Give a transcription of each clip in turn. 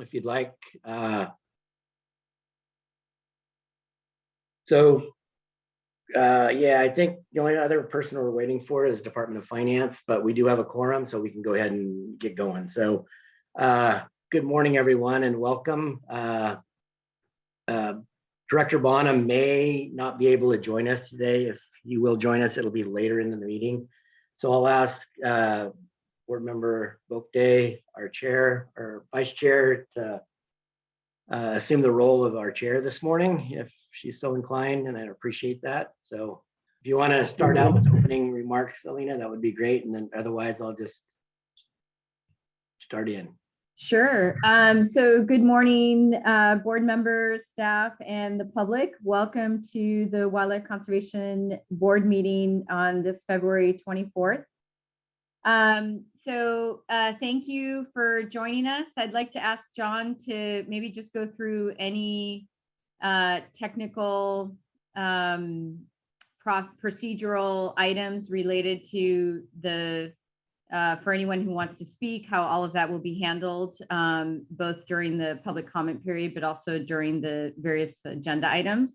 if you'd like. Yeah, I think the only other person we're waiting for is Department of Finance, but we do have a quorum, so we can go ahead and get going. So good morning, everyone, and welcome. Director Bonham may not be able to join us today. If he will join us, it'll be later in the meeting. So I'll ask Board Member Boakday, our chair or vice chair, to assume the role of our chair this morning, if she's so inclined, and I'd appreciate that. So if you want to start out with opening remarks, Alina, that would be great. And then otherwise, I'll just start in. Sure. So good morning, board members, staff, and the public. Welcome to the Wildlife Conservation Board meeting on this February 24th. Thank you for joining us. I'd like to ask John to maybe just go through any technical procedural items related to the for anyone who wants to speak, how all of that will be handled, both during the public comment period, but also during the various agenda items.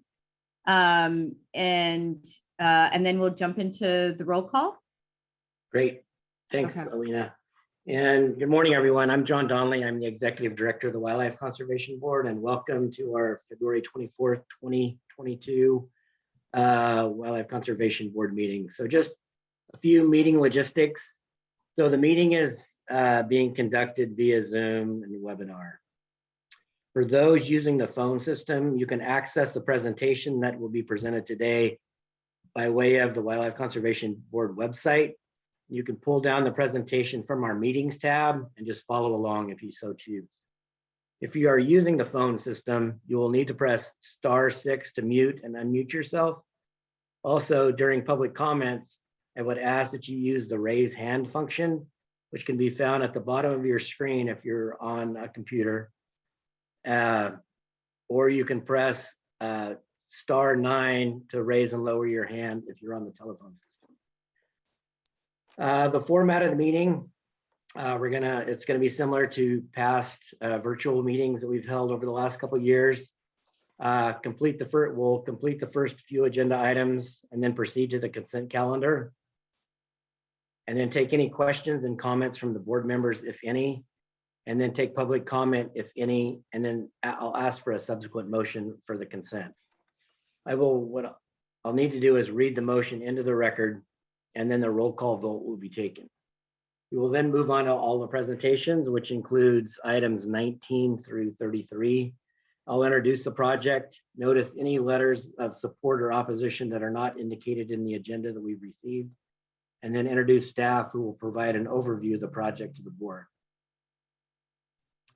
And then we'll jump into the roll call. Great. Thanks, okay, Alina. And good morning, everyone. I'm John Donnelly. I'm the Executive Director of the Wildlife Conservation Board, and welcome to our February 24th, 2022 Wildlife Conservation Board meeting. So just a few meeting logistics. So the meeting is being conducted via Zoom and webinar. For those using the phone system, you can access the presentation that will be presented today by way of the Wildlife Conservation Board website. You can pull down the presentation from our meetings tab and just follow along if you so choose. If you are using the phone system, you will need to press *6 to mute and unmute yourself. Also, during public comments, I would ask that you use the raise hand function, which can be found at the bottom of your screen if you're on a computer. Or you can press *9 to raise and lower your hand if you're on the telephone system. The format of the meeting, it's gonna be similar to past virtual meetings that we've held over the last couple of years. We'll complete the first few agenda items and then proceed to the consent calendar. And then take any questions and comments from the board members, if any, and then take public comment, if any, and then I'll ask for a subsequent motion for the consent. What I'll need to do is read the motion into the record, and then the roll call vote will be taken. We will then move on to all the presentations, which includes items 19 through 33. I'll introduce the project. Notice any letters of support or opposition that are not indicated in the agenda that we've received, and then introduce staff who will provide an overview of the project to the board.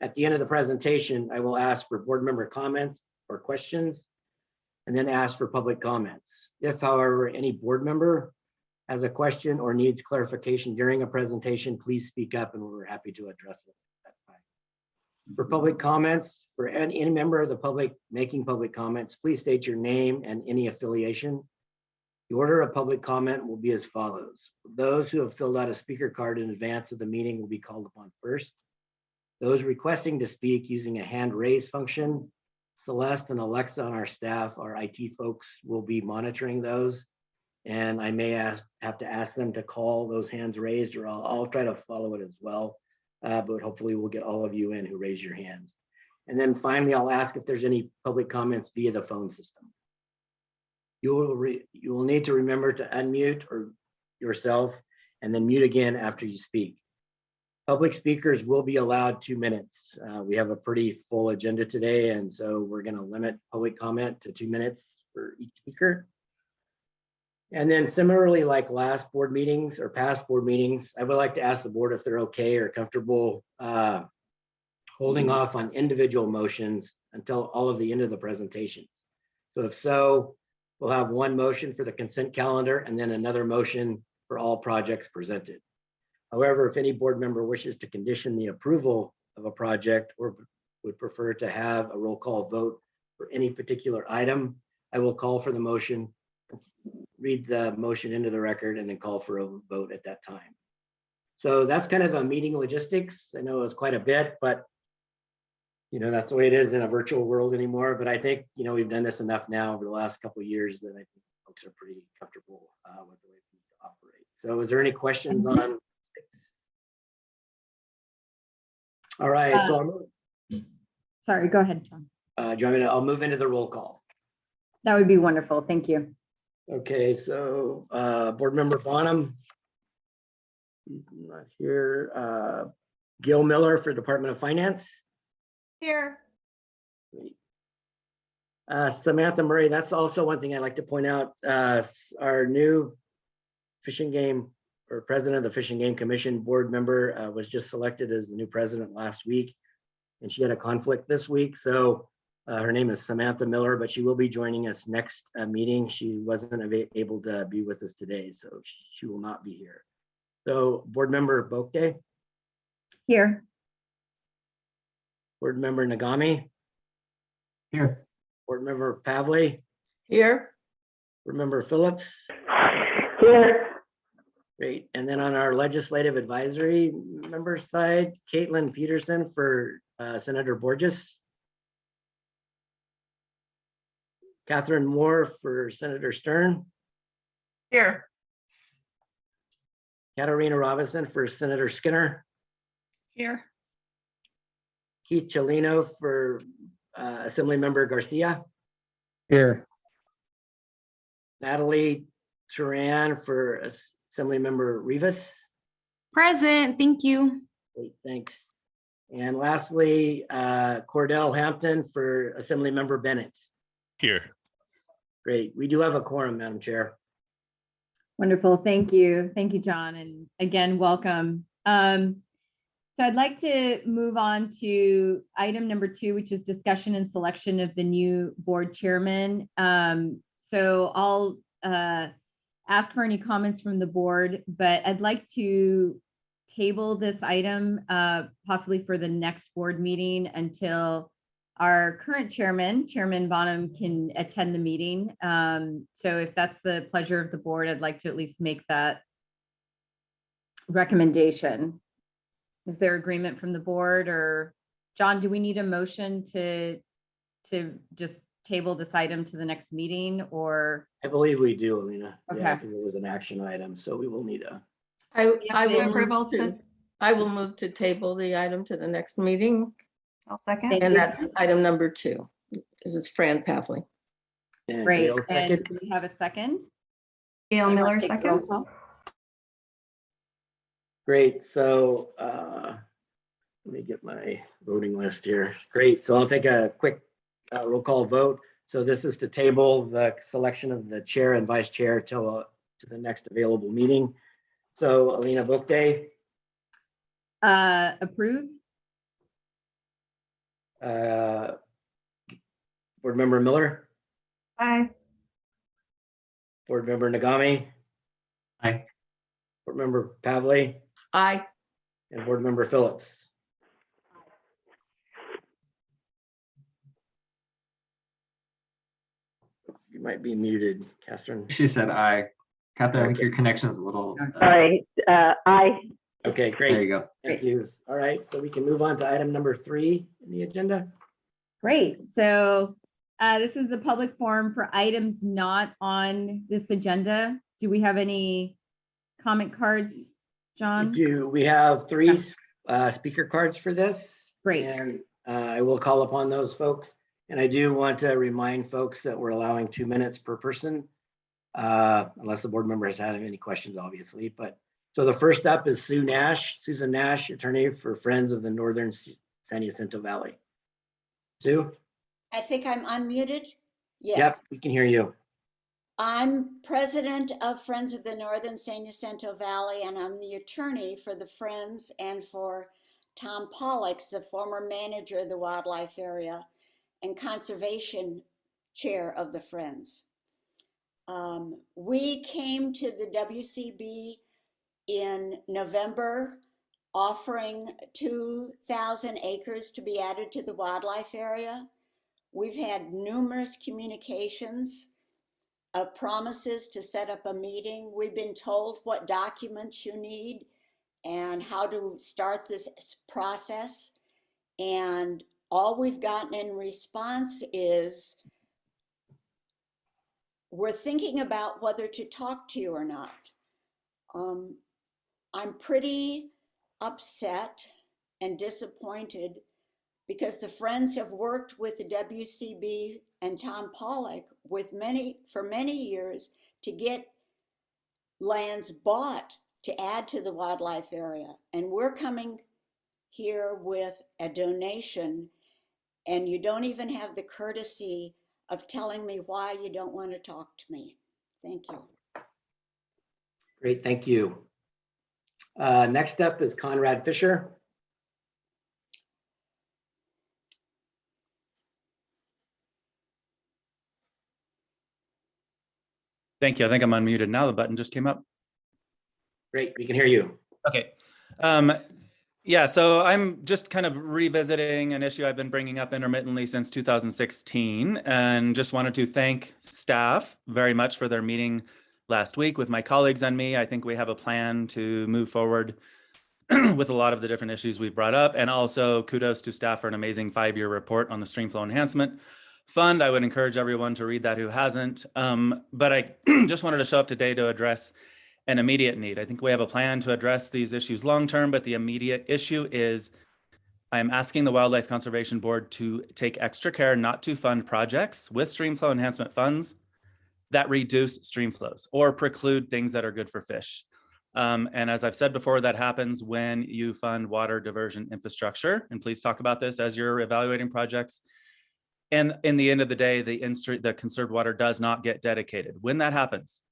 At the end of the presentation, I will ask for board member comments or questions, and then ask for public comments. If, however, any board member has a question or needs clarification during a presentation, please speak up and we're happy to address it at that time. For public comments, for any member of the public making public comments, please state your name and any affiliation. The order of public comment will be as follows. Those who have filled out a speaker card in advance of the meeting will be called upon first. Those requesting to speak using a hand raise function, Celeste and Alexa on our staff, our IT folks, will be monitoring those. And I may have to ask them to call those hands raised, or I'll try to follow it as well. But hopefully we'll get all of you in who raise your hands. And then finally, I'll ask if there's any public comments via the phone system. You will need to remember to unmute yourself and then mute again after you speak. Public speakers will be allowed 2 minutes. We have a pretty full agenda today, and so we're going to limit public comment to 2 minutes for each speaker. And then similarly, like last board meetings or past board meetings, I would like to ask the board if they're okay or comfortable holding off on individual motions until all of the end of the presentations. So if so, we'll have one motion for the consent calendar and then another motion for all projects presented. However, if any board member wishes to condition the approval of a project or would prefer to have a roll call vote for any particular item, I will call for the motion, read the motion into the record, and then call for a vote at that time. So that's kind of a meeting logistics. I know it's quite a bit, but that's the way it is in a virtual world anymore. But I think, we've done this enough now over the last couple of years that I think folks are pretty comfortable with the way we operate. So is there any questions on 6? All right, so Sorry, go ahead, John. do you want me to, I'll move into the roll call. That would be wonderful. Thank you. Okay, so Board Member Bonham. He's not here. Gil Miller for Department of Finance. Here. Great. Samantha Murray, that's also one thing I'd like to point out. Our new Fishing Game or president of the Fish and Game Commission board member was just selected as the new president last week, and she had a conflict this week. So her name is Samantha Miller, but she will be joining us next meeting. She wasn't able to be with us today, so she will not be here. So board member Bokde. Here. Board member Nagami. Here. Board member Pavley. Here. Board member Phillips. Here. Great. And then on our legislative advisory member side, Caitlin Peterson for Senator Borges. Catherine Moore for Senator Stern. Here. Katarina Robinson for Senator Skinner. Here. Keith Chelino for Assemblymember Garcia. Here. Natalie Turan for Assemblymember Rivas. Present, thank you. Great, thanks. And lastly, Cordell Hampton for Assemblymember Bennett. Here. Great. We do have a quorum, Madam Chair. Wonderful. Thank you. Thank you, John. And again, welcome. So I'd like to move on to item number 2, which is discussion and selection of the new board chairman. So I'll ask for any comments from the board, but I'd like to table this item possibly for the next board meeting until our current chairman, Chairman Bonham, can attend the meeting. So if that's the pleasure of the board, I'd like to at least make that recommendation. Is there agreement from the board? Or John, do we need a motion to just table this item to the next meeting, or? I believe we do, Alina. Okay. Yeah, because it was an action item, so we will need a. I will Approval move to, I will move to table the item to the next meeting. I'll second. Thank And you. that's item number 2. This is Fran Pavley. and Great. Gail And second. do we have a second? Gail Anyone Miller, take the roll seconds. call? Great, so let me get my voting list here. Great, so I'll take a quick roll call vote. So this is to table the selection of the chair and vice chair to the next available meeting. So Alina Bokde, Approved. Board Member Miller, Aye. Board Member Nagami, Aye. Board Member Pavley, Aye. and Board Member Phillips. You might be muted, Catherine. She said aye. Catherine, I think your connection is a little. Sorry, aye. Okay, There great. you go. Thank you. All right, so we can move on to item number 3 in the agenda. Great. So this is the public forum for items not on this agenda. Do we have any comment cards, John? We have 3 speaker cards for this. Great. And I will call upon those folks. And I do want to remind folks that we're allowing 2 minutes per person, unless the board member has had any questions, obviously. But so the first up is Susan Nash, attorney for Friends of the Northern San Jacinto Valley. Sue? I think I'm unmuted. Yep, Yes, we can hear you. I'm president of Friends of the Northern San Jacinto Valley, and I'm the attorney for the Friends and for Tom Pollock, the former manager of the wildlife area and conservation chair of the Friends. We came to the WCB in November offering 2,000 acres to be added to the wildlife area. We've had numerous communications of promises to set up a meeting. We've been told what documents you need and how to start this process. And all we've gotten in response is, we're thinking about whether to talk to you or not. I'm pretty upset and disappointed because the Friends have worked with the WCB and Tom Pollock for many years to get lands bought to add to the wildlife area. And we're coming here with a donation, and you don't even have the courtesy of telling me why you don't want to talk to me. Thank you. Great, thank you. Next up is Conrad Fisher. Thank you. I think I'm unmuted now. The button just came up. Great, we can hear you. Okay. Yeah, so I'm just kind of revisiting an issue I've been bringing up intermittently since 2016, and just wanted to thank staff very much for their meeting last week with my colleagues and me. I think we have a plan to move forward with a lot of the different issues we brought up, and also kudos to staff for an amazing 5-year report on the Streamflow Enhancement Fund. I would encourage everyone to read that who hasn't, but I just wanted to show up today to address an immediate need. I think we have a plan to address these issues long-term, but the immediate issue is I'm asking the Wildlife Conservation Board to take extra care not to fund projects with streamflow enhancement funds that reduce streamflows or preclude things that are good for fish. And as I've said before, that happens when you fund water diversion infrastructure. And please talk about this as you're evaluating projects. And in the end of the day, the conserved water does not get dedicated. When that happens,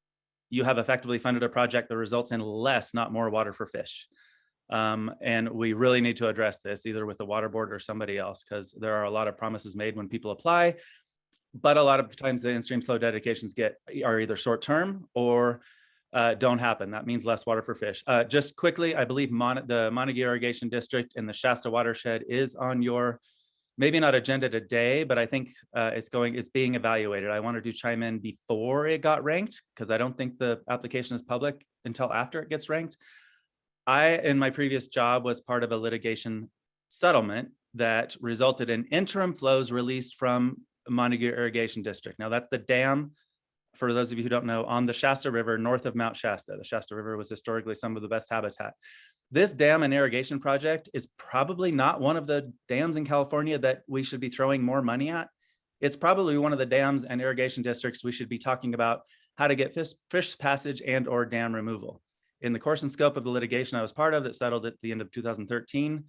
you have effectively funded a project that results in less, not more water for fish. And we really need to address this either with the water board or somebody else, because there are a lot of promises made when people apply, but a lot of times the in-stream flow dedications are either short-term or don't happen. That means less water for fish. Just quickly, I believe the Montague Irrigation District and the Shasta watershed is on your, maybe not agenda today, but I think it's being evaluated. I wanted to chime in before it got ranked, because I don't think the application is public until after it gets ranked. I, in my previous job, was part of a litigation settlement that resulted in interim flows released from Montague Irrigation District. Now that's the dam, for those of you who don't know, on the Shasta River, north of Mount Shasta. The Shasta River was historically some of the best habitat. This dam and irrigation project is probably not one of the dams in California that we should be throwing more money at. It's probably one of the dams and irrigation districts we should be talking about how to get fish passage and or dam removal. In the course and scope of the litigation I was part of that settled at the end of 2013,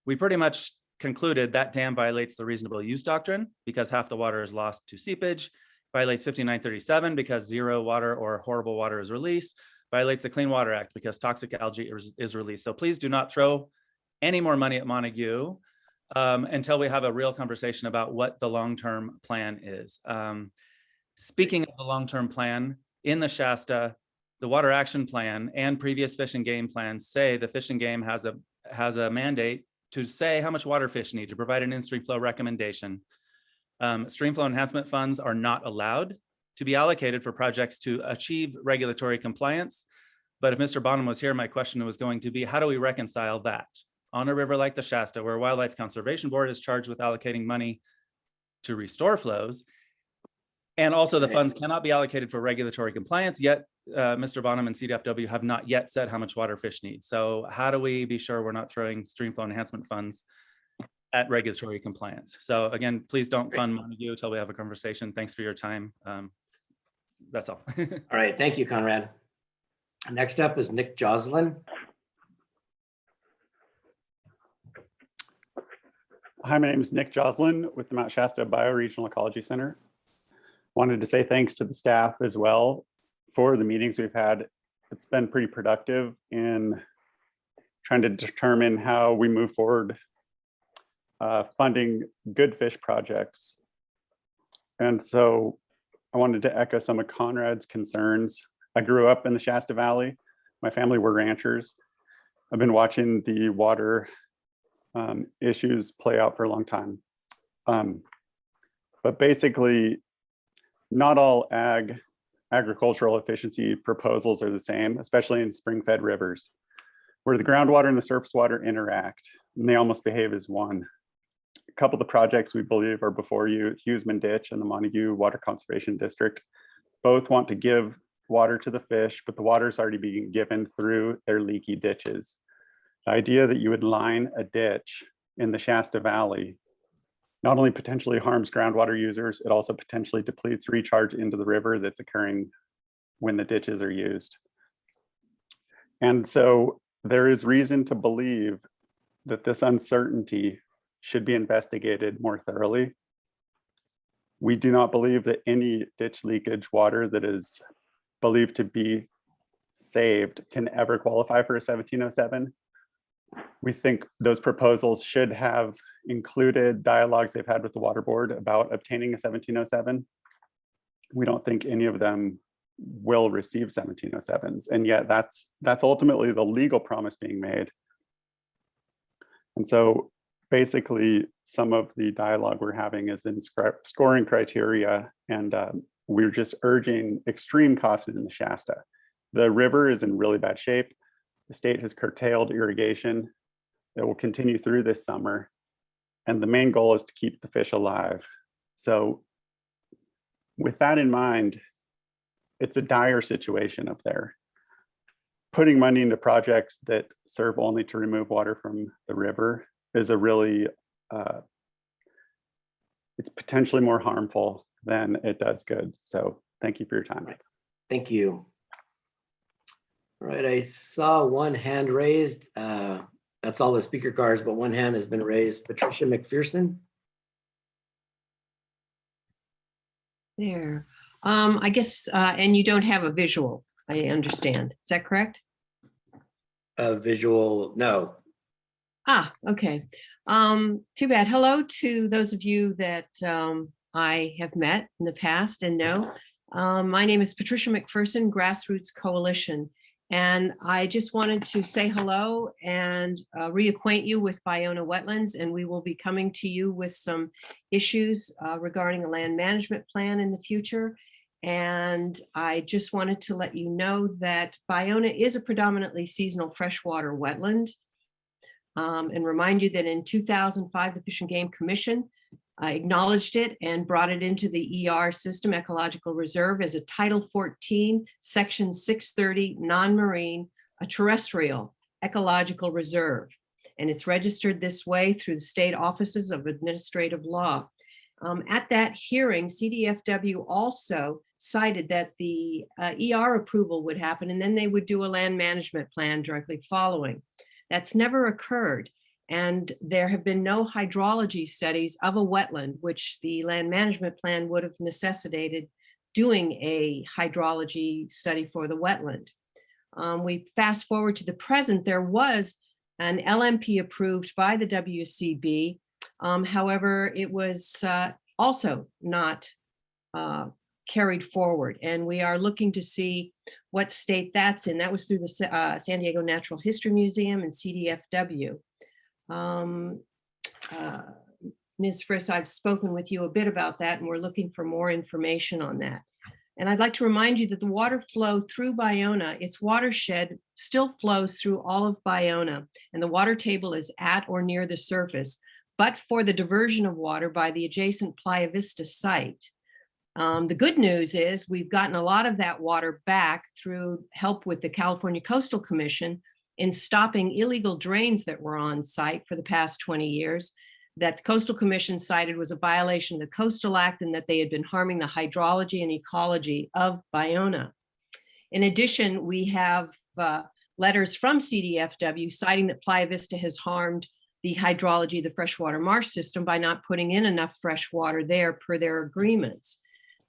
we pretty much concluded that dam violates the reasonable use doctrine because half the water is lost to seepage, violates 5937 because zero water or horrible water is released, violates the Clean Water Act because toxic algae is released. So please do not throw any more money at Montague until we have a real conversation about what the long-term plan is. Speaking of the long-term plan, in the Shasta, the Water Action Plan and previous fish and game plans say the Fish and Game has a mandate to say how much water fish need, to provide an in-stream flow recommendation. Streamflow enhancement funds are not allowed to be allocated for projects to achieve regulatory compliance. But if Mr. Bonham was here, my question was going to be, how do we reconcile that on a river like the Shasta, where Wildlife Conservation Board is charged with allocating money to restore flows, and also the funds cannot be allocated for regulatory compliance, yet Mr. Bonham and CDFW have not yet said how much water fish need. So how do we be sure we're not throwing streamflow enhancement funds at regulatory compliance? So again, please don't fund Montague until we have a conversation. Thanks for your time. That's all. All right, thank you, Conrad. Next up is Nick Joslin. Hi, my name is Nick Joslin with the Mount Shasta Bioregional Ecology Center. Wanted to say thanks to the staff as well for the meetings we've had. It's been pretty productive in trying to determine how we move forward funding good fish projects. And so I wanted to echo some of Conrad's concerns. I grew up in the Shasta Valley. My family were ranchers. I've been watching the water issues play out for a long time. But basically, not all agricultural efficiency proposals are the same, especially in spring-fed rivers, where the groundwater and the surface water interact, and they almost behave as one. a couple of the projects we believe are before you, Huseman Ditch and the Montague Water Conservation District, both want to give water to the fish, but the water is already being given through their leaky ditches. The idea that you would line a ditch in the Shasta Valley not only potentially harms groundwater users, it also potentially depletes recharge into the river that's occurring when the ditches are used. And so there is reason to believe that this uncertainty should be investigated more thoroughly. We do not believe that any ditch leakage water that is believed to be saved can ever qualify for a 1707. We think those proposals should have included dialogues they've had with the water board about obtaining a 1707. We don't think any of them will receive 1707s, and yet that's ultimately the legal promise being made. And so basically some of the dialogue we're having is in scoring criteria, and we're just urging extreme caution in the Shasta. The river is in really bad shape. The state has curtailed irrigation. It will continue through this summer. And the main goal is to keep the fish alive. So with that in mind, it's a dire situation up there. Putting money into projects that serve only to remove water from the river is a really, it's potentially more harmful than it does good. So thank you for your time. Thank you. All right, I saw one hand raised. That's all the speaker cards, but one hand has been raised. Patricia McPherson. There. I guess, and you don't have a visual, I understand. Is that correct? A visual, no. Ah, okay. Too bad. Hello to those of you that I have met in the past and know. My name is Patricia McPherson, Grassroots Coalition. And I just wanted to say hello and reacquaint you with Ballona Wetlands, and we will be coming to you with some issues regarding a land management plan in the future. And I just wanted to let you know that Ballona is a predominantly seasonal freshwater wetland. And remind you that in 2005, the Fish and Game Commission acknowledged it and brought it into the ER system, Ecological Reserve, as a Title 14, Section 630, non-marine, a terrestrial ecological reserve. And it's registered this way through the state offices of administrative law. At that hearing, CDFW also cited that the ER approval would happen, and then they would do a land management plan directly following. That's never occurred. And there have been no hydrology studies of a wetland, which the land management plan would have necessitated doing a hydrology study for the wetland. We fast forward to the present, there was an LMP approved by the WCB. However, it was also not carried forward. And we are looking to see what state that's in. That was through the San Diego Natural History Museum and CDFW. Ms. Friss, I've spoken with you a bit about that, and we're looking for more information on that. And I'd like to remind you that the water flow through Ballona, its watershed still flows through all of Ballona, and the water table is at or near the surface, but for the diversion of water by the adjacent Playa Vista site. The good news is we've gotten a lot of that water back through help with the California Coastal Commission in stopping illegal drains that were on site for the past 20 years, that the Coastal Commission cited was a violation of the Coastal Act and that they had been harming the hydrology and ecology of Ballona. In addition, we have letters from CDFW citing that Playa Vista has harmed the hydrology of the freshwater marsh system by not putting in enough fresh water there per their agreements.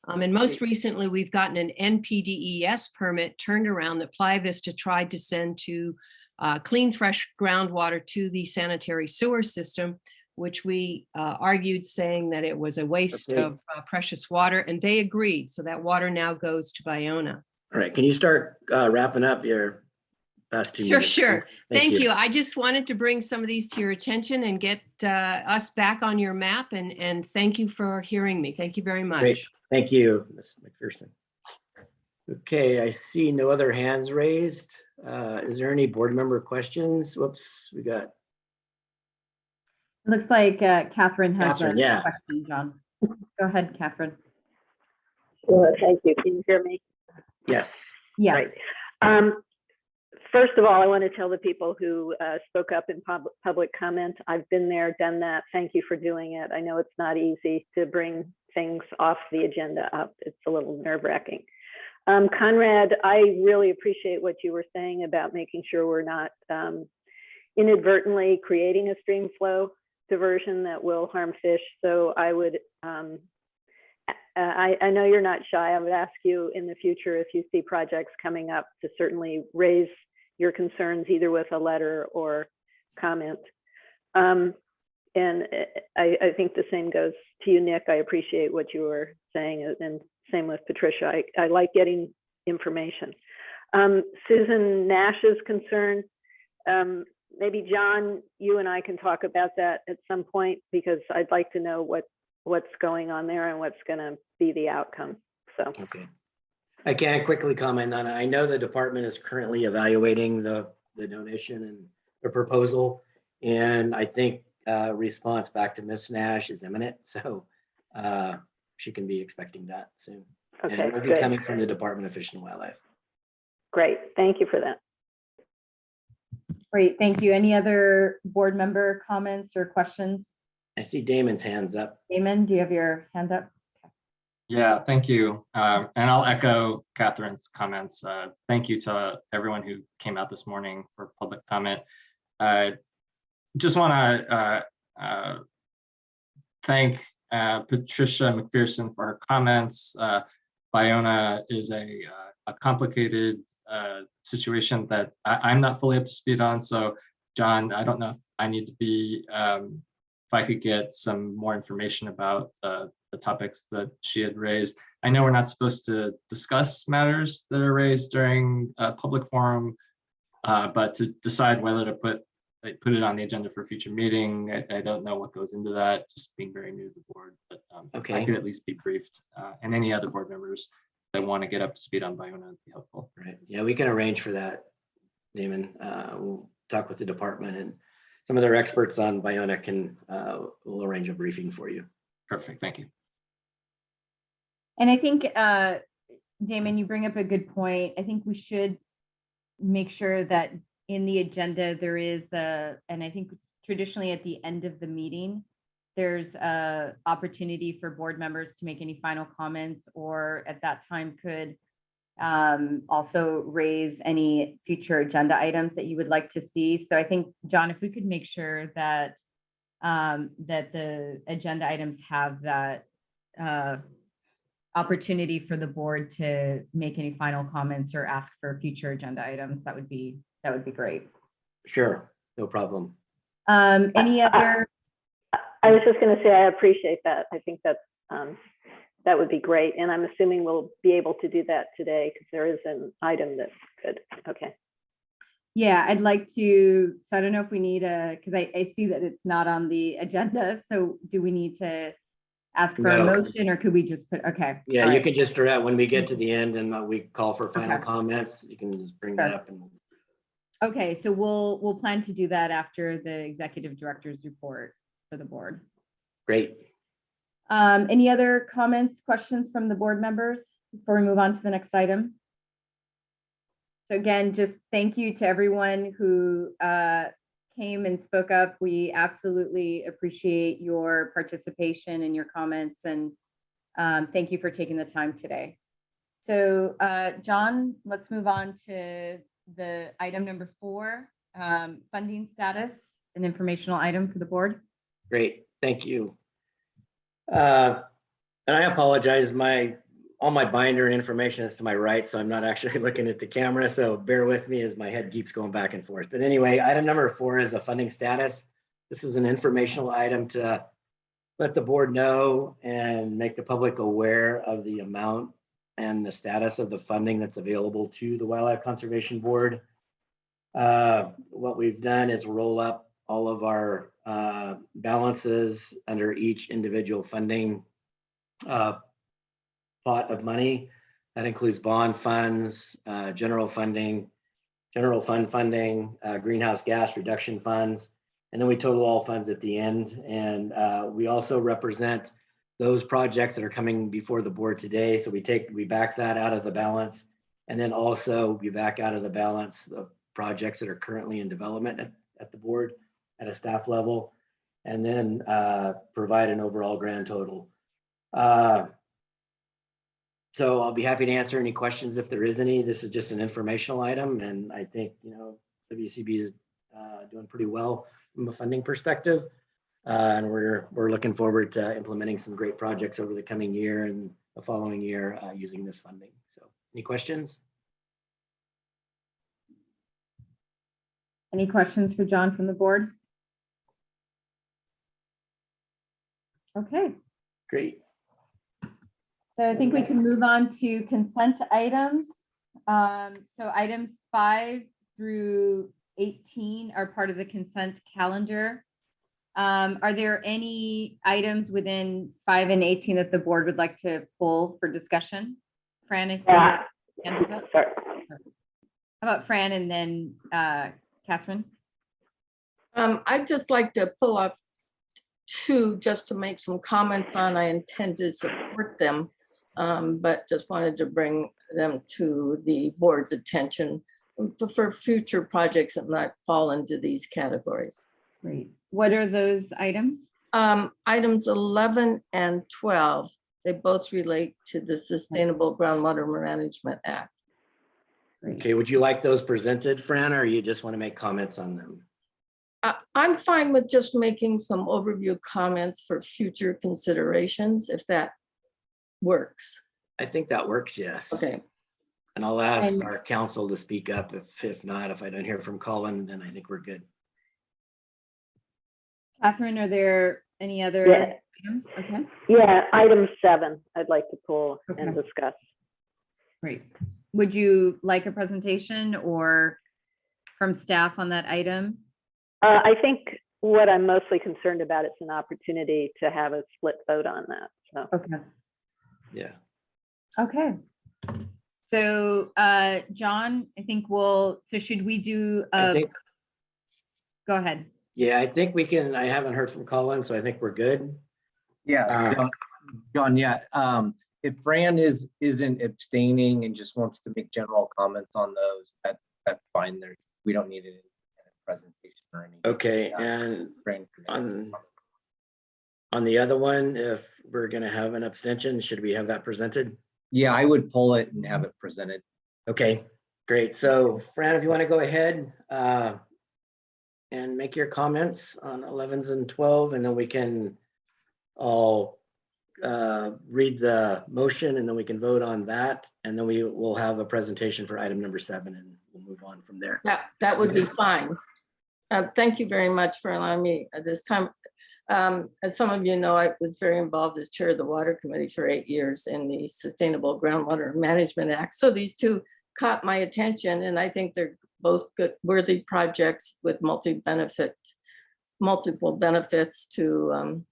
And most recently, we've gotten an NPDES permit turned around that Playa Vista tried to send to clean, fresh groundwater to the sanitary sewer system, which we argued saying that it was a waste of precious water, and they agreed. So that water now goes to Ballona. All right, can you start wrapping up your past 2 minutes? Sure. please? Thank you. I just wanted to bring some of these to your attention and get us back on your map, and thank you for hearing me. Thank you very much. Great. Thank you, Ms. McPherson. Okay, I see no other hands raised. Is there any board member questions? Whoops, we got. It looks like Catherine has Catherine, a yeah. question, John. Go ahead, Catherine. Well, thank you. Can you hear me? Yes. Yes. Right. First of all, I want to tell the people who spoke up in public comment, I've been there, done that. Thank you for doing it. I know it's not easy to bring things off the agenda up. It's a little nerve-wracking. Conrad, I really appreciate what you were saying about making sure we're not inadvertently creating a stream flow diversion that will harm fish. So I would, I know you're not shy. I would ask you in the future, if you see projects coming up, to certainly raise your concerns either with a letter or comment. And I think the same goes to you, Nick. I appreciate what you were saying, and same with Patricia. I like getting information. Susan Nash's concern, maybe John, you and I can talk about that at some point, because I'd like to know what's going on there and what's going to be the outcome. So, Okay. I can quickly comment on it. I know the department is currently evaluating the donation and the proposal, and I think response back to Ms. Nash is imminent, so she can be expecting that soon. And okay, it will be good. coming from the Department of Fish and Wildlife. Great. Thank you for that. Great, thank you. Any other board member comments or questions? I see Damon's hands up. Damon, do you have your hand up? Yeah, thank you. And I'll echo Catherine's comments. Thank you to everyone who came out this morning for public comment. Just want to thank Patricia McPherson for her comments. Baiona is a complicated situation that I'm not fully up to speed on. So John, I don't know if I need to be, if I could get some more information about the topics that she had raised. I know we're not supposed to discuss matters that are raised during a public forum, but to decide whether to put it on the agenda for a future meeting, I don't know what goes into that, just being very new to the board, but Okay. I could at least be briefed, and any other board members that want to get up to speed on Baiona would be helpful. Right. Yeah, we can arrange for that, Damon. We'll talk with the department, and some of their experts on Baiona can will arrange a briefing for you. Perfect, thank you. And I think, Damon, you bring up a good point. I think we should make sure that in the agenda there is and I think traditionally at the end of the meeting, there's a opportunity for board members to make any final comments, or at that time could also raise any future agenda items that you would like to see. So I think, John, if we could make sure that that the agenda items have that opportunity for the board to make any final comments or ask for future agenda items, that would be great. Sure, no problem. Any other? I was just going to say, I appreciate that. I think that's that would be great. And I'm assuming we'll be able to do that today, because there is an item that's good. Okay. Yeah, I'd like to, so I don't know if we need because I see that it's not on the agenda. So do we need to ask for a No. motion, or could we just put, okay. Yeah, all you right. can just direct when we get to the end and we call for final Okay. comments. You can just bring that Sure. up. And Okay, so we'll plan to do that after the executive director's report for the board. great. Any other comments, questions from the board members before we move on to the next item? So again, just thank you to everyone who came and spoke up. We absolutely appreciate your participation and your comments, and thank you for taking the time today. So John, let's move on to the item number 4, funding status, an informational item for the board. Great, thank you. And I apologize, all my binder information is to my right, so I'm not actually looking at the camera, so bear with me as my head keeps going back and forth. But anyway, item number 4 is a funding status. This is an informational item to let the board know and make the public aware of the amount and the status of the funding that's available to the Wildlife Conservation Board. What we've done is roll up all of our balances under each individual funding pot of money. That includes bond funds, general fund funding, greenhouse gas reduction funds, And then we total all funds at the end. And we also represent those projects that are coming before the board today. So we back that out of the balance. And then also we back out of the balance of projects that are currently in development at the board at a staff level. And then provide an overall grand total. So I'll be happy to answer any questions if there is any. This is just an informational item. And I think, WCB is doing pretty well from a funding perspective. And we're looking forward to implementing some great projects over the coming year and the following year using this funding. So any questions? Any questions for John from the board? Okay, Great. so I think we can move on to consent items. So items 5 through 18 are part of the consent calendar. Are there any items within 5 and 18 that the board would like to pull for discussion? Fran, I see your hand is up. Sorry. How about Fran and then Catherine? I'd just like to pull off 2 just to make some comments on. I intend to support them, but just wanted to bring them to the board's attention for future projects that might fall into these categories. Great. What are those items? Items 11 and 12, they both relate to the Sustainable Groundwater Management Act. Great. Okay, would you like those presented, Fran, or you just want to make comments on them? I'm fine with just making some overview comments for future considerations, if that works. I think that works, yes. Okay. And I'll ask And- our council to speak up if not, if I don't hear from Colin, then I think we're good. Catherine, are there any other Yeah. items? Okay, Yeah, item 7, I'd like to pull and Okay. discuss. great. Would you like a presentation or from staff on that item? I think what I'm mostly concerned about is an opportunity to have a split vote on that. So Okay. Yeah. Okay. So, John, I think so should we do, I think, go ahead. yeah, I think we can, I haven't heard from Colin, so I think we're good. Yeah, John, yeah. If Fran isn't abstaining and just wants to make general comments on those, that's fine. We don't need a presentation or anything. Okay, and Fran can- on the other one, if we're gonna have an abstention, should we have that presented? Yeah, I would pull it and have it presented. Okay, great. So Fran, if you want to go ahead and make your comments on 11s and 12, and then we can all read the motion and then we can vote on that. And then we will have a presentation for item number 7 and we'll move on from there. That would be fine. Thank you very much for allowing me this time. As some of you know, I was very involved as chair of the Water Committee for 8 years in the Sustainable Groundwater Management Act. So these 2 caught my attention, and I think they're both good, worthy projects with multiple benefits to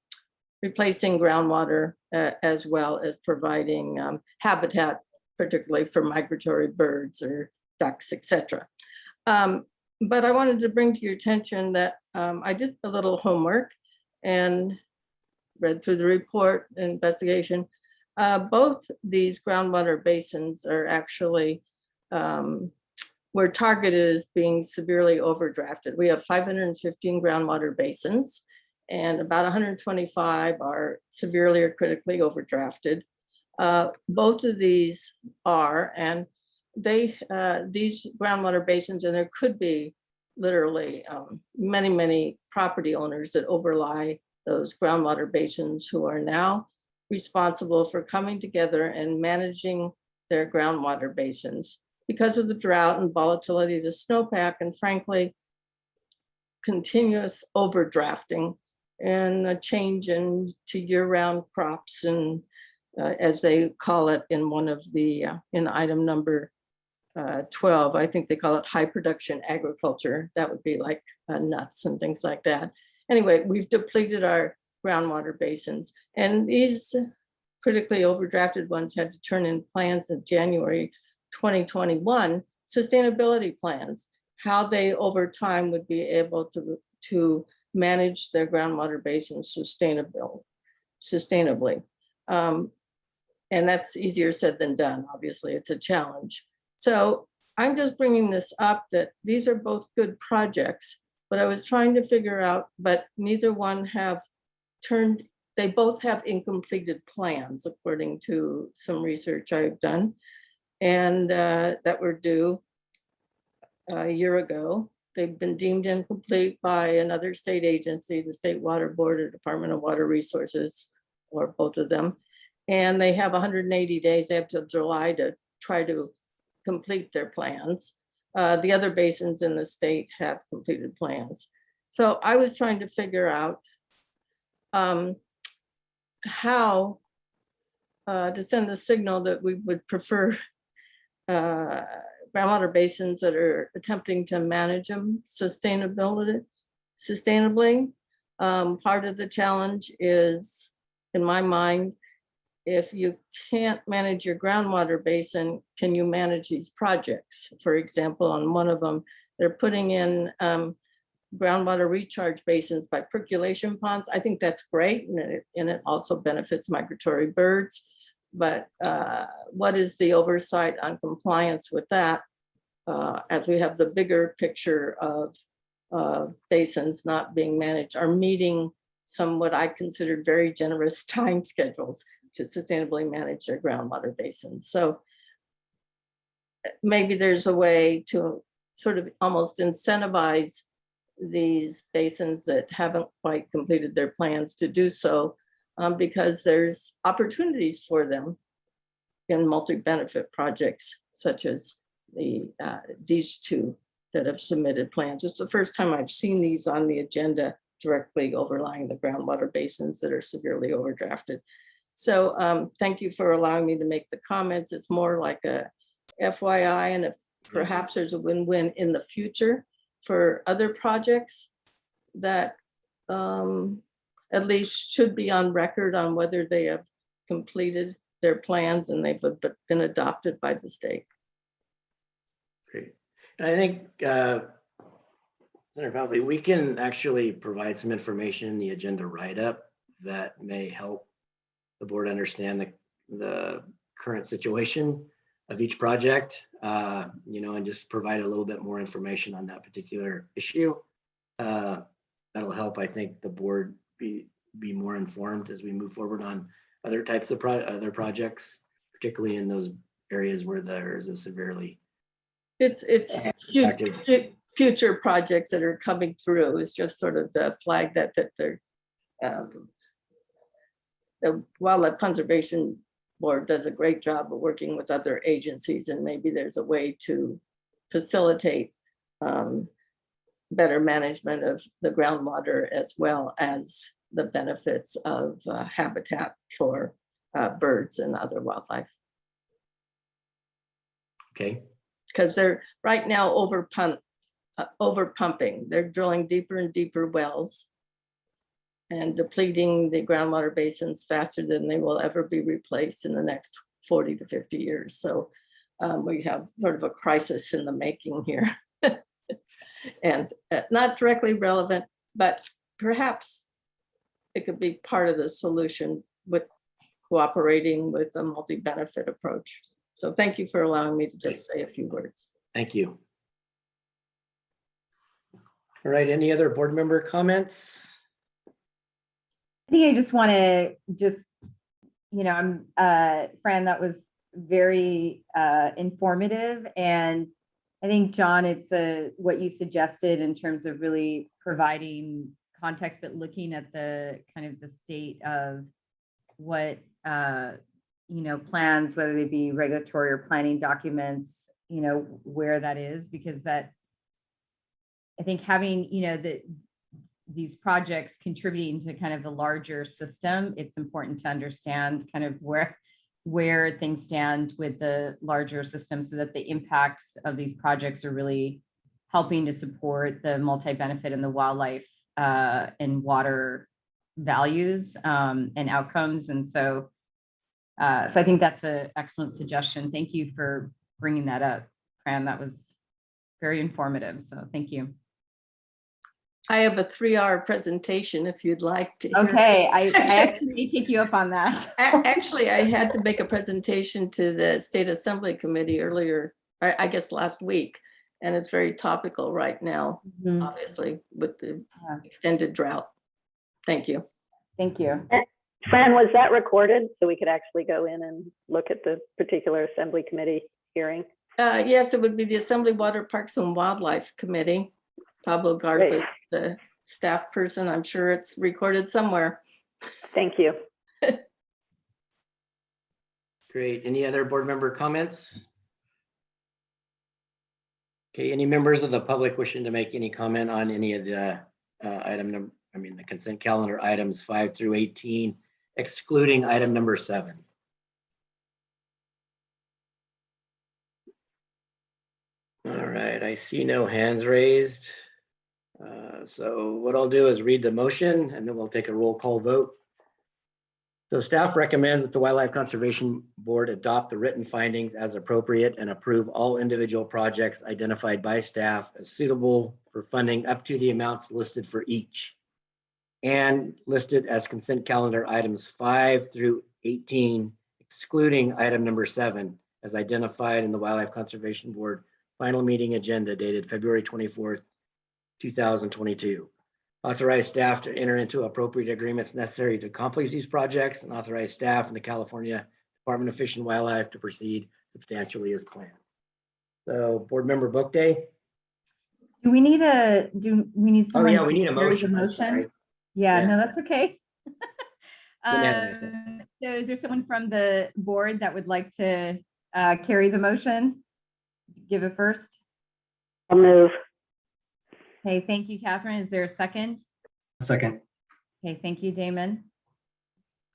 replacing groundwater as well as providing habitat, particularly for migratory birds or ducks, etc. But I wanted to bring to your attention that I did a little homework and read through the report and investigation. Both these groundwater basins are actually were targeted as being severely overdrafted. We have 515 groundwater basins, and about 125 are severely or critically overdrafted. Both of these are, and these groundwater basins, and there could be literally many property owners that overlie those groundwater basins who are now responsible for coming together and managing their groundwater basins because of the drought and volatility of the snowpack, and frankly, continuous overdrafting and a change to year-round crops, and as they call it in one of the in item number 12, I think they call it high production agriculture. That would be like nuts and things like that. Anyway, we've depleted our groundwater basins, and these critically overdrafted ones had to turn in plans in January 2021, sustainability plans, how they over time would be able to manage their groundwater basins sustainably. And that's easier said than done. Obviously, it's a challenge. So I'm just bringing this up that these are both good projects, but I was trying to figure out, but neither one have turned, they both have incompleted plans according to some research I've done and that were due a year ago. They've been deemed incomplete by another state agency, the State Water Board or Department of Water Resources, or both of them. And they have 180 days, they have till July to try to complete their plans. The other basins in the state have completed plans. So I was trying to figure out how to send a signal that we would prefer groundwater basins that are attempting to manage them sustainably. Part of the challenge is, in my mind, if you can't manage your groundwater basin, can you manage these projects? For example, on one of them, they're putting in groundwater recharge basins by percolation ponds. I think that's great, and it also benefits migratory birds. But what is the oversight on compliance with that? As we have the bigger picture of basins not being managed, are meeting some what I considered very generous time schedules to sustainably manage their groundwater basins. So maybe there's a way to sort of almost incentivize these basins that haven't quite completed their plans to do so, because there's opportunities for them in multi-benefit projects such as these two that have submitted plans. It's the first time I've seen these on the agenda directly overlying the groundwater basins that are severely overdrafted. So thank you for allowing me to make the comments. It's more like a FYI, and if perhaps there's a win-win in the future for other projects that at least should be on record on whether they have completed their plans and they've been adopted by the state. Great. And I think, Senator Powley, we can actually provide some information in the agenda write-up that may help the board understand the current situation of each project, and just provide a little bit more information on that particular issue. That'll help, I think, the board be more informed as we move forward on other types of other projects, particularly in those areas where there is a severely It's future projects that are coming through. It's just sort of the flag that they're the Wildlife Conservation Board does a great job of working with other agencies, and maybe there's a way to facilitate better management of the groundwater as well as the benefits of habitat for birds and other wildlife. Okay. Because they're right now overpumping. They're drilling deeper and deeper wells and depleting the groundwater basins faster than they will ever be replaced in the next 40 to 50 years. So we have sort of a crisis in the making here. And not directly relevant, but perhaps it could be part of the solution with cooperating with a multi-benefit approach. So thank you for allowing me to just say a few words. Thank you. All right, any other board member comments? I think I just want to Fran, that was very informative. And I think, John, it's what you suggested in terms of really providing context, but looking at the kind of the state of what, plans, whether they be regulatory or planning documents, where that is, because that, I think having, these projects contributing to kind of the larger system, it's important to understand kind of where things stand with the larger system so that the impacts of these projects are really helping to support the multi-benefit and the wildlife and water values and outcomes. And so I think that's an excellent suggestion. Thank you for bringing that up, Fran. That was very informative. So thank you. I have a 3-hour presentation if you'd like to hear it. Okay, I actually may take you up on that. Actually, I had to make a presentation to the State Assembly Committee earlier, I guess last week, and it's very topical right now, Mhm. obviously, with the Yeah. extended drought. Thank you. Thank you. Fran, was that recorded so we could actually go in and look at the particular Assembly Committee hearing? Yes, it would be the Assembly Water Parks and Wildlife Committee. Pablo Garza, is the staff person. I'm sure it's recorded somewhere. Thank you. Great. Any other board member comments? Okay, any members of the public wishing to make any comment on any of the the consent calendar items 5 through 18, excluding item number 7? All right, I see no hands raised. So what I'll do is read the motion and then we'll take a roll call vote. So staff recommends that the Wildlife Conservation Board adopt the written findings as appropriate and approve all individual projects identified by staff as suitable for funding up to the amounts listed for each, and listed as consent calendar items 5 through 18, excluding item number 7, as identified in the Wildlife Conservation Board final meeting agenda dated February 24th, 2022. Authorize staff to enter into appropriate agreements necessary to accomplish these projects, and authorize staff and the California Department of Fish and Wildlife to proceed substantially as planned. So Board Member Bookday. Do we need Oh someone? yeah, we need a to carry the motion. I'm sorry. Yeah, Yeah. no, that's okay. Unanimous. So is there someone from the board that would like to carry the motion? Give it first. I'll move. Okay, thank you, Catherine. Is there a second? Second. Okay, thank you, Damon.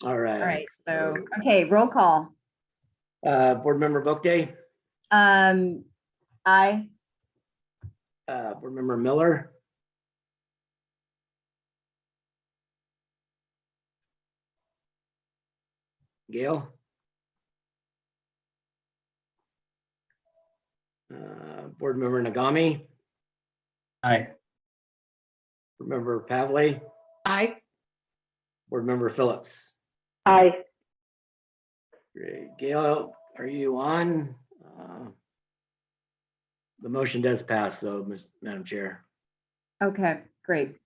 All right. All right, so, okay, roll call. Board Member Bookday, Aye. Board Member Miller, Gail, Board Member Nagami, Aye. Board Member Pavley, Aye. Board Member Phillips. Aye. Great. Gail, are you on? The motion does pass, though, Madam Chair. Okay, great.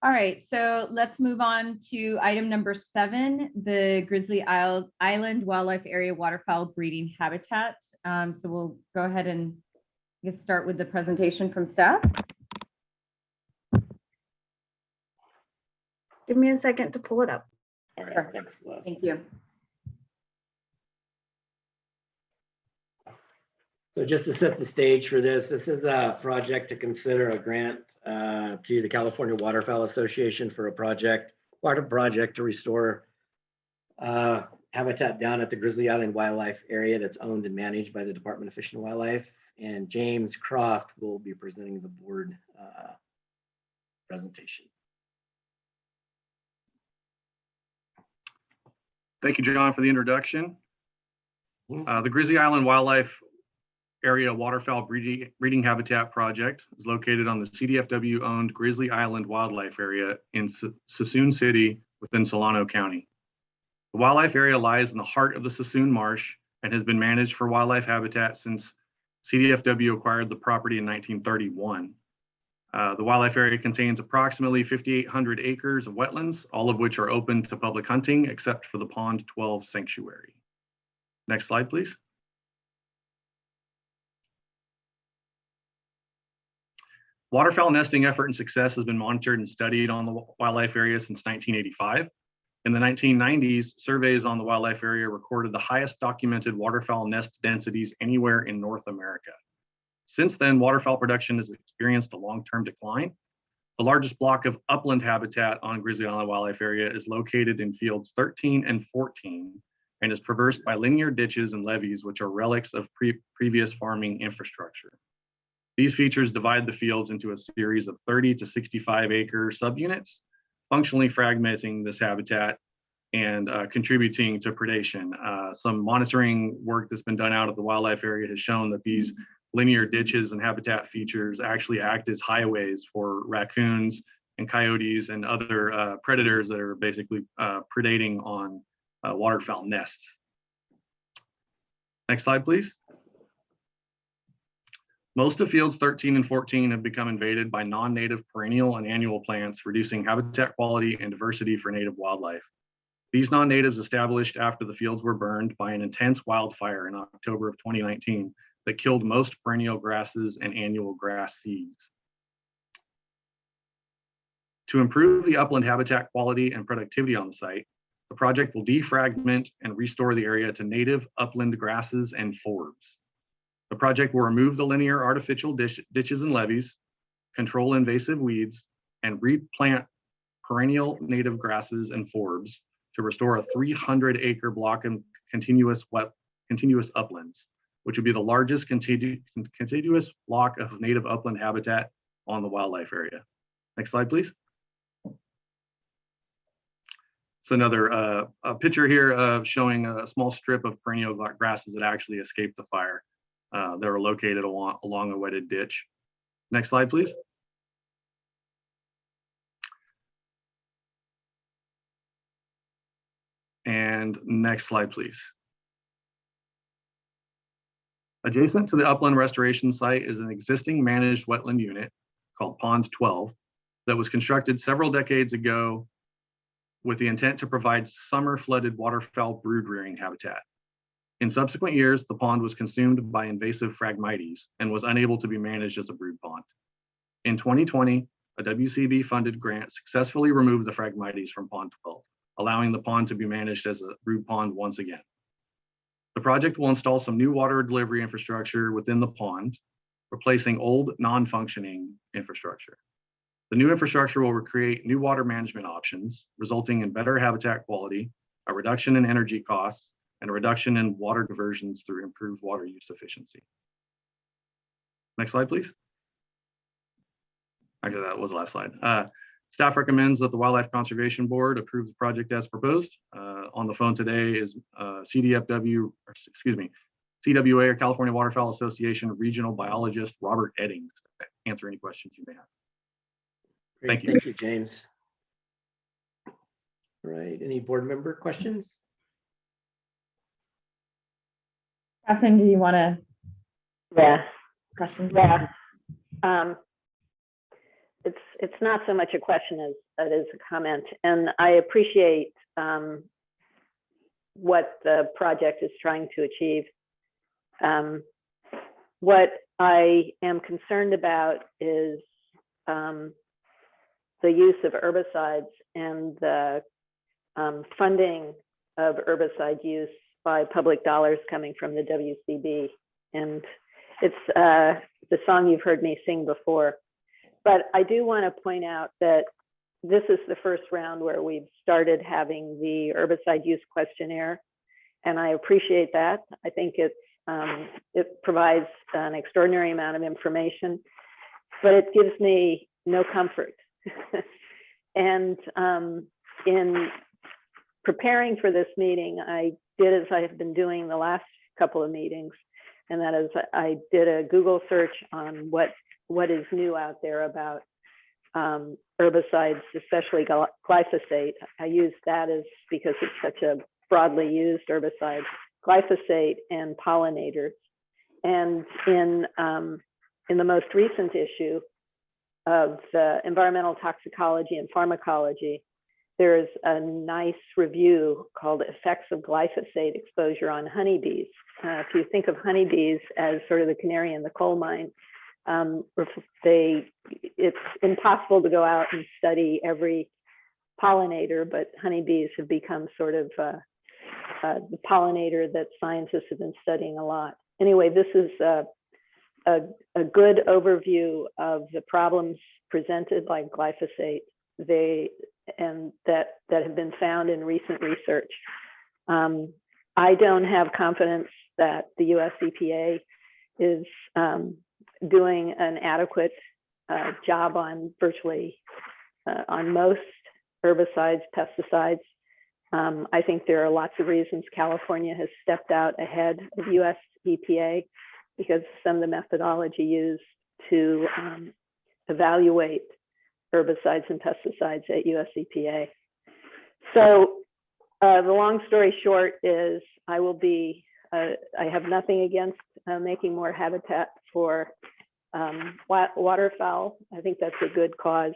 All right, so let's move on to item number 7, the Grizzly Island Wildlife Area Waterfowl Breeding Habitat. So we'll go ahead and start with the presentation from staff. Give me a second to pull it up. All right, Sure. thanks. Les. Thank you. So just to set the stage for this is a project to consider a grant to the California Waterfowl Association for water project to restore habitat down at the Grizzly Island Wildlife Area that's owned and managed by the Department of Fish and Wildlife. And James Croft will be presenting the board presentation. Thank you, John, for the introduction. The Grizzly Island Wildlife Area Waterfowl Breeding Habitat Project is located on the CDFW-owned Grizzly Island Wildlife Area in Suisun City within Solano County. The wildlife area lies in the heart of the Suisun Marsh and has been managed for wildlife habitat since CDFW acquired the property in 1931. The wildlife area contains approximately 5,800 acres of wetlands, all of which are open to public hunting except for the Pond 12 sanctuary. Next slide, please. Waterfowl nesting effort and success has been monitored and studied on the wildlife area since 1985. In the 1990s, surveys on the wildlife area recorded the highest documented waterfowl nest densities anywhere in North America. Since then, waterfowl production has experienced a long-term decline. The largest block of upland habitat on Grizzly Island Wildlife Area is located in fields 13 and 14 and is traversed by linear ditches and levees, which are relics of previous farming infrastructure. These features divide the fields into a series of 30 to 65 acre subunits, functionally fragmenting this habitat and contributing to predation. Some monitoring work that's been done out of the wildlife area has shown that these linear ditches and habitat features actually act as highways for raccoons and coyotes and other predators that are basically predating on waterfowl nests. Next slide, please. Most of fields 13 and 14 have become invaded by non-native perennial and annual plants, reducing habitat quality and diversity for native wildlife. These non-natives established after the fields were burned by an intense wildfire in October of 2019 that killed most perennial grasses and annual grass seeds. To improve the upland habitat quality and productivity on the site, the project will defragment and restore the area to native upland grasses and forbs. The project will remove the linear artificial ditches and levees, control invasive weeds, and replant perennial native grasses and forbs to restore a 300-acre block of continuous uplands, which would be the largest contiguous block of native upland habitat on the wildlife area. Next slide, please. So another a picture here of showing a small strip of perennial grasses that actually escaped the fire. That are located along a wetted ditch. Next slide, please. And next slide, please. Adjacent to the upland restoration site is an existing managed wetland unit called Pond 12 that was constructed several decades ago with the intent to provide summer flooded waterfowl brood rearing habitat. In subsequent years, the pond was consumed by invasive Phragmites and was unable to be managed as a brood pond. In 2020, a WCB funded grant successfully removed the Phragmites from Pond 12, allowing the pond to be managed as a brood pond once again. The project will install some new water delivery infrastructure within the pond, replacing old non-functioning infrastructure. The new infrastructure will create new water management options, resulting in better habitat quality, a reduction in energy costs, and a reduction in water diversions through improved water use efficiency. Next slide, please. Actually, that was the last slide. Staff recommends that the Wildlife Conservation Board approve the project as proposed. On the phone today is CWA, or California Waterfowl Association Regional Biologist Robert Eddings to answer any questions you may have. Great, Thank you. Thank you, James. All right, any board member questions? Catherine, do you want to Yeah, questions? yeah. It's not so much a question as it is a comment, and I appreciate what the project is trying to achieve. What I am concerned about is the use of herbicides and the funding of herbicide use by public dollars coming from the WCB. And it's the song you've heard me sing before. But I do want to point out that this is the first round where we've started having the herbicide use questionnaire. And I appreciate that. I think it provides an extraordinary amount of information, but it gives me no comfort. And in preparing for this meeting, I did as I have been doing the last couple of meetings, and that is I did a Google search on what is new out there about herbicides, especially glyphosate. I use that because it's such a broadly used herbicide, glyphosate and pollinators. And in the most recent issue of the Environmental Toxicology and Pharmacology, there's a nice review called Effects of Glyphosate Exposure on Honeybees. If you think of honeybees as sort of the canary in the coal mine, it's impossible to go out and study every pollinator, but honeybees have become sort of the pollinator that scientists have been studying a lot. Anyway, this is a good overview of the problems presented by glyphosate and that have been found in recent research. I don't have confidence that the US EPA is doing an adequate job on on most herbicides, pesticides. I think there are lots of reasons California has stepped out ahead of US EPA. because some of the methodology used to evaluate herbicides and pesticides at US EPA. So the long story short is I have nothing against making more habitat for waterfowl. I think that's a good cause.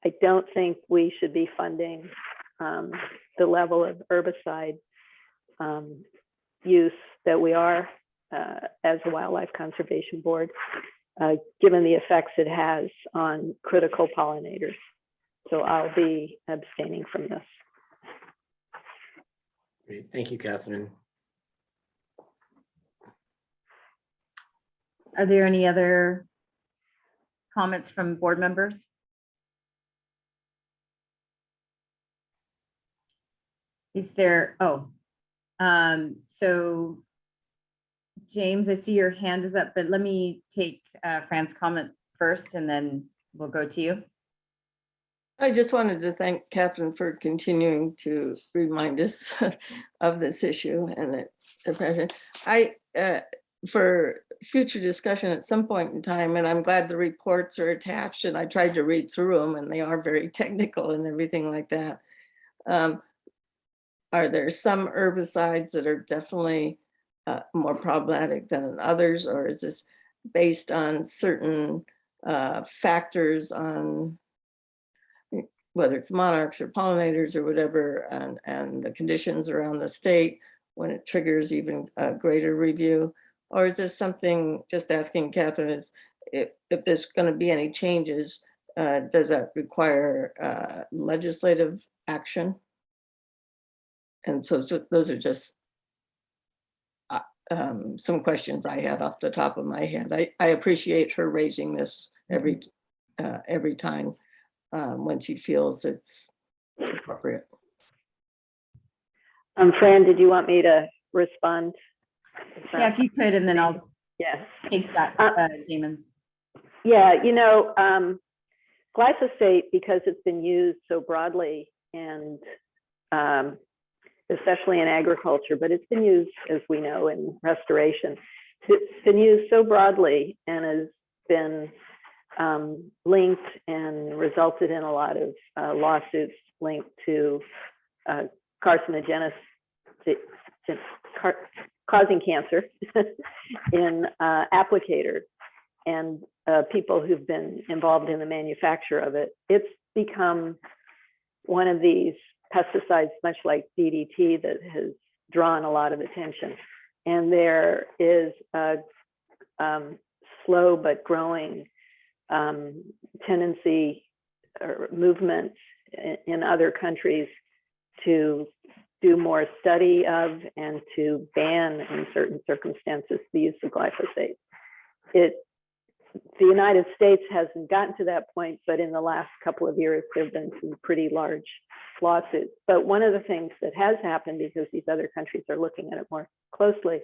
I don't think we should be funding the level of herbicide use that we are as a Wildlife Conservation Board, given the effects it has on critical pollinators. So I'll be abstaining from this. Great. Thank you, Catherine. Are there any other comments from board members? Is there, so James, I see your hand is up, but let me take Fran's comment first and then we'll go to you. I just wanted to thank Catherine for continuing to remind us of this issue and its oppression. For future discussion at some point in time, and I'm glad the reports are attached and I tried to read through them and they are very technical and everything like that. Are there some herbicides that are definitely more problematic than others, or is this based on certain factors on whether it's monarchs or pollinators or whatever, and the conditions around the state when it triggers even a greater review? Or is this something, just asking Catherine, is if there's going to be any changes, does that require legislative action? And so those are just some questions I had off the top of my head. I appreciate her raising this every time when she feels it's appropriate. Fran, did you want me to respond? Yeah, if you could, and then I'll Yeah. take that, Damon's. Yeah, glyphosate, because it's been used so broadly and especially in agriculture, but it's been used, as we know, in restoration. It's been used so broadly and has been linked and resulted in a lot of lawsuits linked to carcinogenicity, causing cancer in applicators and people who've been involved in the manufacture of it. It's become one of these pesticides, much like DDT, that has drawn a lot of attention. And there is a slow but growing tendency or movement in other countries to do more study of and to ban in certain circumstances the use of glyphosate. The United States hasn't gotten to that point, but in the last couple of years, there have been some pretty large lawsuits. But one of the things that has happened, because these other countries are looking at it more closely,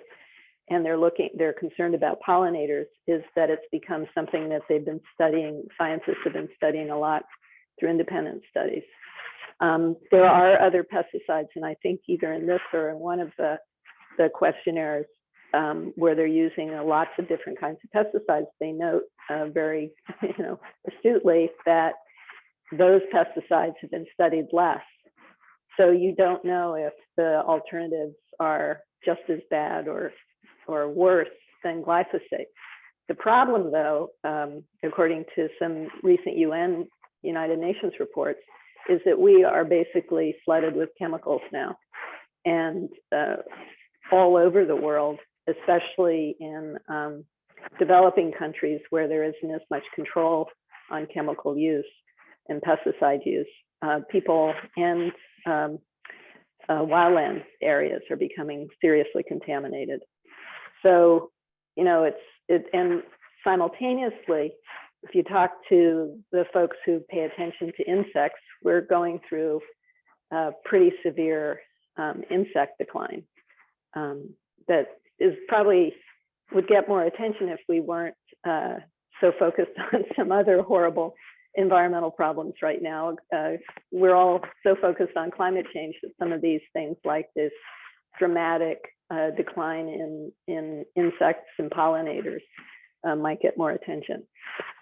and they're concerned about pollinators, is that it's become something that they've been studying, scientists have been studying a lot through independent studies. There are other pesticides, and I think either in this or in one of the questionnaires where they're using lots of different kinds of pesticides, they note very astutely that those pesticides have been studied less. So you don't know if the alternatives are just as bad or worse than glyphosate. The problem, though, according to some recent United Nations reports, is that we are basically flooded with chemicals now. And all over the world, especially in developing countries where there isn't as much control on chemical use and pesticide use, people and wildland areas are becoming seriously contaminated. So, and simultaneously, if you talk to the folks who pay attention to insects, we're going through pretty severe insect decline that is probably would get more attention if we weren't so focused on some other horrible environmental problems right now. We're all so focused on climate change that some of these things, like this dramatic decline in insects and pollinators might get more attention.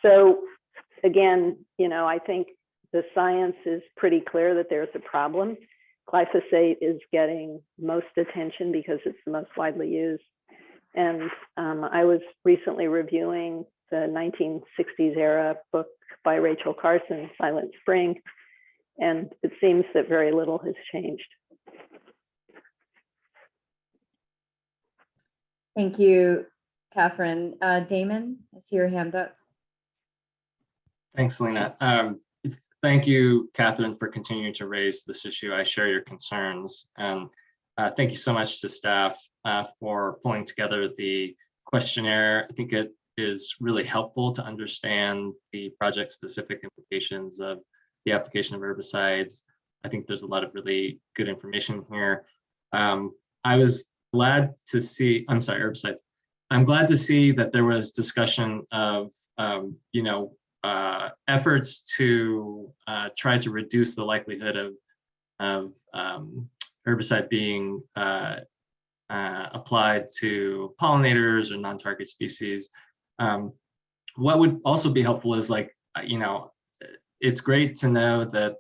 So again, I think the science is pretty clear that there's a problem. Glyphosate is getting most attention because it's the most widely used. And I was recently reviewing the 1960s era book by Rachel Carson, Silent Spring, and it seems that very little has changed. Thank you, Catherine. Damon, I see your hand up. Thanks, Lena. Thank you, Catherine, for continuing to raise this issue. I share your concerns. And thank you so much to staff for pulling together the questionnaire. I think it is really helpful to understand the project-specific implications of the application of herbicides. I think there's a lot of really good information here. I was glad to see, herbicides. I'm glad to see that there was discussion of, efforts to try to reduce the likelihood of herbicide being applied to pollinators or non-target species. What would also be helpful is it's great to know that,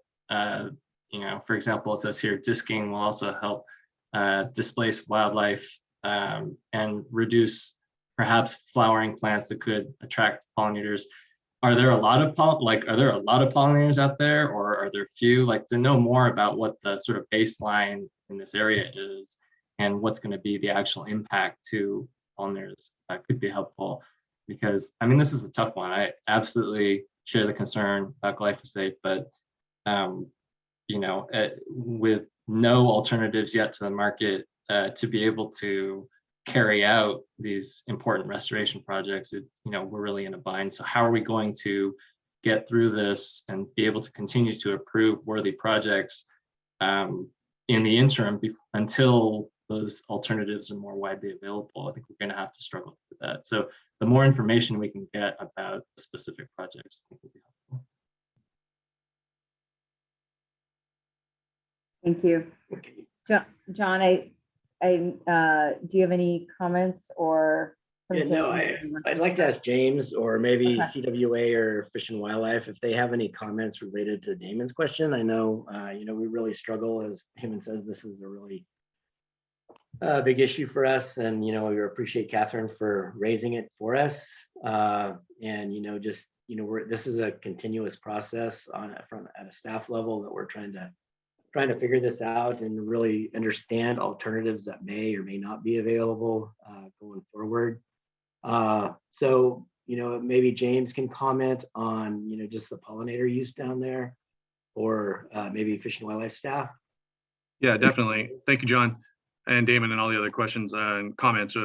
for example, it says here, disking will also help displace wildlife and reduce perhaps flowering plants that could attract pollinators. Are there a lot of pollinators out there, or are there few? To know more about what the sort of baseline in this area is and what's going to be the actual impact to pollinators could be helpful, because this is a tough one. I absolutely share the concern about glyphosate, but with no alternatives yet to the market to be able to carry out these important restoration projects, we're really in a bind. So how are we going to get through this and be able to continue to approve worthy projects in the interim until those alternatives are more widely available? I think we're going to have to struggle with that. So the more information we can get about specific projects, I think will be helpful. Thank you. John, do you have any comments or? I'd like to ask James or maybe Okay. CWA or Fish and Wildlife if they have any comments related to Damon's question. I know, we really struggle, as Damon says, this is a really big issue for us, and we appreciate Catherine for raising it for us. This is a continuous process at a staff level that we're trying to figure this out and really understand alternatives that may or may not be available going forward. So maybe James can comment on just the pollinator use down there, or maybe Fish and Wildlife staff. Yeah, definitely. Thank you, John and Damon, and all the other questions and comments.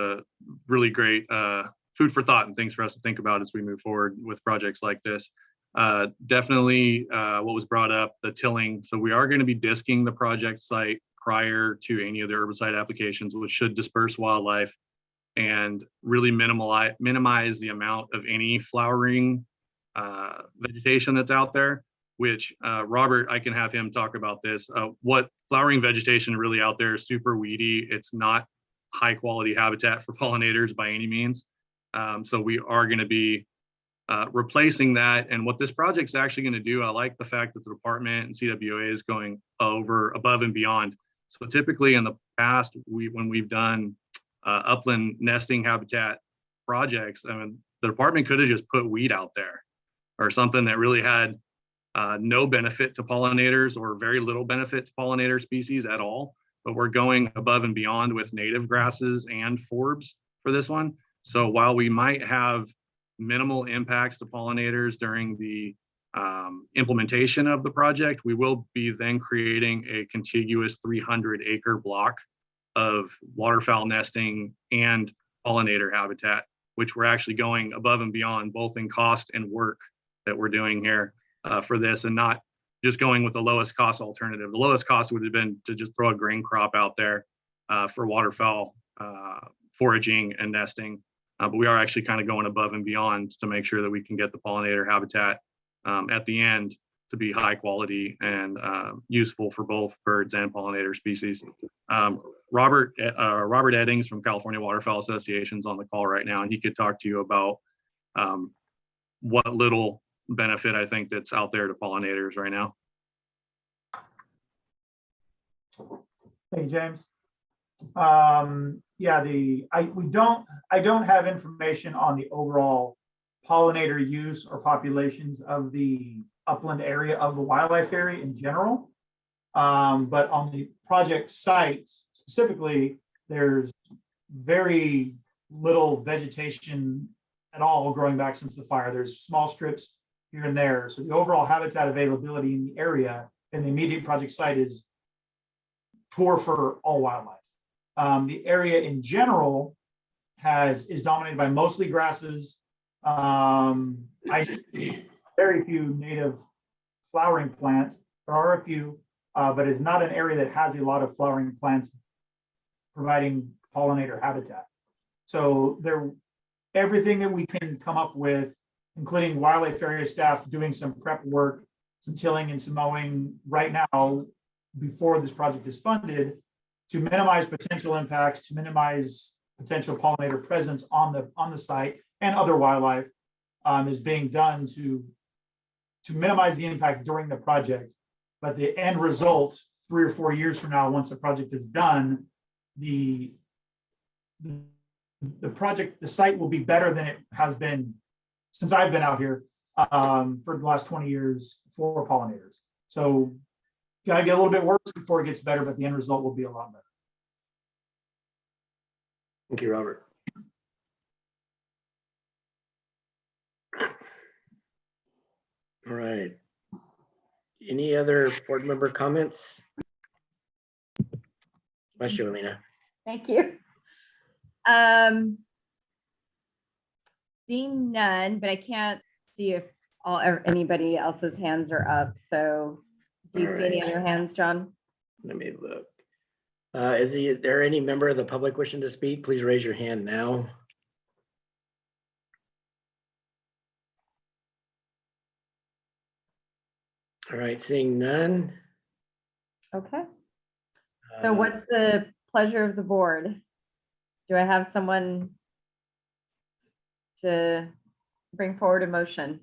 Really great food for thought and things for us to think about as we move forward with projects like this. Definitely what was brought up, the tilling. So we are going to be disking the project site prior to any of the herbicide applications, which should disperse wildlife and really minimize the amount of any flowering vegetation that's out there, which Robert, I can have him talk about this. What flowering vegetation really out there is super weedy. It's not high quality habitat for pollinators by any means. So we are going to be replacing that. And what this project's actually going to do, I like the fact that the department and CWA is going above and beyond. So typically in the past, when we've done upland nesting habitat projects, the department could have just put weed out there or something that really had no benefit to pollinators or very little benefit to pollinator species at all. But we're going above and beyond with native grasses and forbs for this one. So while we might have minimal impacts to pollinators during the implementation of the project, we will be then creating a contiguous 300-acre block of waterfowl nesting and pollinator habitat, which we're actually going above and beyond both in cost and work that we're doing here for this, and not just going with the lowest cost alternative. The lowest cost would have been to just throw a grain crop out there for waterfowl foraging and nesting. But we are actually kind of going above and beyond to make sure that we can get the pollinator habitat at the end to be high quality and useful for both birds and pollinator species. Robert Eddings from California Waterfowl Association's on the call right now, and he could talk to you about what little benefit I think that's out there to pollinators right now. Hey, James. Yeah, I don't have information on the overall pollinator use or populations of the upland area of the wildlife area in general. But on the project site specifically, there's very little vegetation at all growing back since the fire. There's small strips here and there. So the overall habitat availability in the area in the immediate project site is poor for all wildlife. The area in general is dominated by mostly grasses. Very few native flowering plants. There are a few, but it's not an area that has a lot of flowering plants providing pollinator habitat. So everything that we can come up with, including wildlife area staff doing some prep work, some tilling and some mowing right now before this project is funded, to minimize potential impacts, to minimize potential pollinator presence on the site and other wildlife, is being done to minimize the impact during the project. But the end result, 3 or 4 years from now, once the project is done, the site will be better than it has been since I've been out here for the last 20 years for pollinators. So got to get a little bit worse before it gets better, but the end result will be a lot better. Thank you, Robert. All right. Any other board member comments? Bless you, Alina. Thank you. Seeing none, but I can't see if anybody else's hands are up. So do you see any other hands, John? Let me look. Is there any member of the public wishing to speak? Please raise your hand now. All right, seeing none. Okay. So what's the pleasure of the board? Do I have someone to bring forward a motion?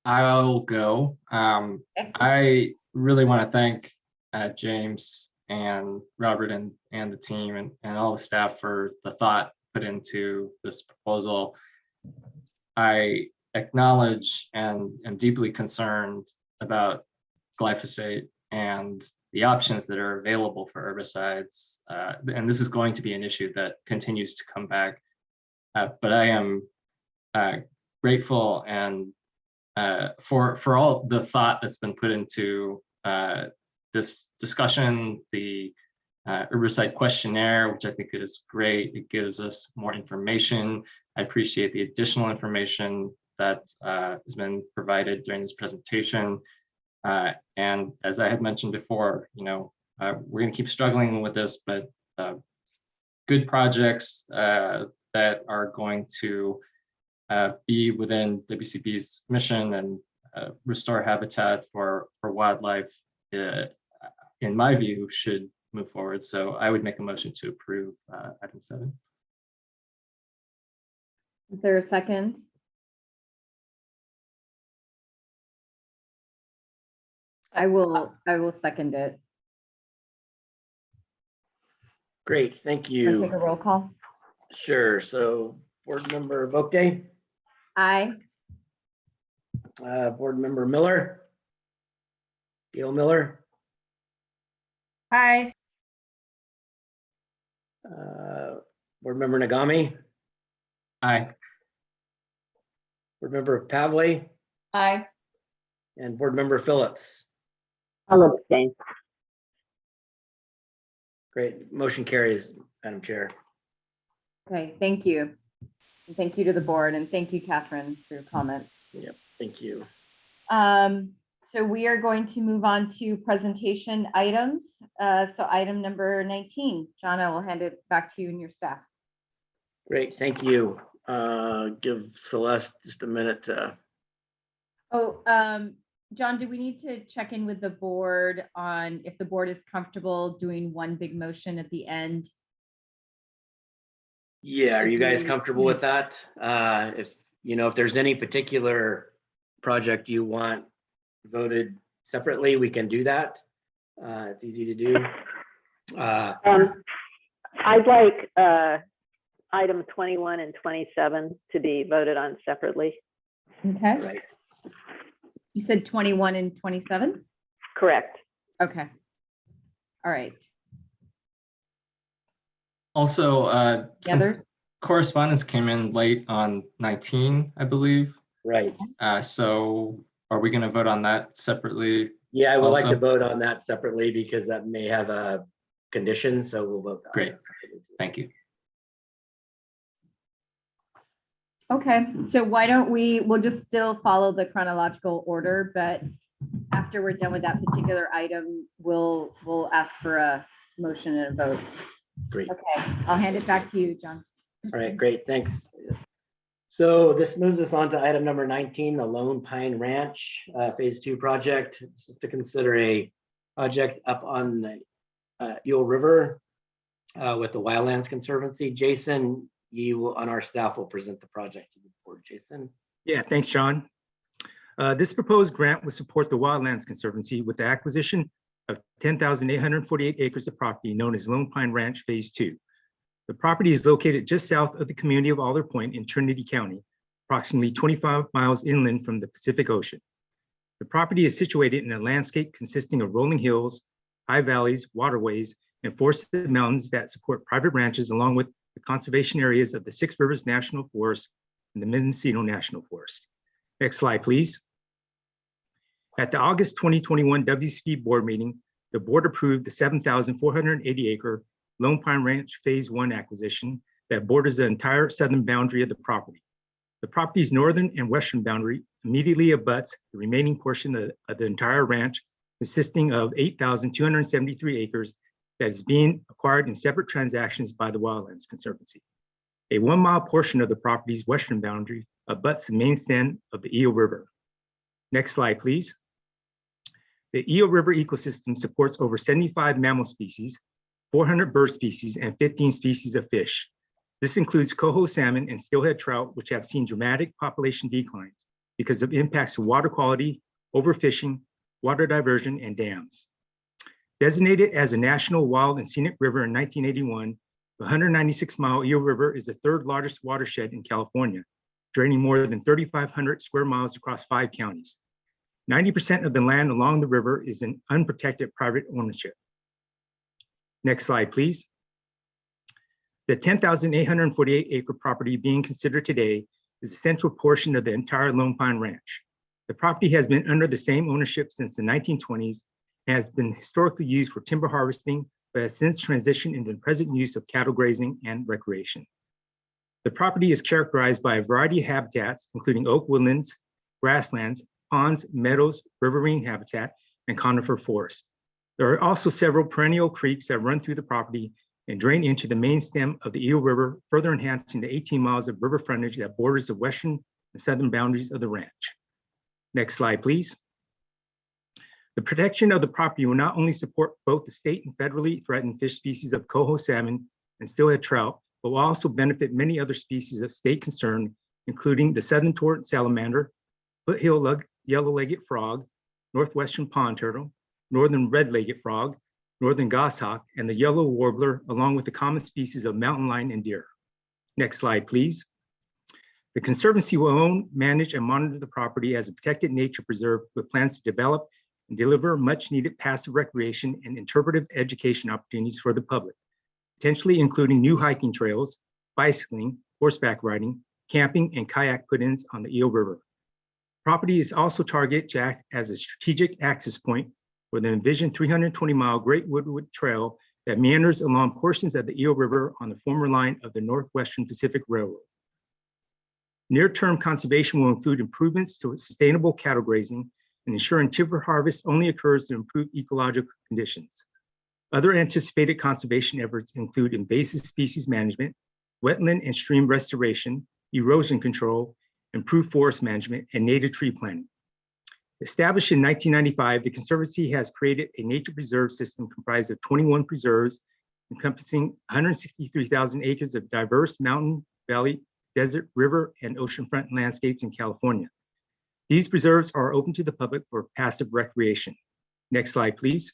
I'll go. I really want to thank James and Robert and the team and all the staff for the thought put into this proposal. I acknowledge and am deeply concerned about glyphosate and the options that are available for herbicides. And this is going to be an issue that continues to come back. But I am grateful and for all the thought that's been put into this discussion, the herbicide questionnaire, which I think is great. It gives us more information. I appreciate the additional information that has been provided during this presentation. And as I had mentioned before, we're going to keep struggling with this, but good projects that are going to be within WCB's mission and restore habitat for wildlife, in my view, should move forward. So I would make a motion to approve item 7. Is there a second? I will second it. Great, thank I'll you. take a roll call. Sure, so board member Vokday, Aye. board member Miller, Gail Miller, Aye. board member Nagami, Aye. board member Pavley, Aye. and board member Phillips. I'll abstain. Great, motion carries, Madam Chair. Okay, thank you. And thank you to the board and thank you, Catherine, for your comments. Yep, thank you. So we are going to move on to presentation items. So item number 19, John, I will hand it back to you and your staff. Great, thank you. Give Celeste just a minute to Oh, John, do we need to check in with the board on if the board is comfortable doing one big motion at the end? Yeah, are Should you guys we- comfortable with that? If, if there's any particular project you want voted separately, we can do that. It's easy to do. I'd like item 21 and 27 to be voted on separately. Okay, Right. you said 21 and 27? Correct. Okay. All right. Also, The some other, correspondence came in late on 19, I believe. Right. So are we going to vote on that separately? Yeah, I would like to Also- vote on that separately because that may have a condition, so we'll vote. on Great. that separately. Thank you. okay, so why don't we'll just still follow the chronological order, but after we're done with that particular item, we'll ask for a motion and a vote. Great. Okay, I'll hand it back to you, John. All right, great, thanks. So this moves us on to item number 19, the Lone Pine Ranch Phase 2 project. This is to consider a project up on the Eel River with the Wildlands Conservancy. Jason, on our staff will present the project to the board. Jason? Yeah, thanks, John. This proposed grant will support the Wildlands Conservancy with the acquisition of 10,848 acres of property known as Lone Pine Ranch Phase 2. The property is located just south of the community of Alder Point in Trinity County, approximately 25 miles inland from the Pacific Ocean. The property is situated in a landscape consisting of rolling hills, high valleys, waterways, and forested mountains that support private ranches along with the conservation areas of the Six Rivers National Forest and the Mendocino National Forest. Next slide, please. At the August 2021 WCB board meeting, the board approved the 7,480 acre Lone Pine Ranch Phase 1 acquisition that borders the entire southern boundary of the property. The property's northern and western boundary immediately abuts the remaining portion of the entire ranch, consisting of 8,273 acres that is being acquired in separate transactions by the Wildlands Conservancy. A 1 mile portion of the property's western boundary abuts the main stem of the Eel River. Next slide, please. The Eel River ecosystem supports over 75 mammal species, 400 bird species, and 15 species of fish. This includes coho salmon and steelhead trout, which have seen dramatic population declines because of impacts of water quality, overfishing, water diversion, and dams. Designated as a national wild and scenic river in 1981, the 196-mile Eel River is the third largest watershed in California, draining more than 3,500 square miles across 5 counties. 90% of the land along the river is in unprotected private ownership. Next slide, please. The 10,848 acre property being considered today is the central portion of the entire Lone Pine Ranch. The property has been under the same ownership since the 1920s and has been historically used for timber harvesting, but has since transitioned into the present use of cattle grazing and recreation. The property is characterized by a variety of habitats, including oak woodlands, grasslands, ponds, meadows, riverine habitat, and conifer forest. There are also several perennial creeks that run through the property and drain into the main stem of the Eel River, further enhancing the 18 miles of river frontage that borders the western and southern boundaries of the ranch. Next slide, please. The protection of the property will not only support both the state and federally threatened fish species of coho salmon and steelhead trout, but will also benefit many other species of state concern, including the southern torrent salamander, foothill yellow-legged frog, northwestern pond turtle, northern red-legged frog, northern goshawk, and the yellow warbler, along with the common species of mountain lion and deer. Next slide, please. The Conservancy will own, manage, and monitor the property as a protected nature preserve with plans to develop and deliver much-needed passive recreation and interpretive education opportunities for the public, potentially including new hiking trails, bicycling, horseback riding, camping, and kayak put-ins on the Eel River. Property is also targeted to act as a strategic access point for the envisioned 320-mile Great Woodward Trail that meanders along portions of the Eel River on the former line of the Northwestern Pacific Railroad. Near-term conservation will include improvements to sustainable cattle grazing and ensuring timber harvest only occurs to improve ecological conditions. Other anticipated conservation efforts include invasive species management, wetland and stream restoration, erosion control, improved forest management, and native tree planting. Established in 1995, the Conservancy has created a nature preserve system comprised of 21 preserves encompassing 163,000 acres of diverse mountain, valley, desert, river, and oceanfront landscapes in California. These preserves are open to the public for passive recreation. Next slide, please.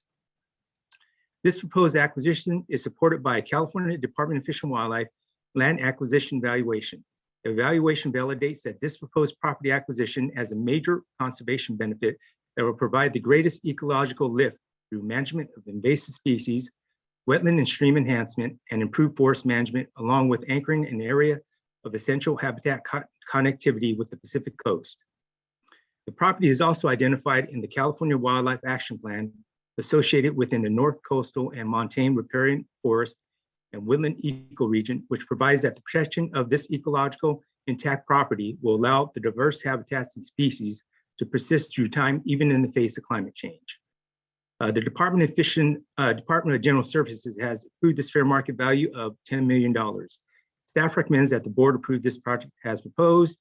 This proposed acquisition is supported by a California Department of Fish and Wildlife land acquisition valuation. The evaluation validates that this proposed property acquisition has a major conservation benefit that will provide the greatest ecological lift through management of invasive species, wetland and stream enhancement, and improved forest management, along with anchoring an area of essential habitat connectivity with the Pacific coast. The property is also identified in the California Wildlife Action Plan associated within the North Coastal and Montane Riparian Forest and Woodland Ecoregion, which provides that the protection of this ecological intact property will allow the diverse habitats and species to persist through time, even in the face of climate change. The Department of General Services has approved this fair market value of $10 million. Staff recommends that the board approve this project as proposed.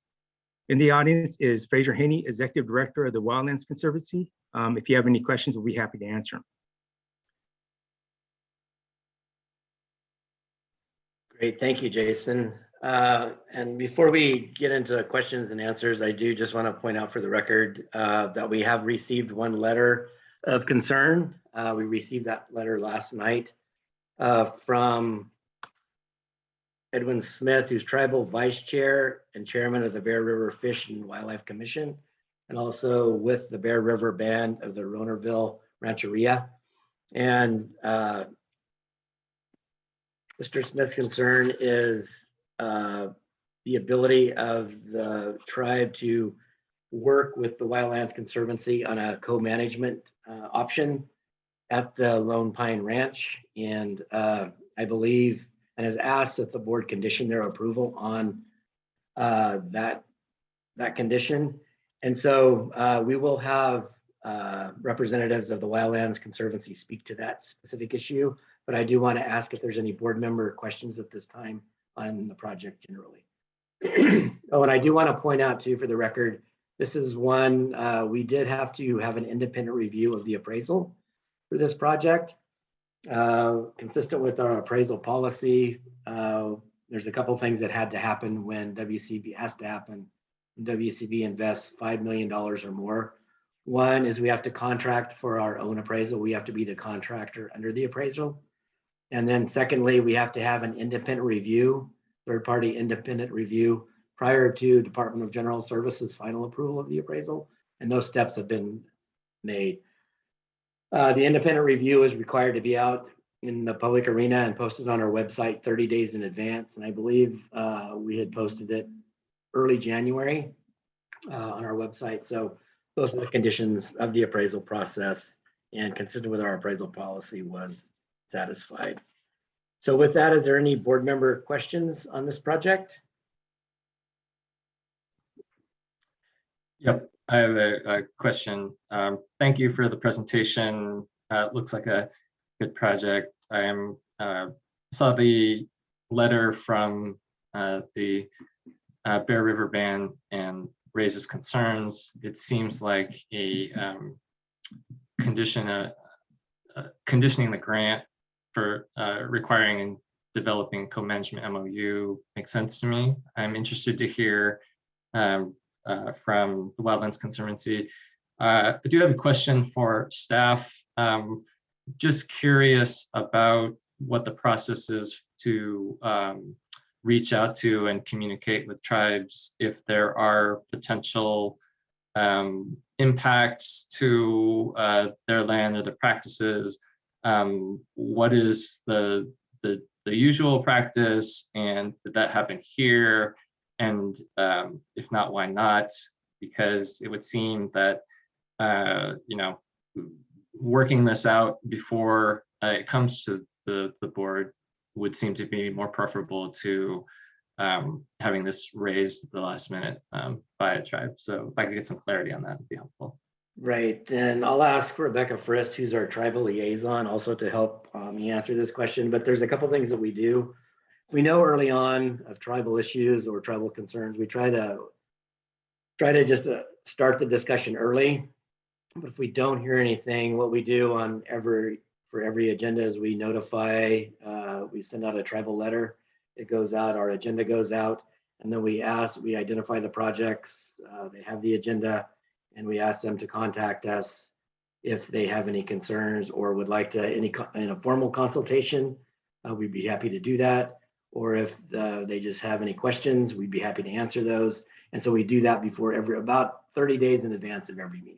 In the audience is Fraser Haney, Executive Director of the Wildlands Conservancy. If you have any questions, we'll be happy to answer them. Great, thank you, Jason. And before we get into questions and answers, I do just want to point out for the record that we have received one letter of concern. We received that letter last night from Edwin Smith, who's Tribal Vice Chair and Chairman of the Bear River Fish and Wildlife Commission, and also with the Bear River Band of the Ronerville Rancheria. And Mr. Smith's concern is the ability of the tribe to work with the Wildlands Conservancy on a co-management option at the Lone Pine Ranch. And I believe, and has asked that the board condition their approval on that condition. And so we will have representatives of the Wildlands Conservancy speak to that specific issue. But I do want to ask if there's any board member questions at this time on the project generally. Oh, and I do want to point out too, for the record, this is one, we did have to have an independent review of the appraisal for this project. Consistent with our appraisal policy, there's a couple things that had to happen when WCB has to happen. When WCB invests $5 million or more. One is we have to contract for our own appraisal. We have to be the contractor under the appraisal. And then secondly, we have to have an independent review, third-party independent review prior to Department of General Services final approval of the appraisal. And those steps have been made. The independent review is required to be out in the public arena and posted on our website 30 days in advance. And I believe we had posted it early January on our website. So those are the conditions of the appraisal process, and consistent with our appraisal policy was satisfied. So with that, is there any board member questions on this project? Yep, I have a question. Thank you for the presentation. It looks like a good project. I saw the letter from the Bear River Band and raises concerns. It seems like a conditioning the grant for requiring and developing co-management MOU makes sense to me. I'm interested to hear from the Wildlands Conservancy. I do have a question for staff. Just curious about what the process is to reach out to and communicate with tribes if there are potential impacts to their land or their practices. What is the usual practice, and did that happen here? And if not, why not? Because it would seem that working this out before it comes to the board would seem to be more preferable to having this raised at the last minute by a tribe. So if I could get some clarity on that, would be helpful. Right, and I'll ask Rebecca Frist, who's our tribal liaison, also to help me answer this question. But there's a couple things that we do. We know early on of tribal issues or tribal concerns. We try to just start the discussion early. But if we don't hear anything, what we do for every agenda is we notify, we send out a tribal letter. It goes out, our agenda goes out, and then we identify the projects, they have the agenda, and we ask them to contact us if they have any concerns or would like to, in a formal consultation, we'd be happy to do that. Or if they just have any questions, we'd be happy to answer those. And so we do that before about 30 days in advance of every meeting.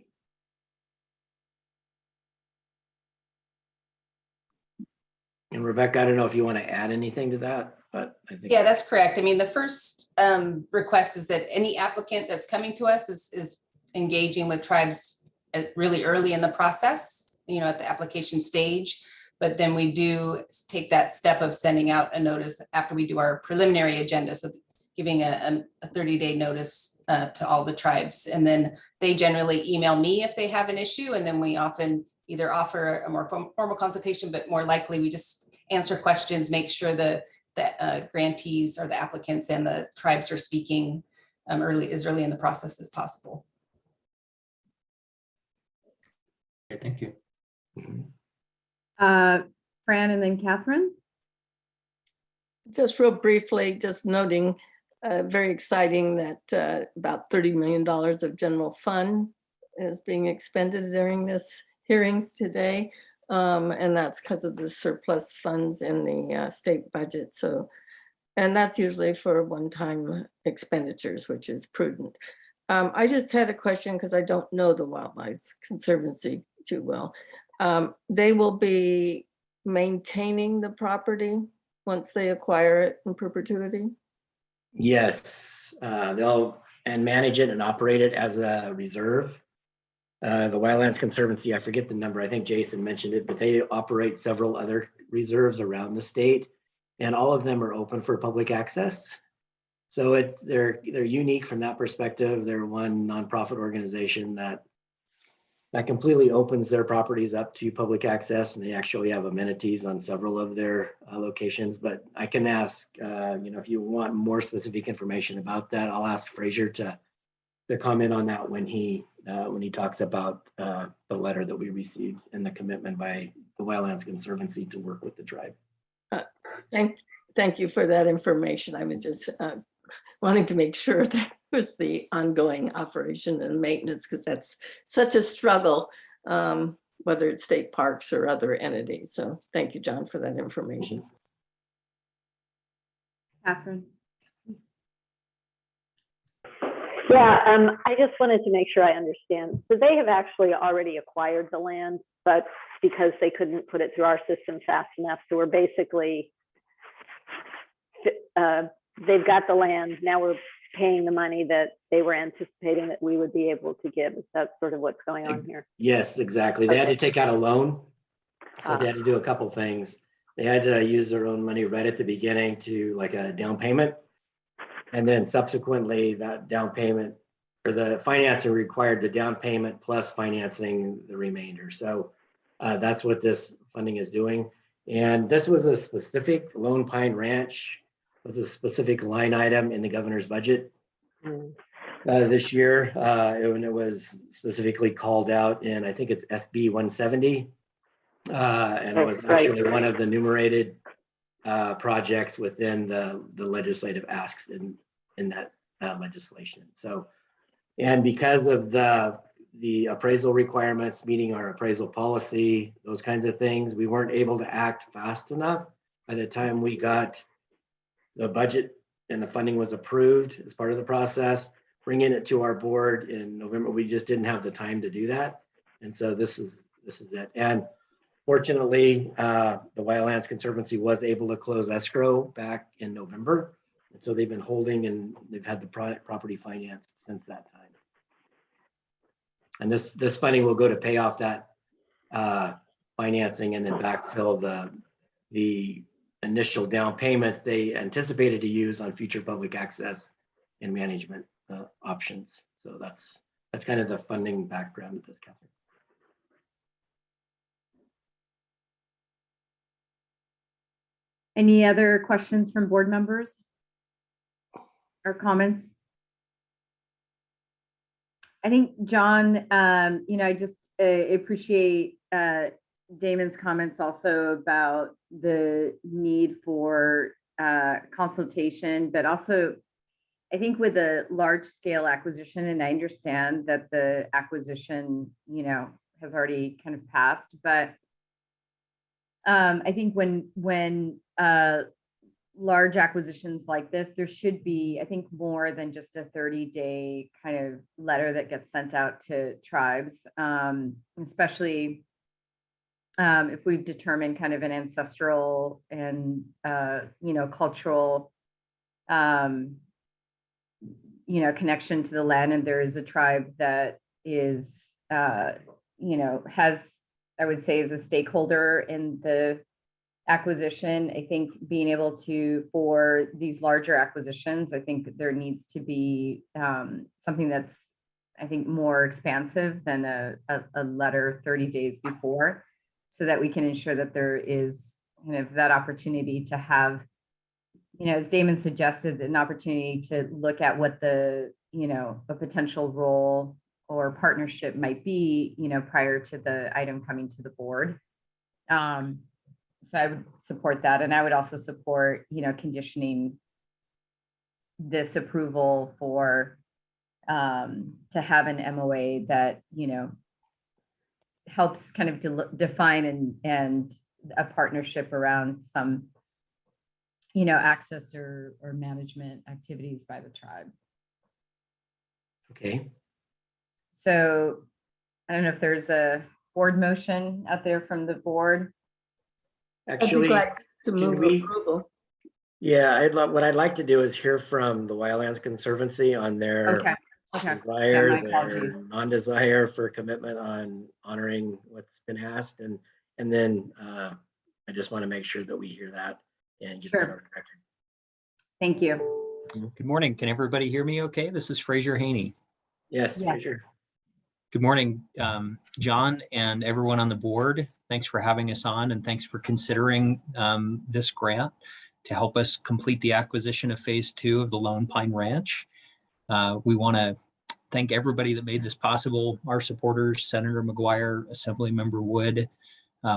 And Rebecca, I don't know if you want to add anything to that, but I think. Yeah, that's correct. I mean, the first request is that any applicant that's coming to us is engaging with tribes really early in the process, at the application stage. But then we do take that step of sending out a notice after we do our preliminary agenda. So giving a 30-day notice to all the tribes. And then they generally email me if they have an issue. And then we often either offer a more formal consultation, but more likely we just answer questions, make sure the grantees or the applicants and the tribes are speaking as early in the process as possible. Okay, thank you. Fran and then Catherine. Just real briefly, just noting, very exciting that about $30 million of general fund is being expended during this hearing today. And that's because of the surplus funds in the state budget. So, and that's usually for one-time expenditures, which is prudent. I just had a question because I don't know the Wildlife Conservancy too well. They will be maintaining the property once they acquire it in perpetuity? Yes, they'll manage it and operate it as a reserve. The Wildlands Conservancy, I forget the number, I think Jason mentioned it, but they operate several other reserves around the state, and all of them are open for public access. So they're unique from that perspective. They're one nonprofit organization that completely opens their properties up to public access, and they actually have amenities on several of their locations. But I can ask, if you want more specific information about that, I'll ask Fraser to comment on that when he talks about the letter that we received and the commitment by the Wildlands Conservancy to work with the tribe. Thank you for that information. I was just wanting to make sure that was the ongoing operation and maintenance, because that's such a struggle, whether it's state parks or other entities. So thank you, John, for that information. Catherine. Yeah, I just wanted to make sure I understand. So they have actually already acquired the land, but because they couldn't put it through our system fast enough, so we're basically, they've got the land, now we're paying the money that they were anticipating that we would be able to give. Is that sort of what's going on here? Yes, exactly. They had to take out a loan. So they had to do a couple things. They had to use their own money right at the beginning to like a down payment. And then subsequently that down payment or the financing required the down payment plus financing the remainder. So that's what this funding is doing. And this was a specific Lone Pine Ranch was a specific line item in the governor's budget this year. And it was specifically called out in, I think it's SB 170. And it was actually one of the enumerated projects within the legislative asks in that legislation. So, and because of the appraisal requirements, meeting our appraisal policy, those kinds of things, we weren't able to act fast enough. By the time we got the budget and the funding was approved as part of the process, bringing it to our board in November, we just didn't have the time to do that. And so this is it. And fortunately, the Wildlands Conservancy was able to close escrow back in November. And so they've been holding and they've had the property financed since that time. And this funding will go to pay off that financing and then backfill the initial down payments they anticipated to use on future public access and management options. So that's kind of the funding background of this, Catherine. Any other questions from board members or comments? I think, John, I just appreciate Damon's comments also about the need for consultation, but also I think with a large scale acquisition, and I understand that the acquisition, has already kind of passed, but I think when large acquisitions like this, there should be, I think, more than just a 30-day kind of letter that gets sent out to tribes, especially if we've determined kind of an ancestral and, cultural, connection to the land. And there is a tribe that is, has, I would say, is a stakeholder in the acquisition. I think being able to, for these larger acquisitions, I think there needs to be something that's, I think, more expansive than a letter 30 days before, so that we can ensure that there is kind of that opportunity to have, as Damon suggested, an opportunity to look at what the, a potential role or partnership might be, prior to the item coming to the board. So I would support that. And I would also support, conditioning this approval for, to have an MOA that, helps kind of define and a partnership around some, access or management activities by the tribe. Okay. So I don't know if there's a board motion out there from the board. I'd be Actually, glad to can move we- approval. yeah, what I'd like to do is hear from the Wildlands Conservancy on their Okay. desire, Yeah, my their apologies. non-desire for commitment on honoring what's been asked. And then I just want to make sure that we hear that and get that on Sure. the record. Thank you. Good morning. Can everybody hear me okay? This is Fraser Haney. Yes, Yeah. sure. Good morning, John and everyone on the board. Thanks for having us on, and thanks for considering this grant to help us complete the acquisition of phase 2 of the Lone Pine Ranch. We want to thank everybody that made this possible, our supporters, Senator McGuire, Assemblymember Wood.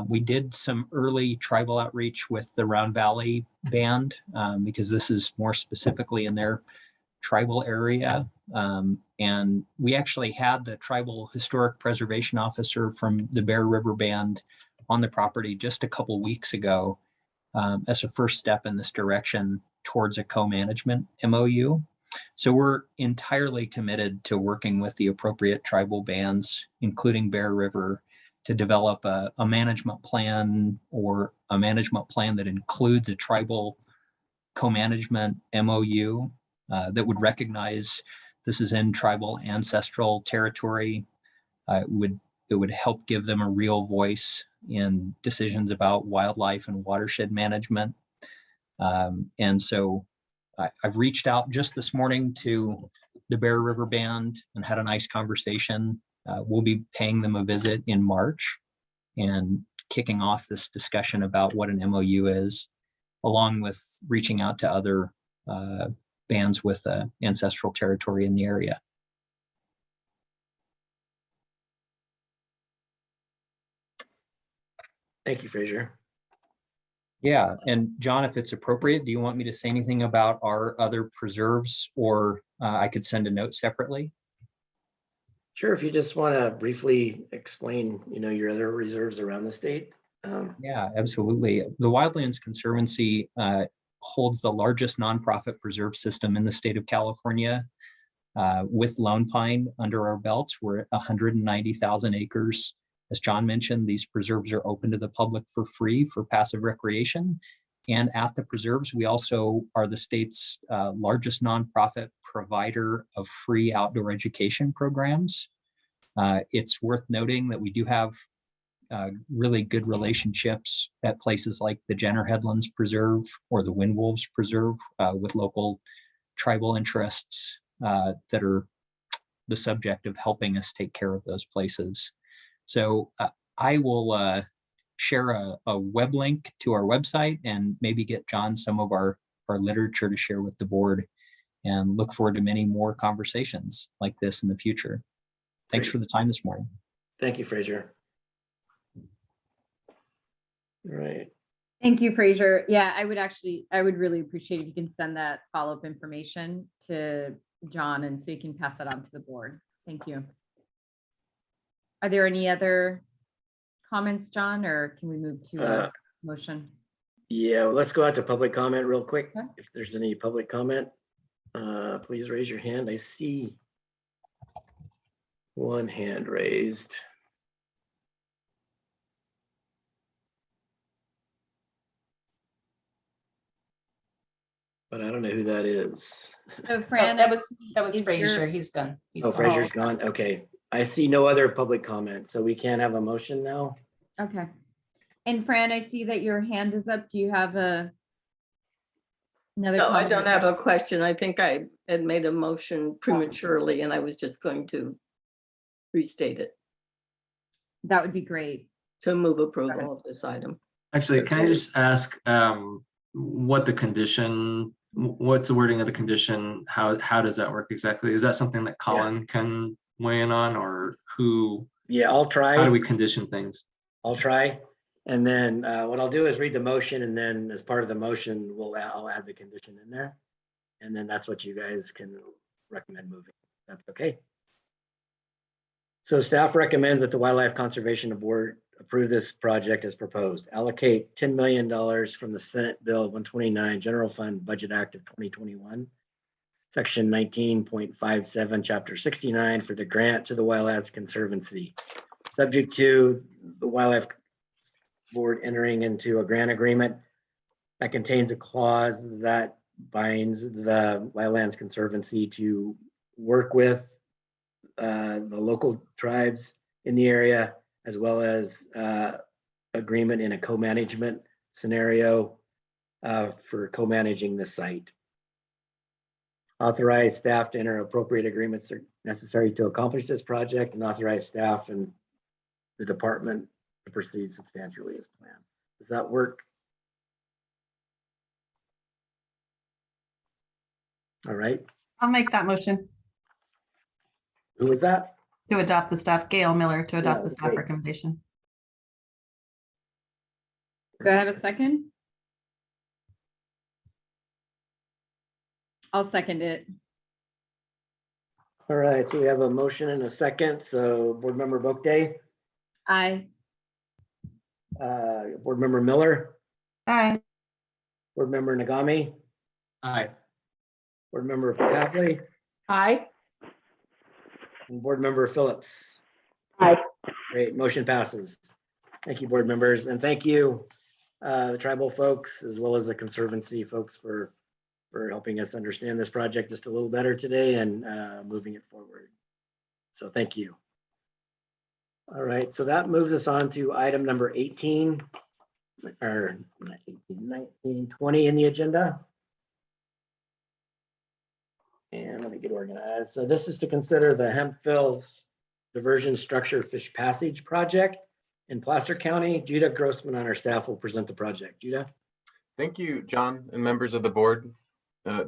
We did some early tribal outreach with the Round Valley Band because this is more specifically in their tribal area. And we actually had the Tribal Historic Preservation Officer from the Bear River Band on the property just a couple weeks ago as a first step in this direction towards a co-management MOU. So we're entirely committed to working with the appropriate tribal bands, including Bear River, to develop a management plan or a management plan that includes a tribal co-management MOU that would recognize this is in tribal ancestral territory. It would help give them a real voice in decisions about wildlife and watershed management. And so I've reached out just this morning to the Bear River Band and had a nice conversation. We'll be paying them a visit in March and kicking off this discussion about what an MOU is, along with reaching out to other bands with ancestral territory in the area. Thank you, Fraser. Yeah, and John, if it's appropriate, do you want me to say anything about our other preserves, or I could send a note separately? Sure, if you just want to briefly explain, your other reserves around the state. Yeah, absolutely. The Wildlands Conservancy holds the largest nonprofit preserve system in the state of California. With Lone Pine under our belts, we're at 190,000 acres. As John mentioned, these preserves are open to the public for free for passive recreation. And at the preserves, we also are the state's largest nonprofit provider of free outdoor education programs. It's worth noting that we do have really good relationships at places like the Jenner Headlands Preserve or the Wind Wolves Preserve with local tribal interests that are the subject of helping us take care of those places. So I will share a web link to our website and maybe get John some of our literature to share with the board, and look forward to many more conversations like this in the future. Thanks Great. for the time this morning. Thank you, Fraser. All right. Thank you, Fraser. Yeah, I would really appreciate if you can send that follow-up information to John and so you can pass that on to the board. Thank you. Are there any other comments, John, or can we move to a motion? Yeah, well, let's go out to public comment real quick. Okay. If there's any public comment, please raise your hand. I see one hand raised. But I don't know who that is. So Oh, Fran, that was is Fraser. your- He's done. He's Oh, gone. Fraser's gone. Okay. I see no other public comment, so we can't have a motion now. Okay. And Fran, I see that your hand is up. Do you have another? No, I comment? don't have a question. I think I had made a motion prematurely and I was just going to restate it That would be great. to move approval of this item. Actually, can I just ask what the condition, what's the wording of the condition? How does that work exactly? Is that something that Colin can weigh in on, or who? Yeah, I'll try. How do we condition things? I'll try. And then what I'll do is read the motion, and then as part of the motion, I'll add the condition in there. And then that's what you guys can recommend moving. That's okay. So staff recommends that the Wildlife Conservation Board approve this project as proposed. Allocate $10 million from the Senate Bill 129 General Fund Budget Act of 2021, Section 19.57, Chapter 69 for the grant to the Wildlands Conservancy, subject to the Wildlife Board entering into a grant agreement that contains a clause that binds the Wildlands Conservancy to work with the local tribes in the area, as well as agreement in a co-management scenario for co-managing the site. Authorize staff to enter appropriate agreements necessary to accomplish this project, and authorize staff and the department to proceed substantially as planned. Does that work? All right. I'll make that motion Who was that? to adopt the staff, Gail Miller, to adopt the staff great. recommendation. Do I have a second? I'll second it. All right, so we have a motion and a second. So Board Member Boakday, Aye. Board Member Miller, Aye. Board Member Nagami, Aye. Board Member Pavley, Aye. and Board Member Phillips. Aye. Great, motion passes. Thank you, board members, and thank you, the tribal folks, as well as the Conservancy folks for helping us understand this project just a little better today and moving it forward. So thank you. All right, so that moves us on to item number 18, or 19, 20 in the agenda. And let me get organized. So this is to consider the Hempville Diversion Structure Fish Passage Project in Placer County. Judah Grossman on our staff will present the project. Judah? Thank you, John, and members of the board.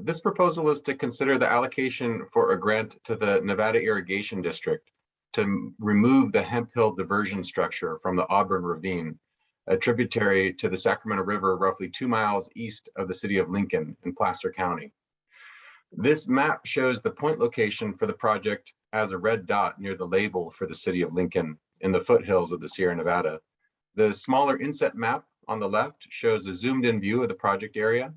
This proposal is to consider the allocation for a grant to the Nevada Irrigation District to remove the Hemp Hill diversion structure from the Auburn Ravine, a tributary to the Sacramento River roughly 2 miles east of the city of Lincoln in Placer County. This map shows the point location for the project as a red dot near the label for the city of Lincoln in the foothills of the Sierra Nevada. The smaller inset map on the left shows a zoomed in view of the project area.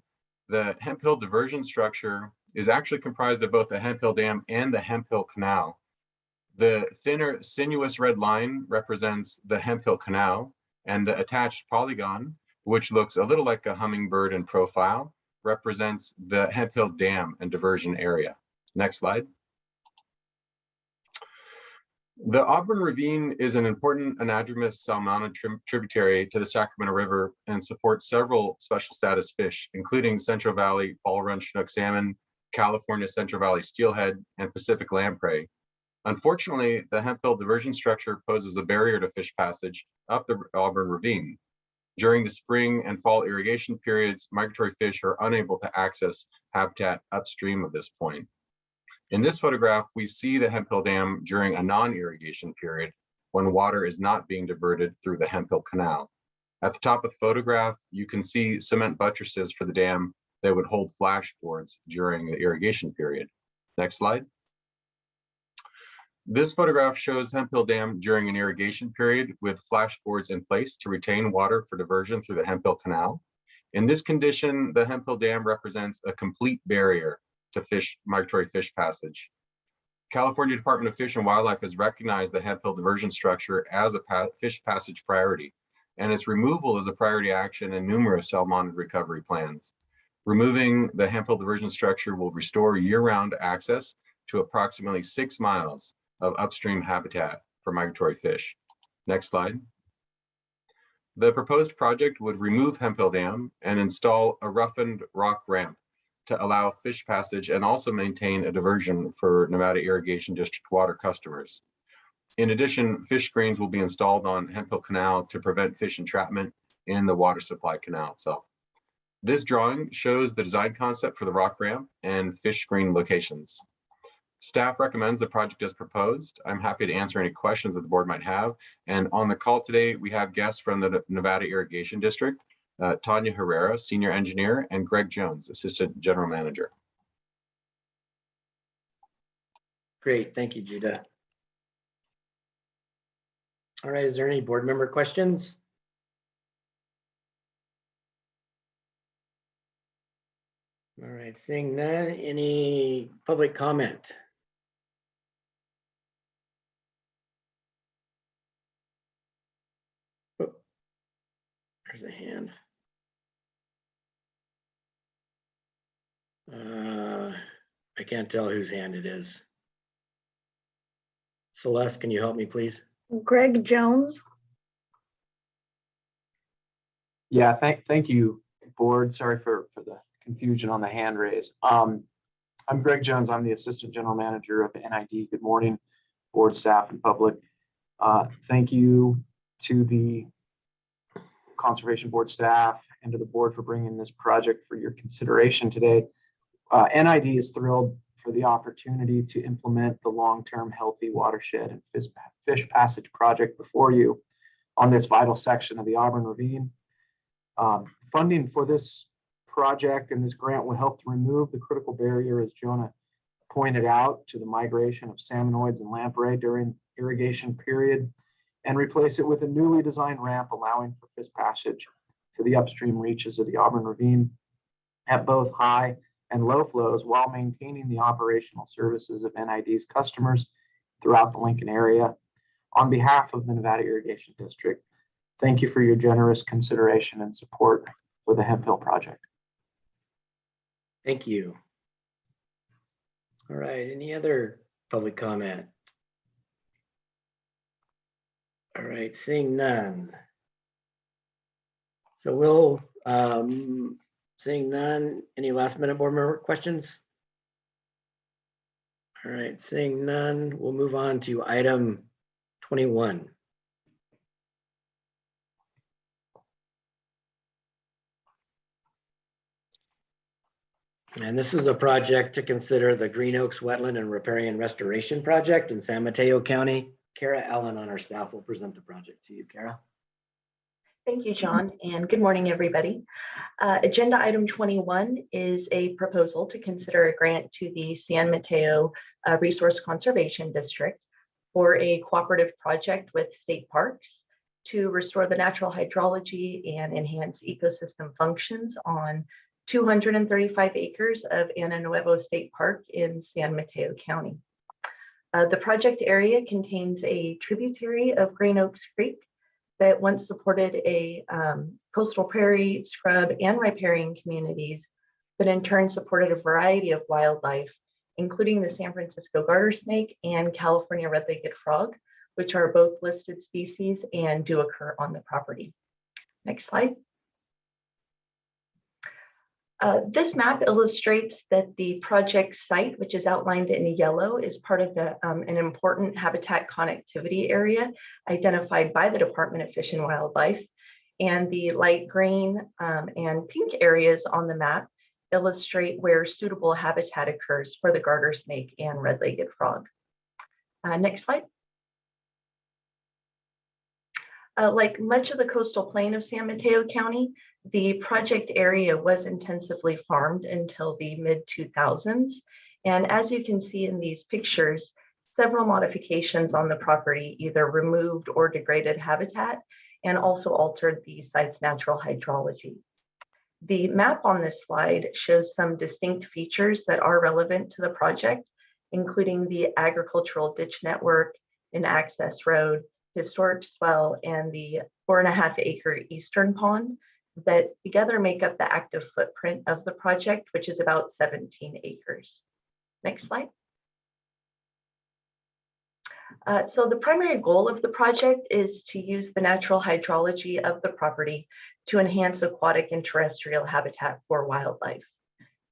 The Hemp Hill diversion structure is actually comprised of both the Hemp Hill Dam and the Hemp Hill Canal. The thinner sinuous red line represents the Hemp Hill Canal, and the attached polygon, which looks a little like a hummingbird in profile, represents the Hemp Hill Dam and diversion area. Next slide. The Auburn Ravine is an important anadromous salmon tributary to the Sacramento River and supports several special status fish, including Central Valley fall run Chinook salmon, California Central Valley steelhead, and Pacific lamprey. Unfortunately, the Hemp Hill diversion structure poses a barrier to fish passage up the Auburn Ravine. During the spring and fall irrigation periods, migratory fish are unable to access habitat upstream of this point. In this photograph, we see the Hemp Hill Dam during a non-irrigation period when water is not being diverted through the Hemp Hill Canal. At the top of the photograph, you can see cement buttresses for the dam that would hold flashboards during the irrigation period. Next slide. This photograph shows Hemp Hill Dam during an irrigation period with flashboards in place to retain water for diversion through the Hemp Hill Canal. In this condition, the Hemp Hill Dam represents a complete barrier to migratory fish passage. California Department of Fish and Wildlife has recognized the Hemp Hill diversion structure as a fish passage priority, and its removal is a priority action in numerous salmonid recovery plans. Removing the Hemp Hill diversion structure will restore year-round access to approximately 6 miles of upstream habitat for migratory fish. Next slide. The proposed project would remove Hemp Hill Dam and install a roughened rock ramp to allow fish passage and also maintain a diversion for Nevada Irrigation District water customers. In addition, fish screens will be installed on Hemp Hill Canal to prevent fish entrapment in the water supply canal itself. This drawing shows the design concept for the rock ramp and fish screen locations. Staff recommends the project as proposed. I'm happy to answer any questions that the board might have. And on the call today, we have guests from the Nevada Irrigation District, Tanya Herrera, Senior Engineer, and Greg Jones, Assistant General Manager. Great, thank you, Judah. All right, is there any board member questions? All right, seeing none, any public comment? Oh, there's a hand. I can't tell whose hand it is. Celeste, can you help me, please? Greg Jones. Yeah, thank you, board. Sorry for the confusion on the hand raise. I'm Greg Jones. I'm the Assistant General Manager of NID. Good morning, board staff and public. Thank you to the Conservation Board staff and to the board for bringing this project for your consideration today. NID is thrilled for the opportunity to implement the long-term healthy watershed and fish passage project before you on this vital section of the Auburn Ravine. Funding for this project and this grant will help to remove the critical barrier, as Jonah pointed out, to the migration of salmonoids and lamprey during irrigation period, and replace it with a newly designed ramp allowing for fish passage to the upstream reaches of the Auburn Ravine at both high and low flows while maintaining the operational services of NID's customers throughout the Lincoln area. On behalf of the Nevada Irrigation District, thank you for your generous consideration and support for the Hemp Hill project. Thank you. All right, any other public comment? All right, seeing none. So we'll, seeing none, any last minute board member questions? All right, seeing none, we'll move on to item 21. And this is a project to consider the Green Oaks Wetland and Riparian Restoration Project in San Mateo County. Kara Allen on our staff will present the project to you, Kara. Thank you, John, and good morning, everybody. Agenda item 21 is a proposal to consider a grant to the San Mateo Resource Conservation District for a cooperative project with state parks to restore the natural hydrology and enhance ecosystem functions on 235 acres of Ano Nuevo State Park in San Mateo County. The project area contains a tributary of Green Oaks Creek that once supported a coastal prairie, scrub, and riparian communities that in turn supported a variety of wildlife, including the San Francisco garter snake and California red-legged frog, which are both listed species and do occur on the property. Next slide. This map illustrates that the project site, which is outlined in yellow, is part of an important habitat connectivity area identified by the Department of Fish and Wildlife. And the light green and pink areas on the map illustrate where suitable habitat occurs for the garter snake and red-legged frog. Next slide. Like much of the coastal plain of San Mateo County, the project area was intensively farmed until the mid-2000s. And as you can see in these pictures, several modifications on the property either removed or degraded habitat and also altered the site's natural hydrology. The map on this slide shows some distinct features that are relevant to the project, including the agricultural ditch network, an access road, historic swell, and the 4.5 acre eastern pond that together make up the active footprint of the project, which is about 17 acres. Next slide. So the primary goal of the project is to use the natural hydrology of the property to enhance aquatic and terrestrial habitat for wildlife.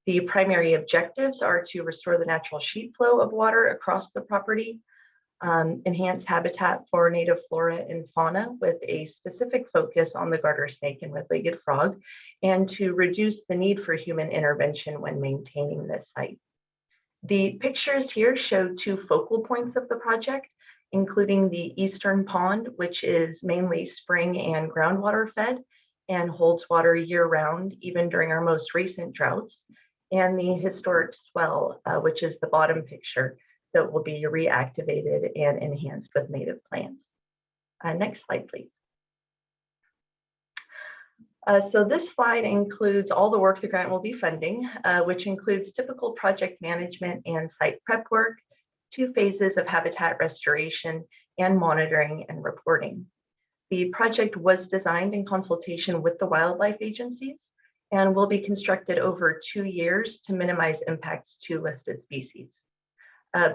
The primary objectives are to restore the natural sheet flow of water across the property, enhance habitat for native flora and fauna with a specific focus on the garter snake and red-legged frog, and to reduce the need for human intervention when maintaining this site. The pictures here show two focal points of the project, including the eastern pond, which is mainly spring and groundwater fed and holds water year-round, even during our most recent droughts, and the historic swell, which is the bottom picture, that will be reactivated and enhanced with native plants. Next slide, please. So this slide includes all the work the grant will be funding, which includes typical project management and site prep work, 2 phases of habitat restoration, and monitoring and reporting. The project was designed in consultation with the wildlife agencies and will be constructed over 2 years to minimize impacts to listed species.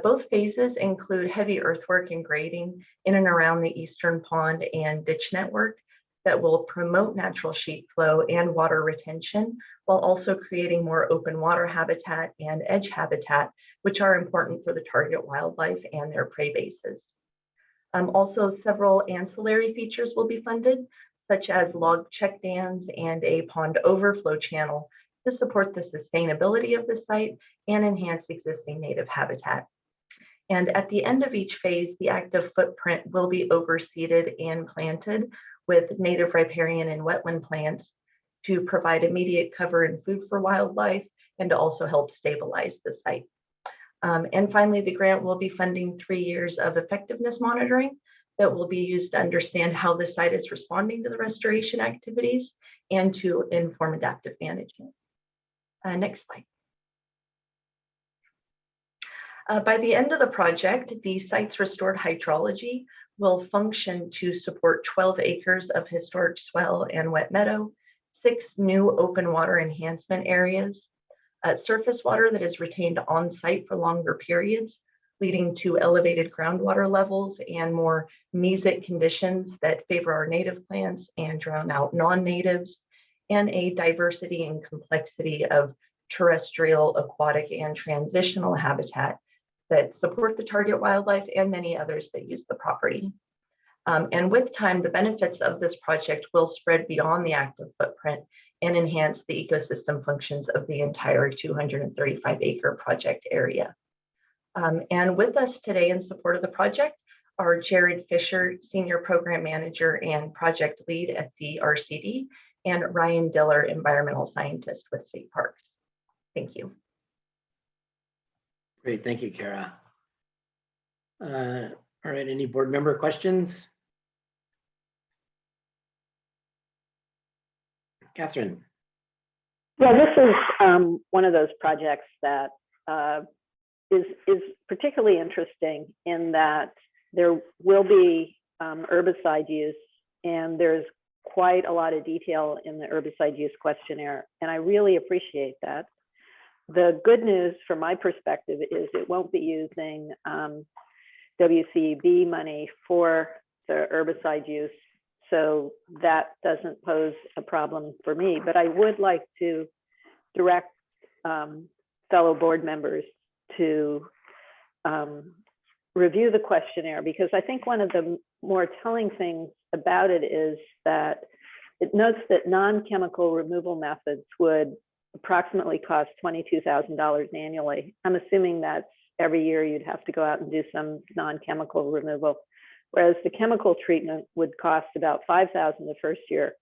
Both phases include heavy earthwork and grading in and around the eastern pond and ditch network that will promote natural sheet flow and water retention, while also creating more open water habitat and edge habitat, which are important for the target wildlife and their prey bases. Also, several ancillary features will be funded, such as log check dams and a pond overflow channel to support the sustainability of the site and enhance existing native habitat. And at the end of each phase, the active footprint will be overseeded and planted with native riparian and wetland plants to provide immediate cover and food for wildlife and to also help stabilize the site. And finally, the grant will be funding 3 years of effectiveness monitoring that will be used to understand how the site is responding to the restoration activities and to inform adaptive management. Next slide. By the end of the project, the site's restored hydrology will function to support 12 acres of historic swell and wet meadow, 6 new open water enhancement areas, surface water that is retained on site for longer periods, leading to elevated groundwater levels and more mesic conditions that favor our native plants and drown out non-natives, and a diversity and complexity of terrestrial, aquatic, and transitional habitat that support the target wildlife and many others that use the property. And with time, the benefits of this project will spread beyond the active footprint and enhance the ecosystem functions of the entire 235 acre project area. And with us today in support of the project are Jared Fisher, Senior Program Manager and Project Lead at the RCD, and Ryan Diller, Environmental Scientist with State Parks. Thank you. Great, thank you, Kara. All right, any board member questions? Catherine. Yeah, this is one of those projects that is particularly interesting in that there will be herbicide use, and there's quite a lot of detail in the herbicide use questionnaire, and I really appreciate that. The good news from my perspective is it won't be using WCB money for the herbicide use, so that doesn't pose a problem for me. But I would like to direct fellow board members to review the questionnaire, because I think one of the more telling things about it is that it notes that non-chemical removal methods would approximately costs $22,000 annually. I'm assuming that's every year you'd have to go out and do some non-chemical removal, whereas the chemical treatment would cost about $5,000 the first year,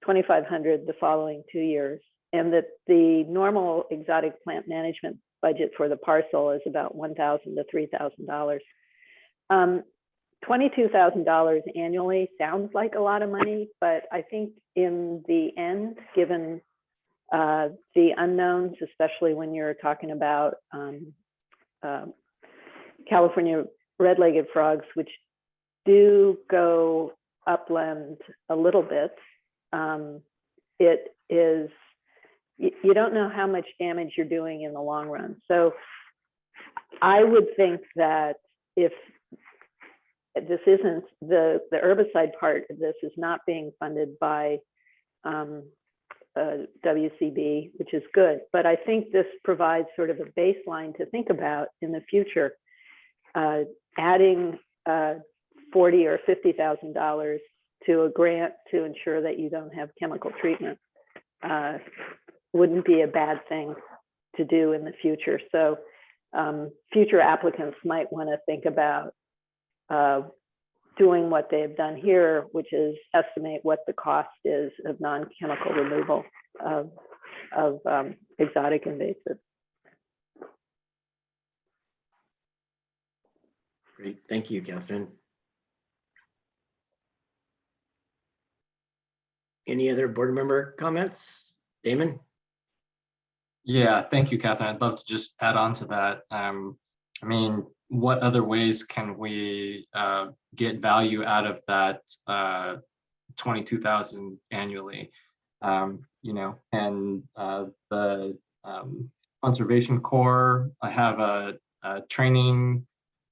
$2,500 the following 2 years, and that the normal exotic plant management budget for the parcel is about $1,000 to $3,000. $22,000 annually sounds like a lot of money, but I think in the end, given the unknowns, especially when you're talking about California red-legged frogs, which do go upland a little bit, it is, you don't know how much damage you're doing in the long run. So I would think that if this isn't, the herbicide part of this is not being funded by WCB, which is good, but I think this provides sort of a baseline to think about in the future. Adding $40,000 or $50,000 to a grant to ensure that you don't have chemical treatment wouldn't be a bad thing to do in the future. So future applicants might want to think about doing what they've done here, which is estimate what the cost is of non-chemical removal of exotic invasives. Great, thank you, Catherine. Any other board member comments? Damon? Yeah, thank you, Catherine. I'd love to just add on to that. I mean, what other ways can we get value out of that $22,000 annually? You know, and the Conservation Corps, I have a training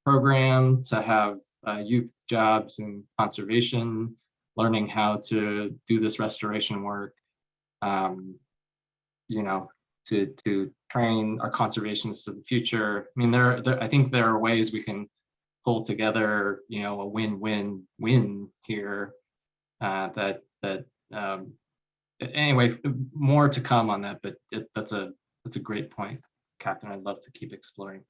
program to have youth jobs in conservation, learning how to do this restoration work. You know, to train our conservationists of the future. I mean, I think there are ways we can pull together, you know, a win-win-win here. Anyway, more to come on that, but that's a great point, Catherine. I'd love to keep exploring.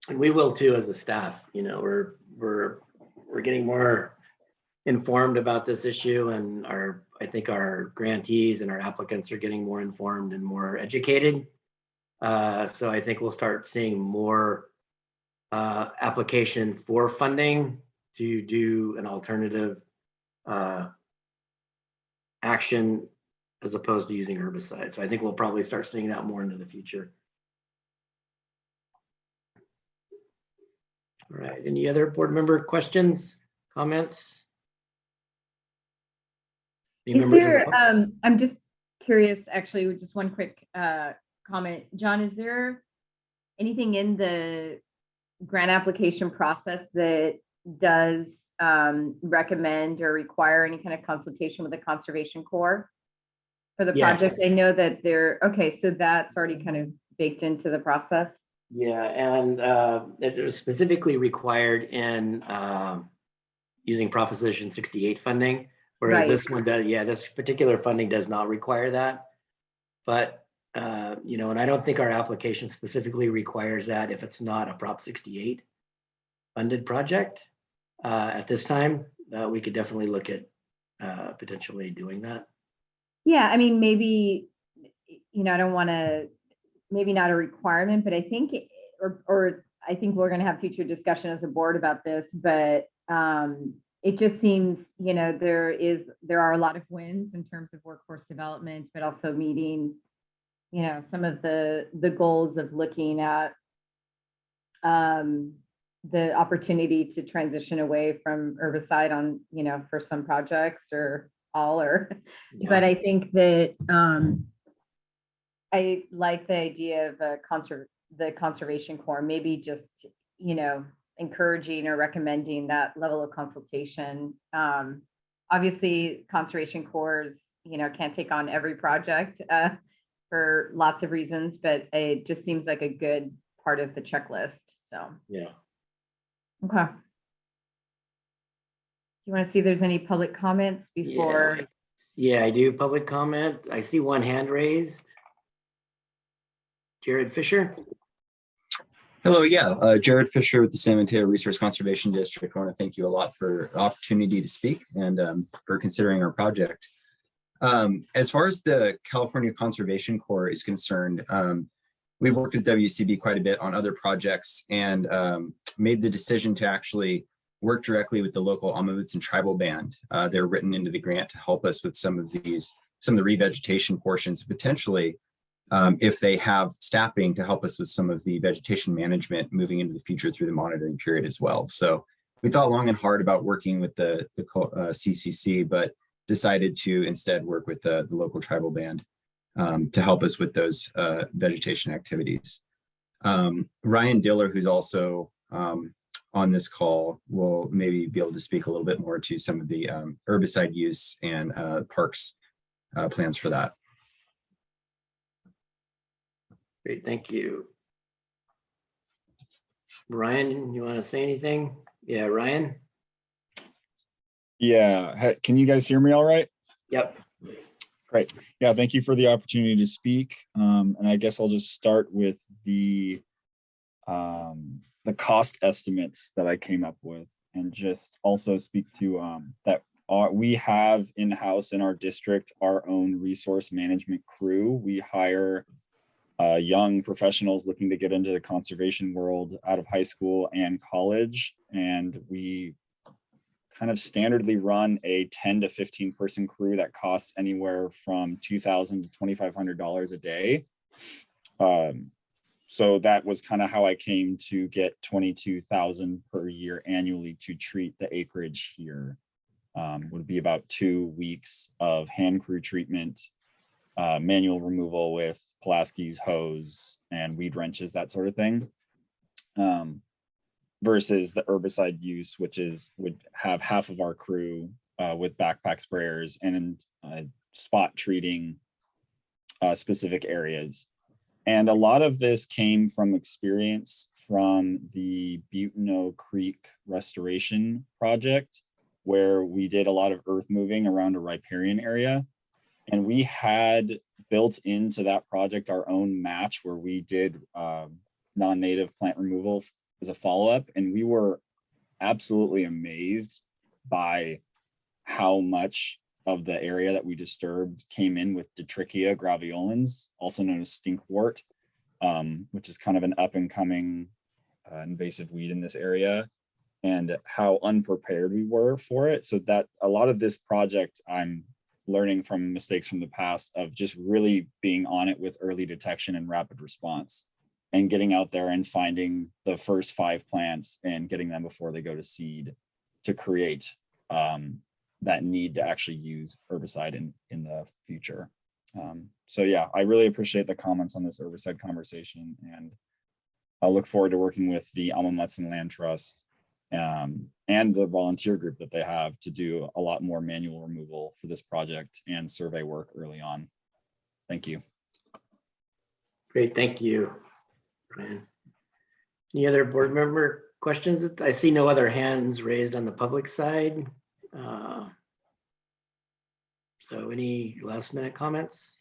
And we will too, as a staff. You know, we're getting more informed about this issue, and I think our grantees and our applicants are getting more informed and more educated. So I think we'll start seeing more application for funding to do an alternative action as opposed to using herbicides. So I think we'll probably start seeing that more into the future. All right, any other board member questions, comments? Is there, I'm just curious, actually, with just one quick comment. John, is there anything in the grant application process that does recommend or require any kind of consultation with the Conservation Corps for the project? Yes. I know that okay, so that's already kind of baked into the process. Yeah, and it is specifically required in using Proposition 68 funding. Whereas this one does, this particular funding does not require that. But, you know, and I don't think our application specifically requires that if it's not a Prop 68 funded project. At this time, we could definitely look at potentially doing that. Yeah, I mean, maybe, you know, I don't want to, maybe not a requirement, but I think, or I think we're going to have future discussion as a board about this, but it just seems, you know, there are a lot of wins in terms of workforce development, but also meeting, you know, some of the goals of looking at the opportunity to transition away from herbicide on, you know, for some projects or all, or, but I think that I like the idea of the Conservation Corps, maybe just, you know, encouraging or recommending that level of consultation. Obviously, Conservation Corps, you know, can't take on every project for lots of reasons, but it just seems like a good part of the checklist. So yeah. Okay. Do you want to see if there's any public comments before? Yeah. Yeah, I do. Public comment. I see one hand raised. Jared Fisher. Hello, Jared Fisher with the San Mateo Resource Conservation District. I want to thank you a lot for the opportunity to speak and for considering our project. As far as the California Conservation Corps is concerned, we've worked with WCB quite a bit on other projects and made the decision to actually work directly with the local Amavutsin tribal band. They're written into the grant to help us with some of the revegetation portions, potentially if they have staffing to help us with some of the vegetation management moving into the future through the monitoring period as well. So we thought long and hard about working with the CCC, but decided to instead work with the local tribal band to help us with those vegetation activities. Ryan Diller, who's also on this call, will maybe be able to speak a little bit more to some of the herbicide use and parks plans for that. Great, thank you. Ryan, you want to say anything? Yeah, Ryan? Yeah, can you guys hear me all right? Yep. Great. Yeah, thank you for the opportunity to speak. And I guess I'll just start with the cost estimates that I came up with, and just also speak to that we have in-house in our district our own resource management crew. We hire young professionals looking to get into the conservation world out of high school and college, and we kind of standardly run a 10 to 15 person crew that costs anywhere from $2,000 to $2,500 a day. So that was kind of how I came to get $22,000 per year annually to treat the acreage here. Would be about 2 weeks of hand crew treatment, manual removal with Pulaski's hose and weed wrenches, that sort of thing. Versus the herbicide use, which would have half of our crew with backpack sprayers and spot treating specific areas. And a lot of this came from experience from the Butano Creek restoration project, where we did a lot of earth moving around a riparian area. And we had built into that project our own match where we did non-native plant removal as a follow-up. And we were absolutely amazed by how much of the area that we disturbed came in with Detrichia graveolens, also known as stinkwort, which is kind of an up and coming invasive weed in this area, and how unprepared we were for it. So that a lot of this project, I'm learning from mistakes from the past of just really being on it with early detection and rapid response, and getting out there and finding the first 5 plants and getting them before they go to seed to create that need to actually use herbicide in the future. So yeah, I really appreciate the comments on this herbicide conversation, and I'll look forward to working with the Amavutsin Land Trust and the volunteer group that they have to do a lot more manual removal for this project and survey work early on. Thank you. Great, thank you, Brian. Any other board member questions? I see no other hands raised on the public side. So any last minute comments?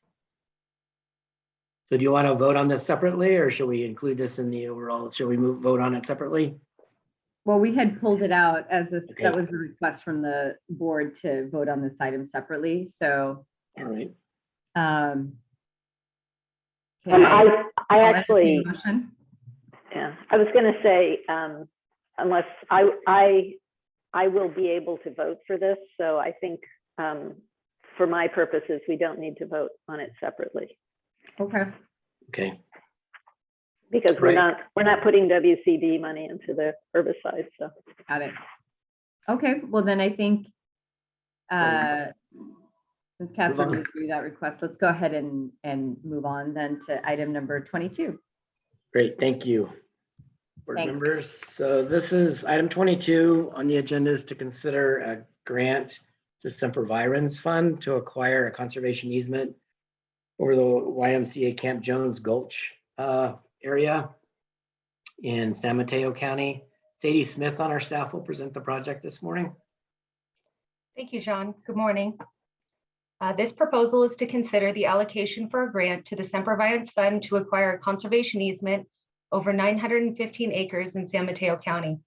So do you want to vote on this separately, or should we include this in the overall? Should we vote on it separately? Well, we had pulled it out as this, Okay. that was the request from the board to vote on this item separately, so. All right. Okay, I I'll actually, entertain a motion. yeah, I was going to say, unless I will be able to vote for this, so I think for my purposes, we don't need to vote on it separately, Okay. Okay. because we're Right. not putting WCD money into the herbicide, so. Got it. Okay, well then I think, since Catherine on. withdrew that request, let's go ahead and move on then to item number 22. Great, thank you, board Thanks. members. So this is item 22 on the agenda, is to consider a grant to Sempervirens Fund to acquire a conservation easement over the YMCA Camp Jones Gulch area in San Mateo County. Sadie Smith on our staff will present the project this morning. Thank you, John. Good morning. This proposal is to consider the allocation for a grant to the Sempervirens Fund to acquire a conservation easement over 915 acres in San Mateo County.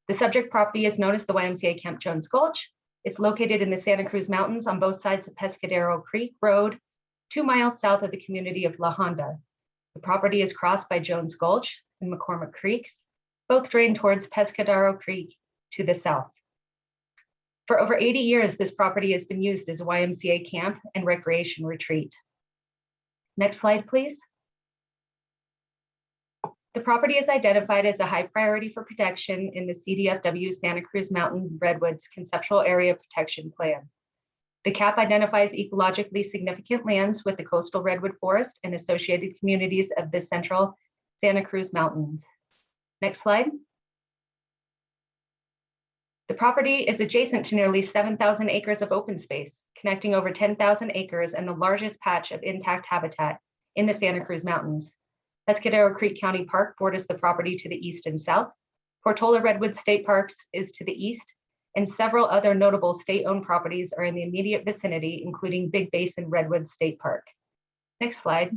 The subject property is known as the YMCA Camp Jones Gulch. It's located in the Santa Cruz Mountains on both sides of Pescadero Creek Road, 2 miles south of the community of La Honda. The property is crossed by Jones Gulch and McCormick Creeks, both drain towards Pescadero Creek to the south. For over 80 years, this property has been used as a YMCA camp and recreation retreat. Next slide, please. The property is identified as a high priority for protection in the CDFW Santa Cruz Mountain Redwoods Conceptual Area Protection Plan. The CAP identifies ecologically significant lands with the coastal redwood forest and associated communities of the central Santa Cruz Mountains. Next slide. The property is adjacent to nearly 7,000 acres of open space, connecting over 10,000 acres and the largest patch of intact habitat in the Santa Cruz Mountains. Pescadero Creek County Park borders the property to the east and south. Portola Redwood State Parks is to the east, and several other notable state-owned properties are in the immediate vicinity, including Big Basin Redwood State Park. Next slide.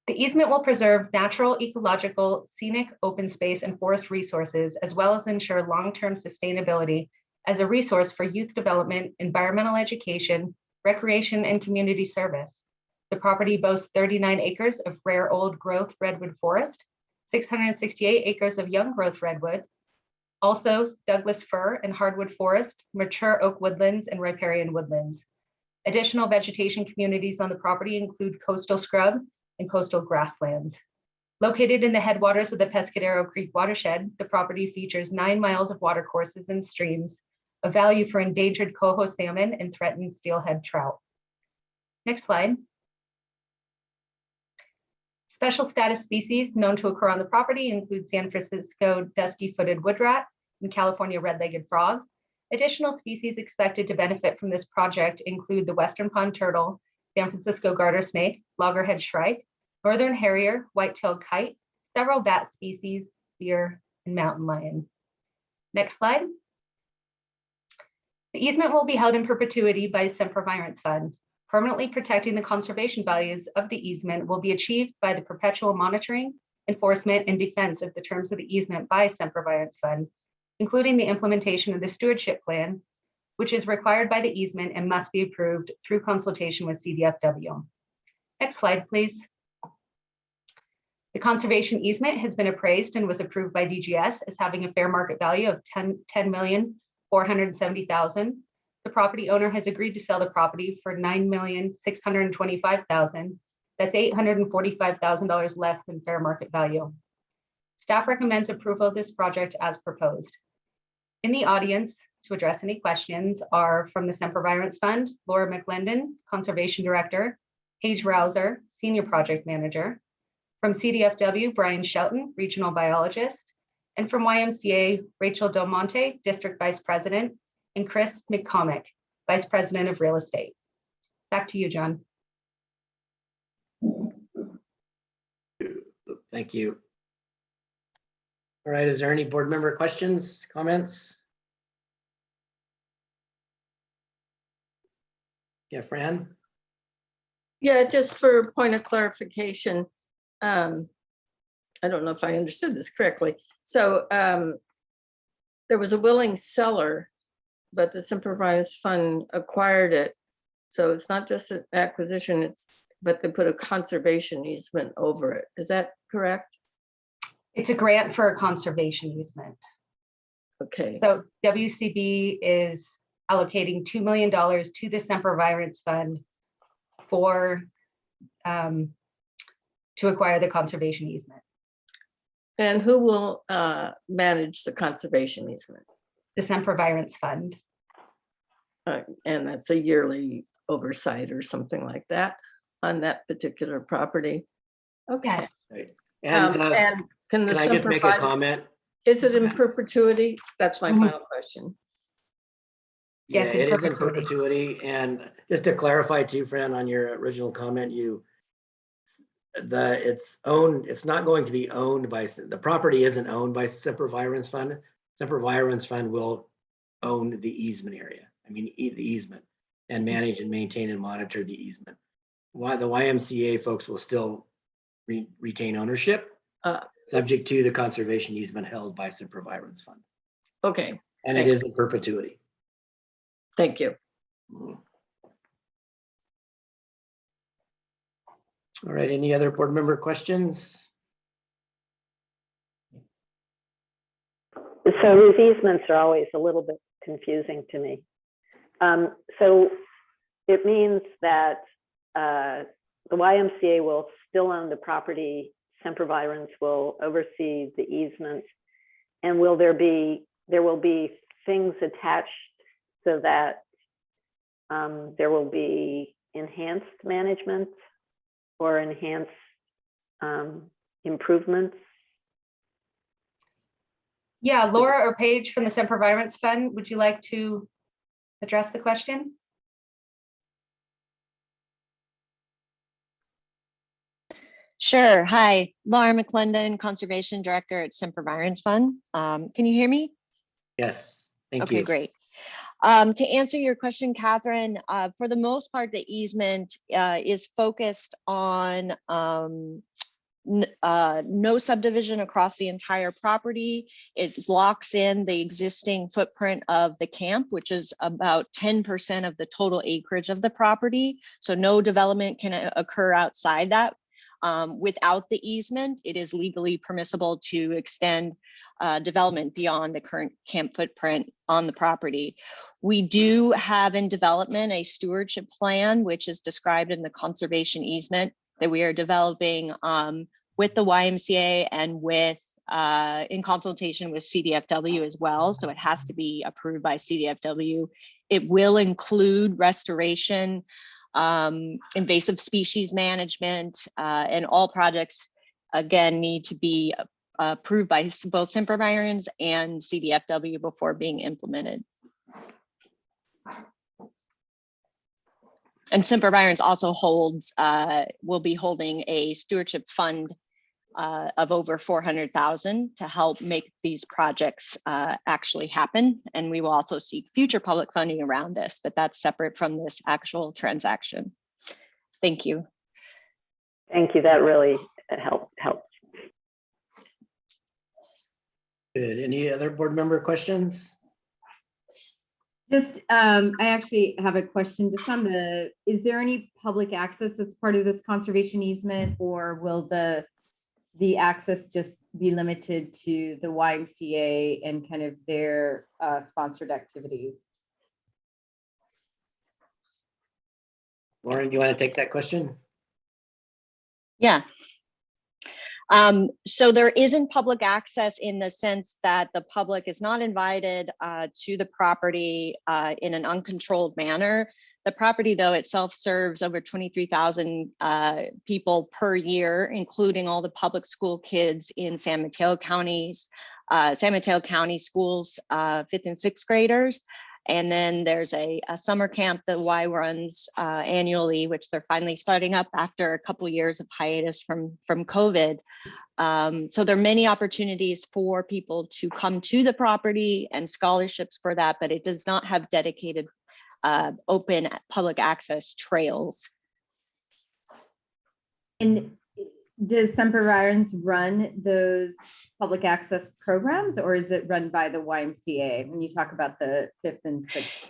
The easement will preserve natural, ecological, scenic, open space, and forest resources, as well as ensure long-term sustainability as a resource for youth development, environmental education, recreation, and community service. The property boasts 39 acres of rare old growth redwood forest, 668 acres of young growth redwood, also Douglas fir and hardwood forest, mature oak woodlands, and riparian woodlands. Additional vegetation communities on the property include coastal scrub and coastal grasslands. Located in the headwaters of the Pescadero Creek watershed, the property features 9 miles of watercourses and streams of value for endangered coho salmon and threatened steelhead trout. Next slide. Special status species known to occur on the property include San Francisco dusky-footed woodrat and California red-legged frog. Additional species expected to benefit from this project include the western pond turtle, San Francisco garter snake, loggerhead shrike, northern harrier, white-tailed kite, several bat species, deer, and mountain lion. Next slide. The easement will be held in perpetuity by Sempervirens Fund. Permanently protecting the conservation values of the easement will be achieved by the perpetual monitoring, enforcement, and defense of the terms of the easement by Sempervirens Fund, including the implementation of the stewardship plan, which is required by the easement and must be approved through consultation with CDFW. Next slide, please. The conservation easement has been appraised and was approved by DGS as having a fair market value of $10,470,000. The property owner has agreed to sell the property for $9,625,000. That's $845,000 less than fair market value. Staff recommends approval of this project as proposed. In the audience to address any questions are from the Sempervirens Fund, Laura McLendon, Conservation Director, Paige Rouser, Senior Project Manager, from CDFW, Brian Shelton, Regional Biologist, and from YMCA, Rachel Del Monte, District Vice President, and Chris McComick, Vice President of Real Estate. Back to you, John. Thank you. All right, is there any board member questions, comments? Yeah, Fran? Yeah, just for a point of clarification, I don't know if I understood this correctly. So there was a willing seller, but the Sempervirens Fund acquired it. So it's not just an acquisition, but they put a conservation easement over it. Is that correct? It's a grant for a conservation easement. Okay. So WCB is allocating $2 million to the Sempervirens Fund for to acquire the conservation easement. And who will manage the conservation easement? The Sempervirens Fund. And that's a yearly oversight or something like that on that particular property. Okay. Right. And can I just make a comment? Is it in perpetuity? That's my final question. Yeah, Yes, it is in perpetuity. And just to clarify too, Fran, on your original comment, it's not going to be owned by, the property isn't owned by Sempervirens Fund. Sempervirens Fund will own the easement area the easement, and manage and maintain and monitor the easement. Why the YMCA folks will still retain ownership, subject to the conservation easement held by Semper Virens Fund. Okay. And it is in perpetuity. Thank you. All right, any other board member questions? So these easements are always a little bit confusing to me. So it means that the YMCA will still own the property, Semper Virens will oversee the easement, and there will be things attached so that there will be enhanced management or enhanced improvements? Yeah, Laura or Paige from the Semper Virens Fund, would you like to address the question? Sure. Hi, Laura McClendon, Conservation Director at Semper Virens Fund. Can you hear me? Yes, thank you. Okay, great. To answer your question, Catherine, for the most part, the easement is focused on no subdivision across the entire property. It locks in the existing footprint of the camp, which is about 10% of the total acreage of the property. So no development can occur outside that. Without the easement, it is legally permissible to extend development beyond the current camp footprint on the property. We do have in development a stewardship plan, which is described in the conservation easement that we are developing with the YMCA and with in consultation with CDFW as well. So it has to be approved by CDFW. It will include restoration, invasive species management, and all projects, again, need to be approved by both Semper Virens and CDFW before being implemented. And Semper Virens also holds, will be holding a stewardship fund of over 400,000 to help make these projects actually happen. And we will also seek future public funding around this, but that's separate from this actual transaction. Thank you. Thank you. That really helps. Good. Any other board member questions? Just, I actually have a question just on is there any public access that's part of this conservation easement, or will the access just be limited to the YMCA and kind of their sponsored activities? Lauren, do you want to take that question? Yeah. So there isn't public access in the sense that the public is not invited to the property in an uncontrolled manner. The property, though, itself serves over 23,000 people per year, including all the public school kids in San Mateo County schools, 5th and 6th graders. And then there's a summer camp that Y runs annually, which they're finally starting up after a couple of years of hiatus from COVID. So there are many opportunities for people to come to the property and scholarships for that, but it does not have dedicated open public access trails. And does Semper Virens run those public access programs, or is it run by the YMCA when you talk about the 5th and 6th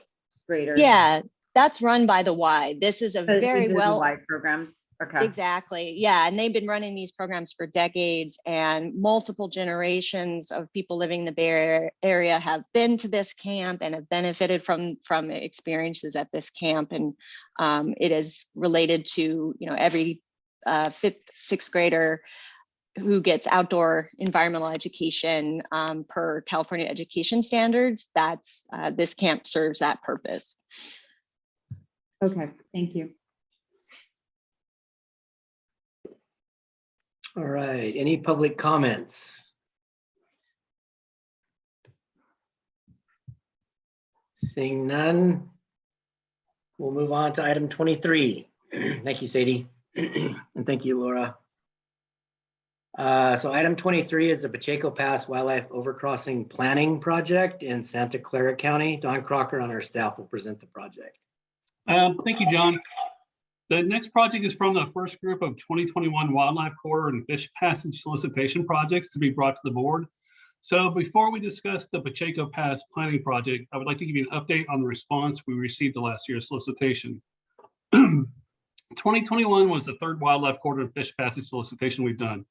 graders? Yeah, that's run by the Y. This is a very well Y programs. Okay. Exactly. Yeah. And they've been running these programs for decades, and multiple generations of people living in the Bay Area have been to this camp and have benefited from experiences at this camp. And it is related to, every 5th, 6th grader who gets outdoor environmental education per California education standards. That's this camp serves that purpose. Okay, thank you. All right, any public comments? Seeing none, we'll move on to item 23. Thank you, Sadie. And thank you, Laura. So item 23 is the Pacheco Pass Wildlife Overcrossing Planning Project in Santa Clara County. Don Crocker on our staff will present the project. Thank you, John. The next project is from the first group of 2021 Wildlife Corridor and Fish Passage solicitation projects to be brought to the board. So before we discuss the Pacheco Pass Planning Project, I would like to give you an update on the response we received to last year's solicitation. 2021 was the third Wildlife Corridor and Fish Passage solicitation we've done.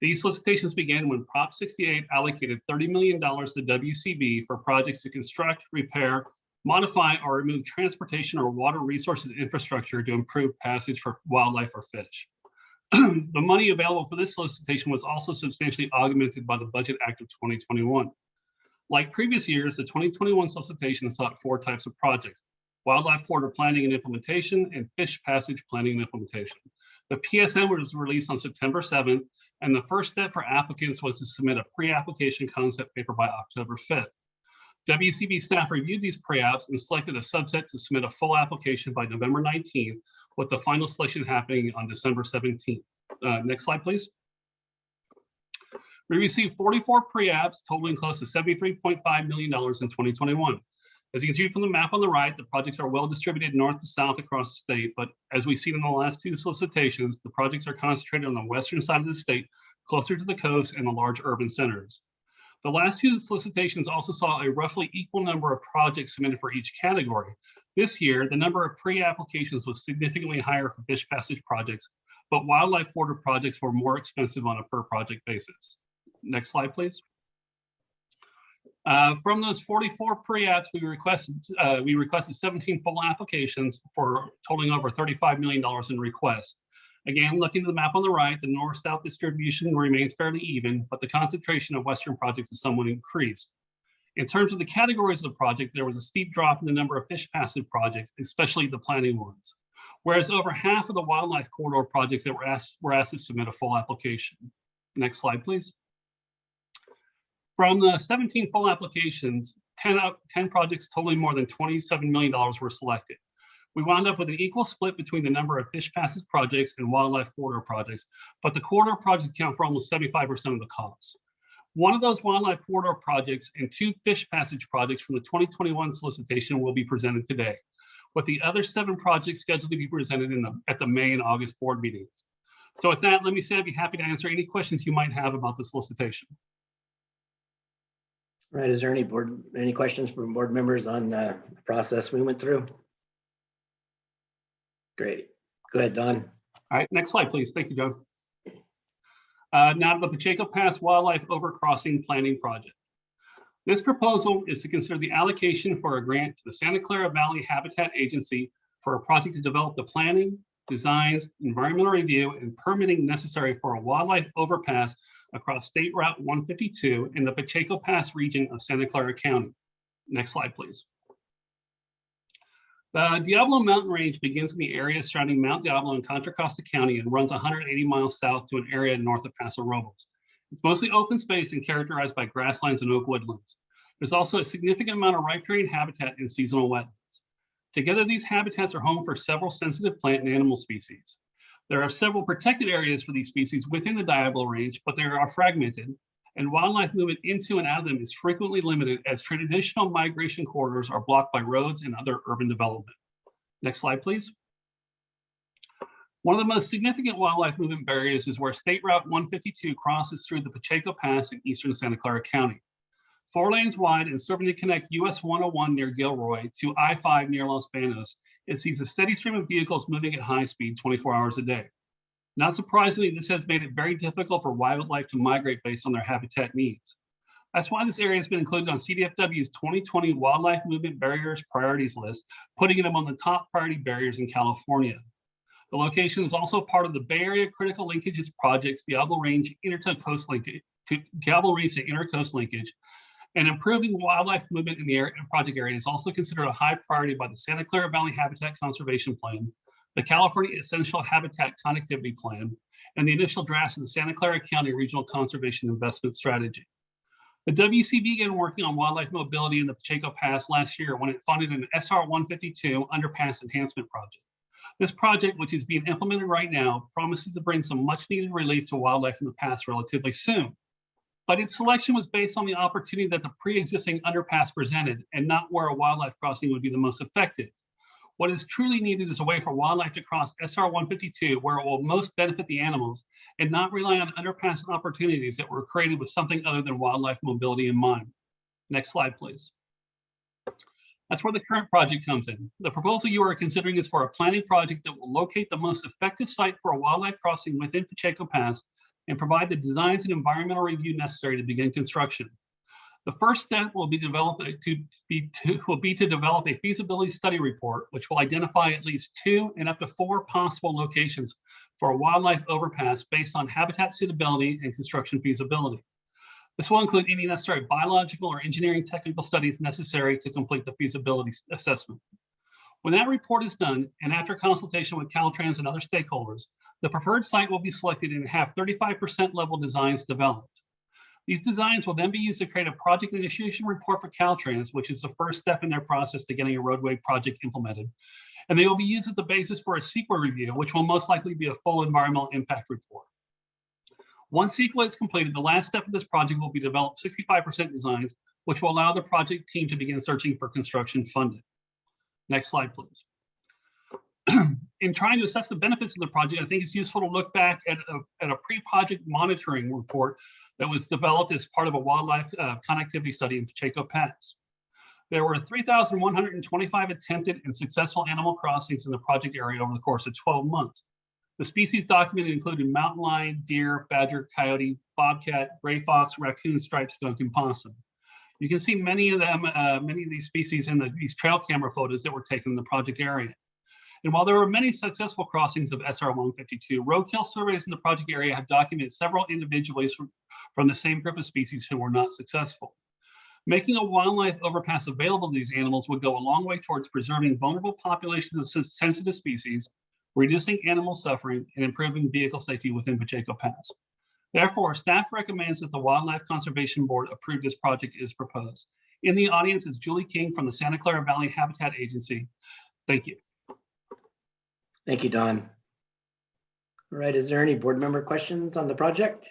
These solicitations began when Prop 68 allocated $30 million to WCB for projects to construct, repair, modify, or remove transportation or water resources infrastructure to improve passage for wildlife or fish. The money available for this solicitation was also substantially augmented by the Budget Act of 2021. Like previous years, the 2021 solicitation sought 4 types of projects: wildlife corridor planning and implementation, and fish passage planning and implementation. The PSN was released on September 7th, and the first step for applicants was to submit a pre-application concept paper by October 5th. WCB staff reviewed these pre-apps and selected a subset to submit a full application by November 19th, with the final selection happening on December 17th. Next slide, please. We received 44 pre-apps totaling close to $73.5 million in 2021. As you can see from the map on the right, the projects are well distributed north to south across the state, but as we've seen in the last 2 solicitations, the projects are concentrated on the western side of the state, closer to the coast and the large urban centers. The last 2 solicitations also saw a roughly equal number of projects submitted for each category. This year, the number of pre-applications was significantly higher for fish passage projects, but wildlife corridor projects were more expensive on a per project basis. Next slide, please. From those 44 pre-apps, we requested 17 full applications for totaling over $35 million in requests. Again, looking at the map on the right, the north-south distribution remains fairly even, but the concentration of western projects is somewhat increased. In terms of the categories of the project, there was a steep drop in the number of fish passage projects, especially the planning ones, whereas over half of the wildlife corridor projects that were asked to submit a full application. Next slide, please. From the 17 full applications, 10 projects totaling more than $27 million were selected. We wound up with an equal split between the number of fish passage projects and wildlife corridor projects, but the corridor projects account for almost 75% of the costs. One of those wildlife corridor projects and 2 fish passage projects from the 2021 solicitation will be presented today, with the other 7 projects scheduled to be presented at the May and August board meetings. So with that, let me say I'd be happy to answer any questions you might have about the solicitation. All right, is there any questions from board members on the process we went through? Great. Go ahead, Don. All right, next slide, please. Thank you, John. Now to the Pacheco Pass Wildlife Overcrossing Planning Project. This proposal is to consider the allocation for a grant to the Santa Clara Valley Habitat Agency for a project to develop the planning, designs, environmental review, and permitting necessary for a wildlife overpass across State Route 152 in the Pacheco Pass region of Santa Clara County. Next slide, please. The Diablo Mountain Range begins in the area surrounding Mount Diablo in Contra Costa County and runs 180 miles south to an area north of Paso Robles. It's mostly open space and characterized by grasslands and oak woodlands. There's also a significant amount of riparian habitat and seasonal wetlands. Together, these habitats are home for several sensitive plant and animal species. There are several protected areas for these species within the Diablo Range, but they are fragmented, and wildlife movement into and out of them is frequently limited as traditional migration corridors are blocked by roads and other urban development. Next slide, please. One of the most significant wildlife movement barriers is where State Route 152 crosses through the Pacheco Pass in eastern Santa Clara County. 4 lanes wide and serving to connect US 101 near Gilroy to I-5 near Los Banos, it sees a steady stream of vehicles moving at high speed 24 hours a day. Not surprisingly, this has made it very difficult for wildlife to migrate based on their habitat needs. That's why this area has been included on CDFW's 2020 Wildlife Movement Barriers Priorities list, putting them on the top priority barriers in California. The location is also part of the Bay Area Critical Linkages Project's Diablo Range Intercoast Linkage, Diablo Range to Intercoast Linkage, and improving wildlife movement in the project area is also considered a high priority by the Santa Clara Valley Habitat Conservation Plan, the California Essential Habitat Connectivity Plan, and the initial drafts of the Santa Clara County Regional Conservation Investment Strategy. The WCB began working on wildlife mobility in the Pacheco Pass last year when it funded an SR 152 underpass enhancement project. This project, which is being implemented right now, promises to bring some much needed relief to wildlife in the pass relatively soon. But its selection was based on the opportunity that the pre-existing underpass presented and not where a wildlife crossing would be the most effective. What is truly needed is a way for wildlife to cross SR 152 where it will most benefit the animals and not rely on underpass opportunities that were created with something other than wildlife mobility in mind. Next slide, please. That's where the current project comes in. The proposal you are considering is for a planning project that will locate the most effective site for a wildlife crossing within Pacheco Pass and provide the designs and environmental review necessary to begin construction. The first step will be develop a feasibility study report, which will identify at least 2 and up to 4 possible locations for a wildlife overpass based on habitat suitability and construction feasibility. This will include any necessary biological or engineering technical studies necessary to complete the feasibility assessment. When that report is done, and after consultation with Caltrans and other stakeholders, the preferred site will be selected and have 35% level designs developed. These designs will then be used to create a project initiation report for Caltrans, which is the first step in their process to getting a roadway project implemented. And they will be used as the basis for a CEQA review, which will most likely be a full environmental impact report. Once CEQA is completed, the last step of this project will be develop 65% designs, which will allow the project team to begin searching for construction funding. Next slide, please. In trying to assess the benefits of the project, I think it's useful to look back at a pre-project monitoring report that was developed as part of a wildlife connectivity study in Pacheco Pass. There were 3,125 attempted and successful animal crossings in the project area over the course of 12 months. The species documented included mountain lion, deer, badger, coyote, bobcat, gray fox, raccoon, striped skunk, and possum. You can see many of these species in these trail camera photos that were taken in the project area. And while there were many successful crossings of SR 152, roadkill surveys in the project area have documented several individuals from the same group of species who were not successful. Making a wildlife overpass available to these animals would go a long way towards preserving vulnerable populations of sensitive species, reducing animal suffering, and improving vehicle safety within Pacheco Pass. Therefore, staff recommends that the Wildlife Conservation Board approve this project as proposed. In the audience is Julie King from the Santa Clara Valley Habitat Agency. Thank you. Thank you, Don. All right, is there any board member questions on the project?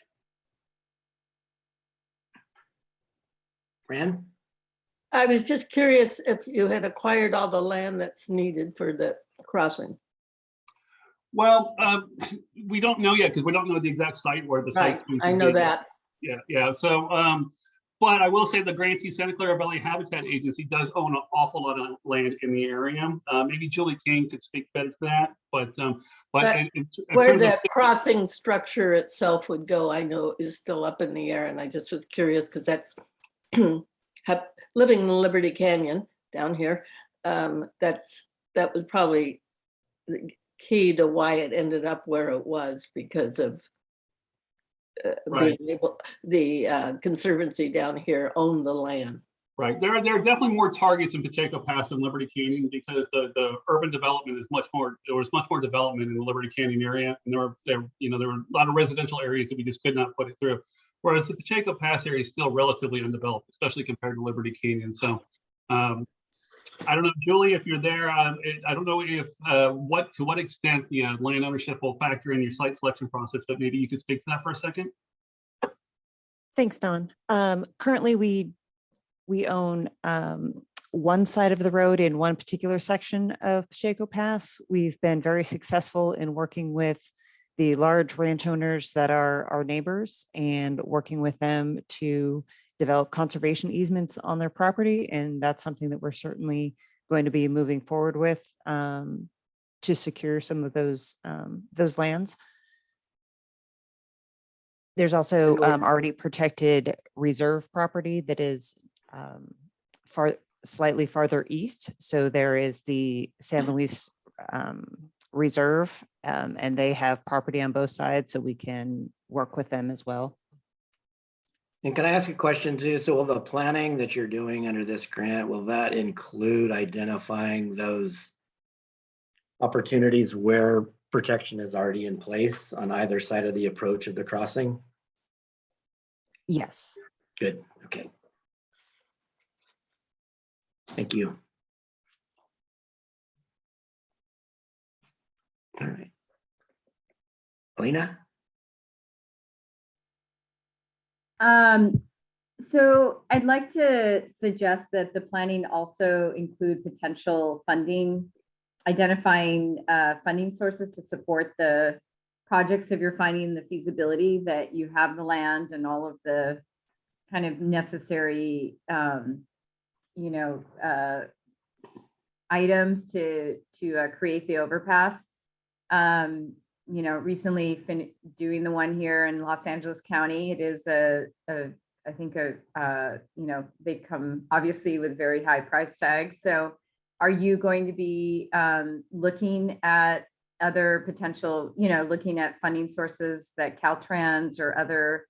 Fran? I was just curious if you had acquired all the land that's needed for the crossing. Well, we don't know yet because we don't know the exact site where the site's going to be. I know that. Yeah. So, but I will say the grantee Santa Clara Valley Habitat Agency does own an awful lot of land in the area. Maybe Julie King could speak better to that, but where the crossing structure itself would go, I know is still up in the air, and I just was curious because that's living in Liberty Canyon down here. That was probably key to why it ended up where it was because of being able, the conservancy down here owned the land. Right. There are definitely more targets in Pacheco Pass and Liberty Canyon because the urban development is much more. There was much more development in the Liberty Canyon area, and there were a lot of residential areas that we just could not put it through. Whereas the Pacheco Pass area is still relatively undeveloped, especially compared to Liberty Canyon. So. I don't know, Julie, if you're there, I don't know if to what extent the land ownership will factor in your site selection process, but maybe you could speak to that for a second. Thanks, Don. Currently, we own one side of the road in one particular section of Pacheco Pass. We've been very successful in working with the large ranch owners that are our neighbors and working with them to develop conservation easements on their property. And that's something that we're certainly going to be moving forward with to secure some of those lands. There's also already protected reserve property that is slightly farther east. So there is the San Luis Reserve, and they have property on both sides, so we can work with them as well. And can I ask a question too? So will the planning that you're doing under this grant, will that include identifying those opportunities where protection is already in place on either side of the approach of the crossing? Yes. Good, okay. Thank you. Alina? So I'd like to suggest that the planning also include potential funding, identifying funding sources to support the projects if you're finding the feasibility, that you have the land and all of the kind of necessary, items to create the overpass. Recently doing the one here in Los Angeles County, it is I think they come obviously with very high price tags. So are you going to be looking at other potential, looking at funding sources that Caltrans or other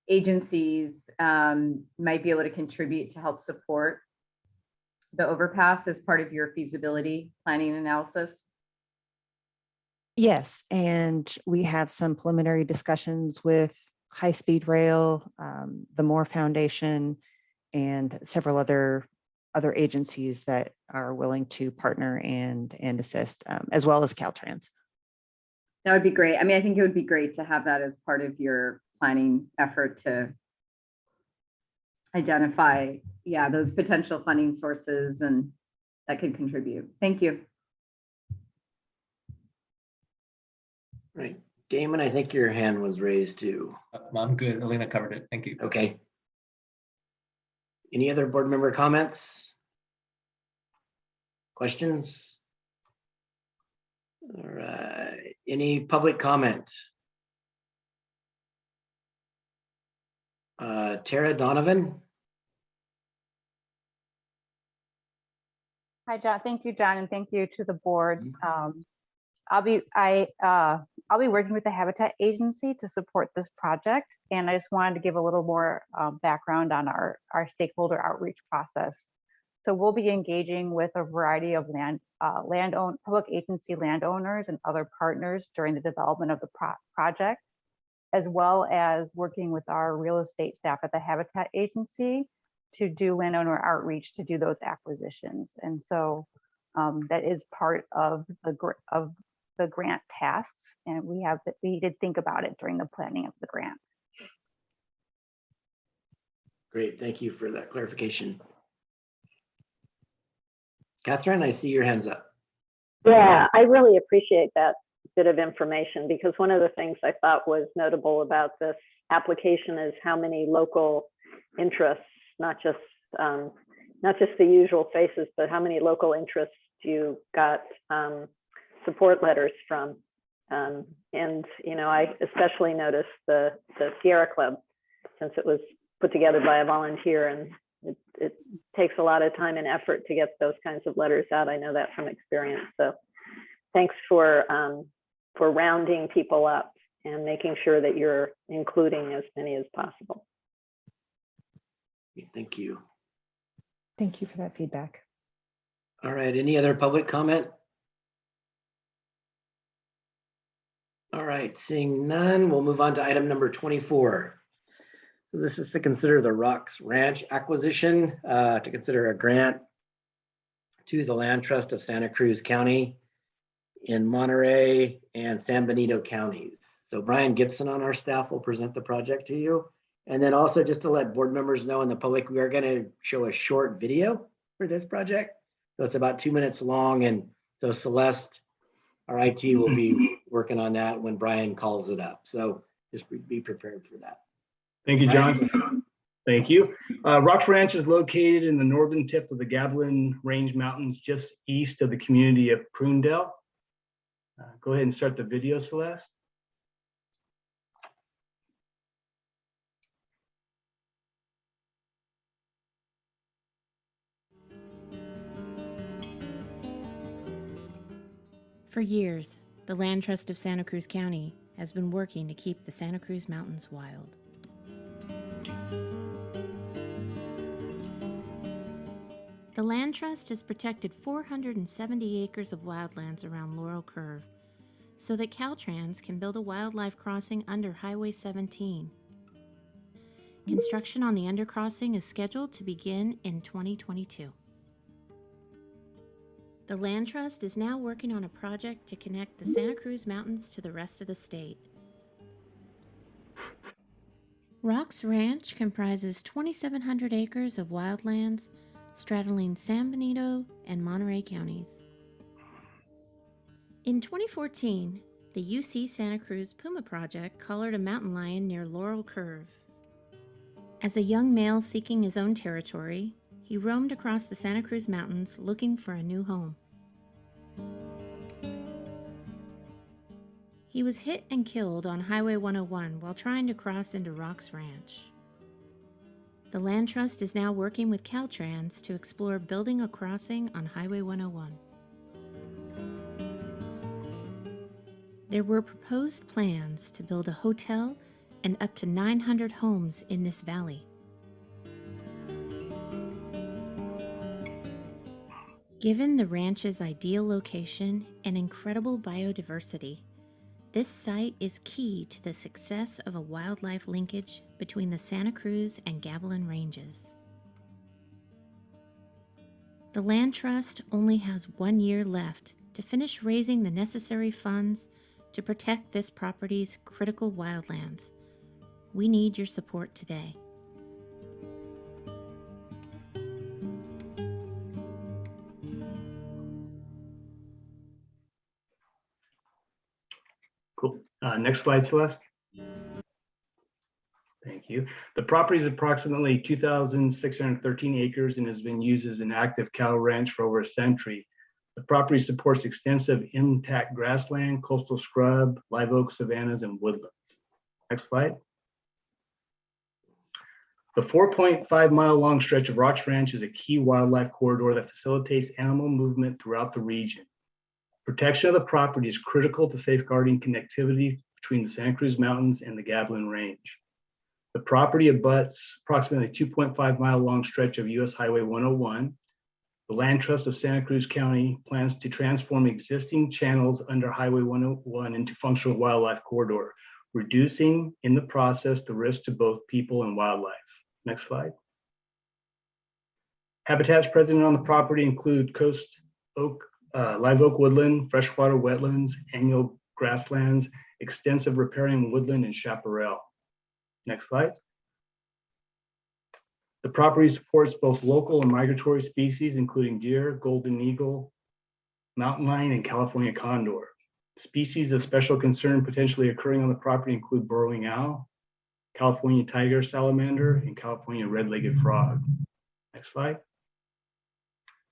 agencies might be able to contribute to help support the overpass as part of your feasibility planning analysis? Yes, and we have some preliminary discussions with High Speed Rail, the Moore Foundation, and several other agencies that are willing to partner and assist, as well as Caltrans. That would be great. I mean, I think it would be great to have that as part of your planning effort to identify, those potential funding sources and that could contribute. Thank you. Right. Damon, I think your hand was raised too. I'm good. Alina covered it. Thank you. Okay. Any other board member comments? Questions? All right. Any public comment? Tara Donovan? Hi, John. Thank you, John, and thank you to the board. I'll be working with the Habitat Agency to support this project, and I just wanted to give a little more background on our stakeholder outreach process. So we'll be engaging with a variety of public agency landowners and other partners during the development of the project, as well as working with our real estate staff at the Habitat Agency to do landowner outreach to do those acquisitions. And so that is part of the grant tasks, and we did think about it during the planning of the grant. Great, thank you for that clarification. Catherine, I see your hands up. Yeah, I really appreciate that bit of information, because one of the things I thought was notable about this application is how many local interests, not just the usual faces, but how many local interests you got support letters from. And I especially noticed the Sierra Club, since it was put together by a volunteer, and it takes a lot of time and effort to get those kinds of letters out. I know that from experience. So thanks for rounding people up and making sure that you're including as many as possible. Thank you. Thank you for that feedback. All right, any other public comment? All right, seeing none, we'll move on to item number 24. So this is to consider the Rocks Ranch acquisition, to consider a grant to the Land Trust of Santa Cruz County in Monterey and San Benito counties. So Brian Gibson on our staff will present the project to you. And then also, just to let board members know and the public, we are going to show a short video for this project. So it's about 2 minutes long. And so Celeste, our IT, will be working on that when Brian calls it up. So just be prepared for that. Thank you, John. Thank you. Rocks Ranch is located in the northern tip of the Gavilan Range Mountains, just east of the community of Prunedale. Go ahead and start the video, Celeste. For years, the Land Trust of Santa Cruz County has been working to keep the Santa Cruz Mountains wild. The Land Trust has protected 470 acres of wildlands around Laurel Curve so that Caltrans can build a wildlife crossing under Highway 17. Construction on the undercrossing is scheduled to begin in 2022. The Land Trust is now working on a project to connect the Santa Cruz Mountains to the rest of the state. Rocks Ranch comprises 2,700 acres of wildlands straddling San Benito and Monterey counties. In 2014, the UC Santa Cruz Puma Project collared a mountain lion near Laurel Curve. As a young male seeking his own territory, he roamed across the Santa Cruz Mountains looking for a new home. He was hit and killed on Highway 101 while trying to cross into Rocks Ranch. The Land Trust is now working with Caltrans to explore building a crossing on Highway 101. There were proposed plans to build a hotel and up to 900 homes in this valley. Given the ranch's ideal location and incredible biodiversity, this site is key to the success of a wildlife linkage between the Santa Cruz and Gavilan ranges. The Land Trust only has 1 year left to finish raising the necessary funds to protect this property's critical wildlands. We need your support today. Cool. Next slide, Celeste. Thank you. The property is approximately 2,613 acres and has been used as an active cattle ranch for over a century. The property supports extensive intact grassland, coastal scrub, live oak savannas, and woodlands. Next slide. The 4.5-mile long stretch of Rocks Ranch is a key wildlife corridor that facilitates animal movement throughout the region. Protection of the property is critical to safeguarding connectivity between the Santa Cruz Mountains and the Gavilan Range. The property abuts approximately 2.5-mile long stretch of US Highway 101. The Land Trust of Santa Cruz County plans to transform existing channels under Highway 101 into functional wildlife corridor, reducing in the process the risk to both people and wildlife. Next slide. Habitats present on the property include coast oak, live oak woodland, freshwater wetlands, annual grasslands, extensive riparian woodland, and chaparral. Next slide. The property supports both local and migratory species, including deer, golden eagle, mountain lion, and California condor. Species of special concern potentially occurring on the property include burrowing owl, California tiger salamander, and California red-legged frog. Next slide.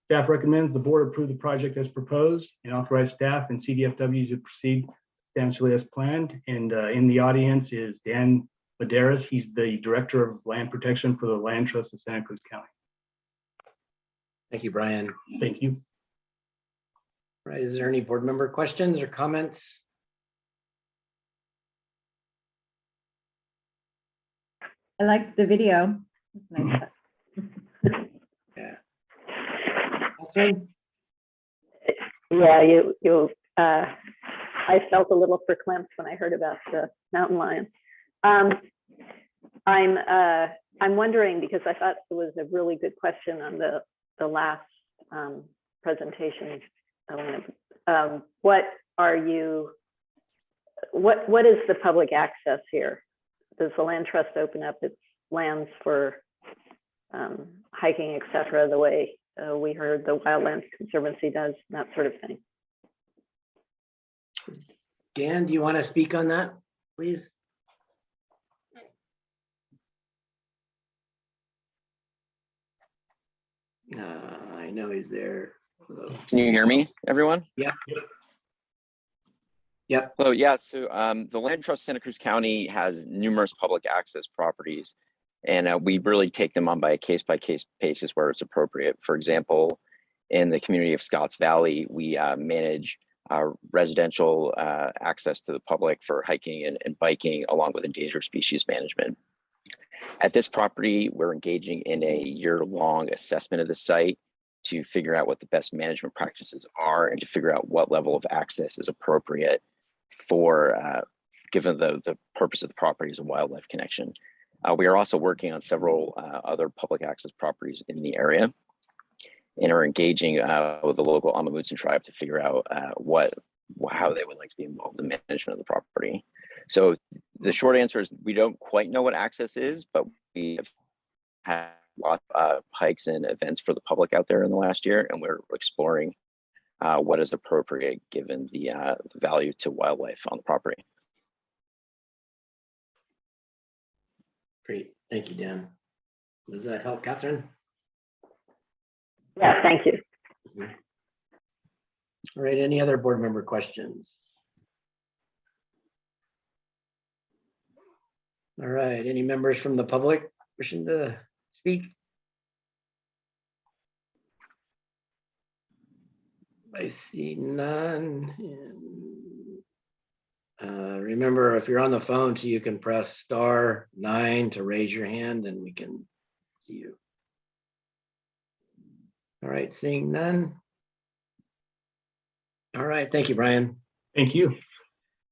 Staff recommends the board approve the project as proposed and authorize staff and CDFW to proceed substantially as planned. And in the audience is Dan Medeiros. He's the Director of Land Protection for the Land Trust of Santa Cruz County. Thank you, Brian. Thank you. All right, is there any board member questions or comments? I liked the video. It's nice. Yeah, I felt a little verklempt when I heard about the mountain lion. I'm wondering, because I thought it was a really good question on the last presentation. What is the public access here? Does the Land Trust open up its lands for hiking, et cetera, the way we heard the Wildlands Conservancy does, that sort of thing? Dan, do you want to speak on that, please? I know he's there. Hello. Can you hear me, everyone? Yeah. Yep. Hello, yeah, so the Land Trust Santa Cruz County has numerous public access properties, and we really take them on by a case-by-case basis where it's appropriate. For example, in the community of Scotts Valley, we manage residential access to the public for hiking and biking, along with endangered species management. At this property, we're engaging in a year-long assessment of the site to figure out what the best management practices are and to figure out what level of access is appropriate for, given the purpose of the property as a wildlife connection. We are also working on several other public access properties in the area and are engaging with the local Amamutsun tribe to figure out how they would like to be involved in management of the property. So the short answer is we don't quite know what access is, but we have had a lot of hikes and events for the public out there in the last year, and we're exploring what is appropriate given the value to wildlife on the property. Great, thank you, Dan. Does that help, Catherine? Yeah, thank you. All right, any other board member questions? All right, any members from the public wishing to speak? I see none. Remember, if you're on the phone, so you can press *9 to raise your hand and we can see you. All right, seeing none. All right, thank you, Brian. Thank you.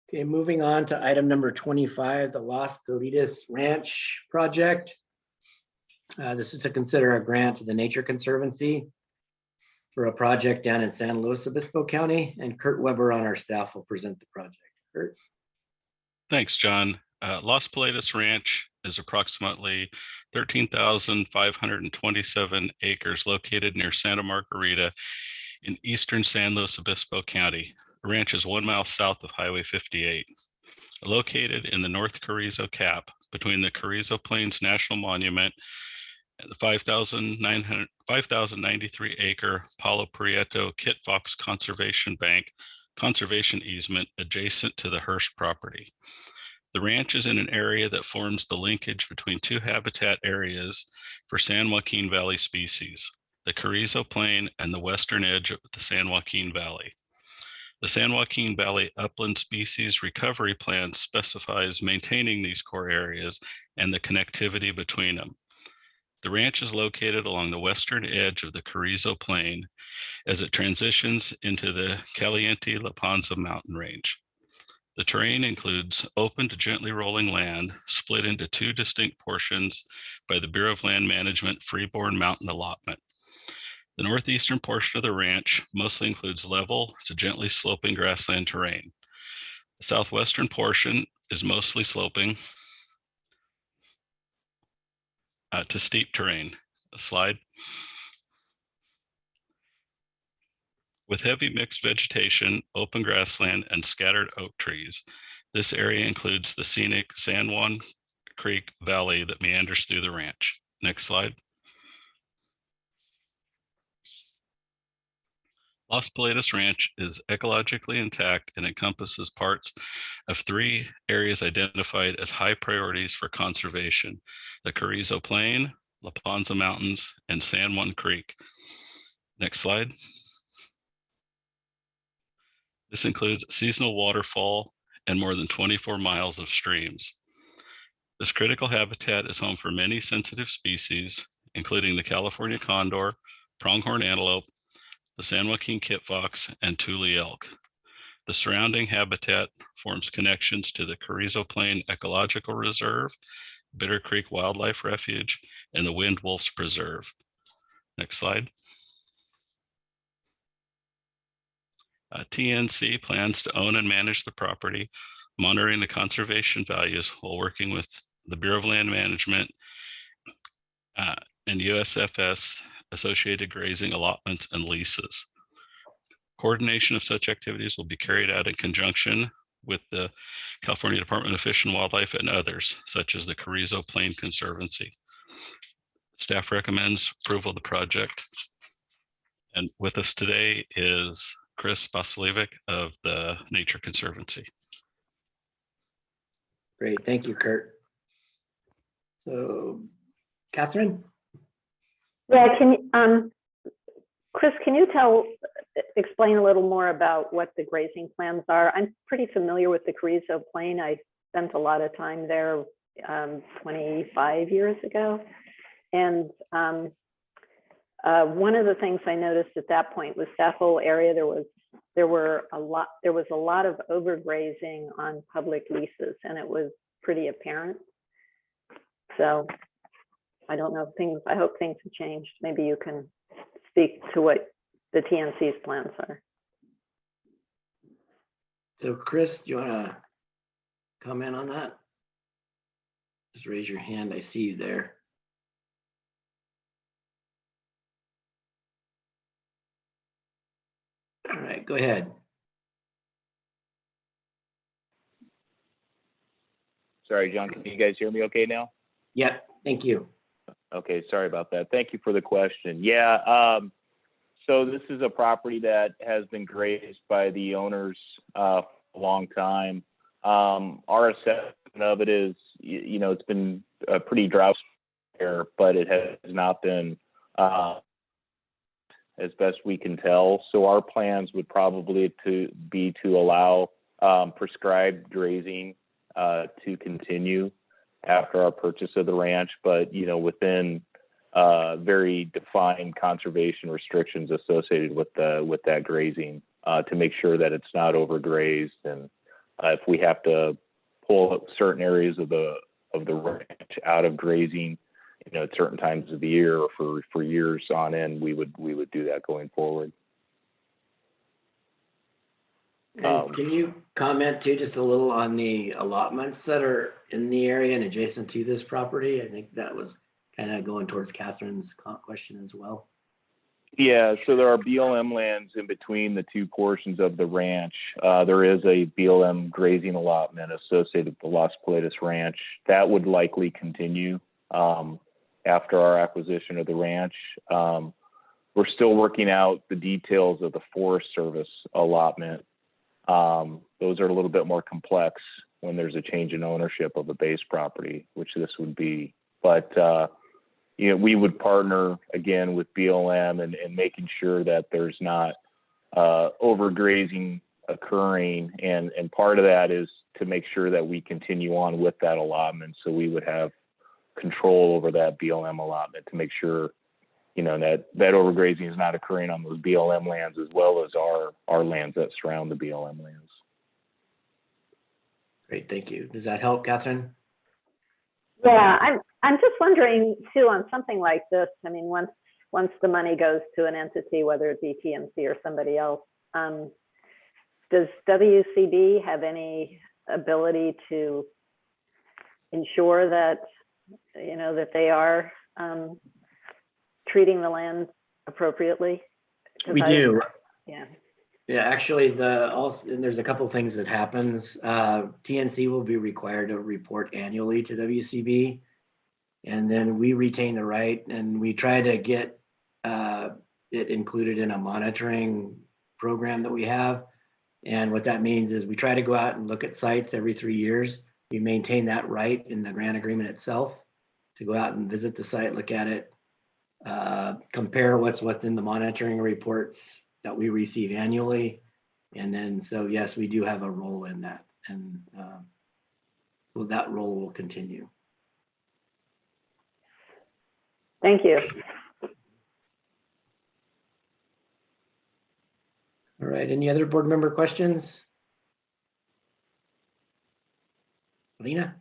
Okay, moving on to item number 25, the Las Colitas Ranch project. This is to consider a grant to the Nature Conservancy for a project down in San Luis Obispo County, and Kurt Weber on our staff will present the project. Kurt? Thanks, John. Las Colitas Ranch is approximately 13,527 acres located near Santa Margarita in eastern San Luis Obispo County. The ranch is 1 mile south of Highway 58. Located in the North Carrizo Cap between the Carrizo Plains National Monument and the 5,093 acre Palo Prieto Kit Fox Conservation Bank conservation easement adjacent to the Hearst property. The ranch is in an area that forms the linkage between two habitat areas for San Joaquin Valley species, the Carrizo Plain and the western edge of the San Joaquin Valley. The San Joaquin Valley Upland Species Recovery Plan specifies maintaining these core areas and the connectivity between them. The ranch is located along the western edge of the Carrizo Plain as it transitions into the Caliente La Panza mountain range. The terrain includes open to gently rolling land split into two distinct portions by the Bureau of Land Management Freeborn Mountain Allotment. The northeastern portion of the ranch mostly includes level to gently sloping grassland terrain. The southwestern portion is mostly sloping to steep terrain. A slide. With heavy mixed vegetation, open grassland, and scattered oak trees, this area includes the scenic San Juan Creek Valley that meanders through the ranch. Next slide. Las Colitas Ranch is ecologically intact and encompasses parts of three areas identified as high priorities for conservation: the Carrizo Plain, La Panza Mountains, and San Juan Creek. Next slide. This includes seasonal waterfall and more than 24 miles of streams. This critical habitat is home for many sensitive species, including the California condor, pronghorn antelope, the San Joaquin kit fox, and Tule elk. The surrounding habitat forms connections to the Carrizo Plain Ecological Reserve, Bitter Creek Wildlife Refuge, and the Wind Wolves Preserve. Next slide. TNC plans to own and manage the property, monitoring the conservation values while working with the Bureau of Land Management and USFS associated grazing allotments and leases. Coordination of such activities will be carried out in conjunction with the California Department of Fish and Wildlife and others, such as the Carrizo Plain Conservancy. Staff recommends approval of the project. And with us today is Chris Vasiljevic of the Nature Conservancy. Great, thank you, Kurt. So, Catherine? Yeah, Chris, can you explain a little more about what the grazing plans are? I'm pretty familiar with the Carrizo Plain. I spent a lot of time there 25 years ago. And one of the things I noticed at that point was that whole area, there was a lot of overgrazing on public leases, and it was pretty apparent. So I don't know, I hope things have changed. Maybe you can speak to what the TNC's plans are. So Chris, do you want to comment on that? Just raise your hand. I see you there. All right, go ahead. Sorry, John, can you guys hear me okay now? Yeah, thank you. Okay, sorry about that. Thank you for the question. Yeah, so this is a property that has been grazed by the owners for a long time. Our assessment of it is, you know, it's been a pretty drought here, but it has not been as best we can tell. So our plans would probably be to allow prescribed grazing to continue after our purchase of the ranch, but you know, within very defined conservation restrictions associated with that grazing to make sure that it's not overgrazed, and if we have to pull up certain areas of the ranch out of grazing, you know, at certain times of the year or for years on end, we would do that going forward. And can you comment too, just a little on the allotments that are in the area and adjacent to this property? I think that was kind of going towards Catherine's question as well. Yeah, so there are BLM lands in between the two portions of the ranch. There is a BLM grazing allotment associated with the Las Paletas Ranch. That would likely continue after our acquisition of the ranch. We're still working out the details of the Forest Service allotment. Those are a little bit more complex when there's a change in ownership of a base property, which this would be. But you know, we would partner again with BLM and making sure that there's not overgrazing occurring, and part of that is to make sure that we continue on with that allotment. So we would have control over that BLM allotment to make sure, you know, that overgrazing is not occurring on those BLM lands as well as our lands that surround the BLM lands. Great, thank you. Does that help, Catherine? Yeah, I'm just wondering too, on something like this, I mean, once the money goes to an entity, whether it be TNC or somebody else, does WCB have any ability to ensure that, you know, that they are treating the land appropriately? We do. Yeah. Yeah, actually, and there's a couple things that happens. TNC will be required to report annually to WCB, and then we retain the right, and we try to get it included in a monitoring program that we have. And what that means is we try to go out and look at sites every 3 years. We maintain that right in the grant agreement itself to go out and visit the site, look at it, compare what's within the monitoring reports that we receive annually. And then, so yes, we do have a role in that, and well, that role will continue. Thank you. All right, any other board member questions? Lena?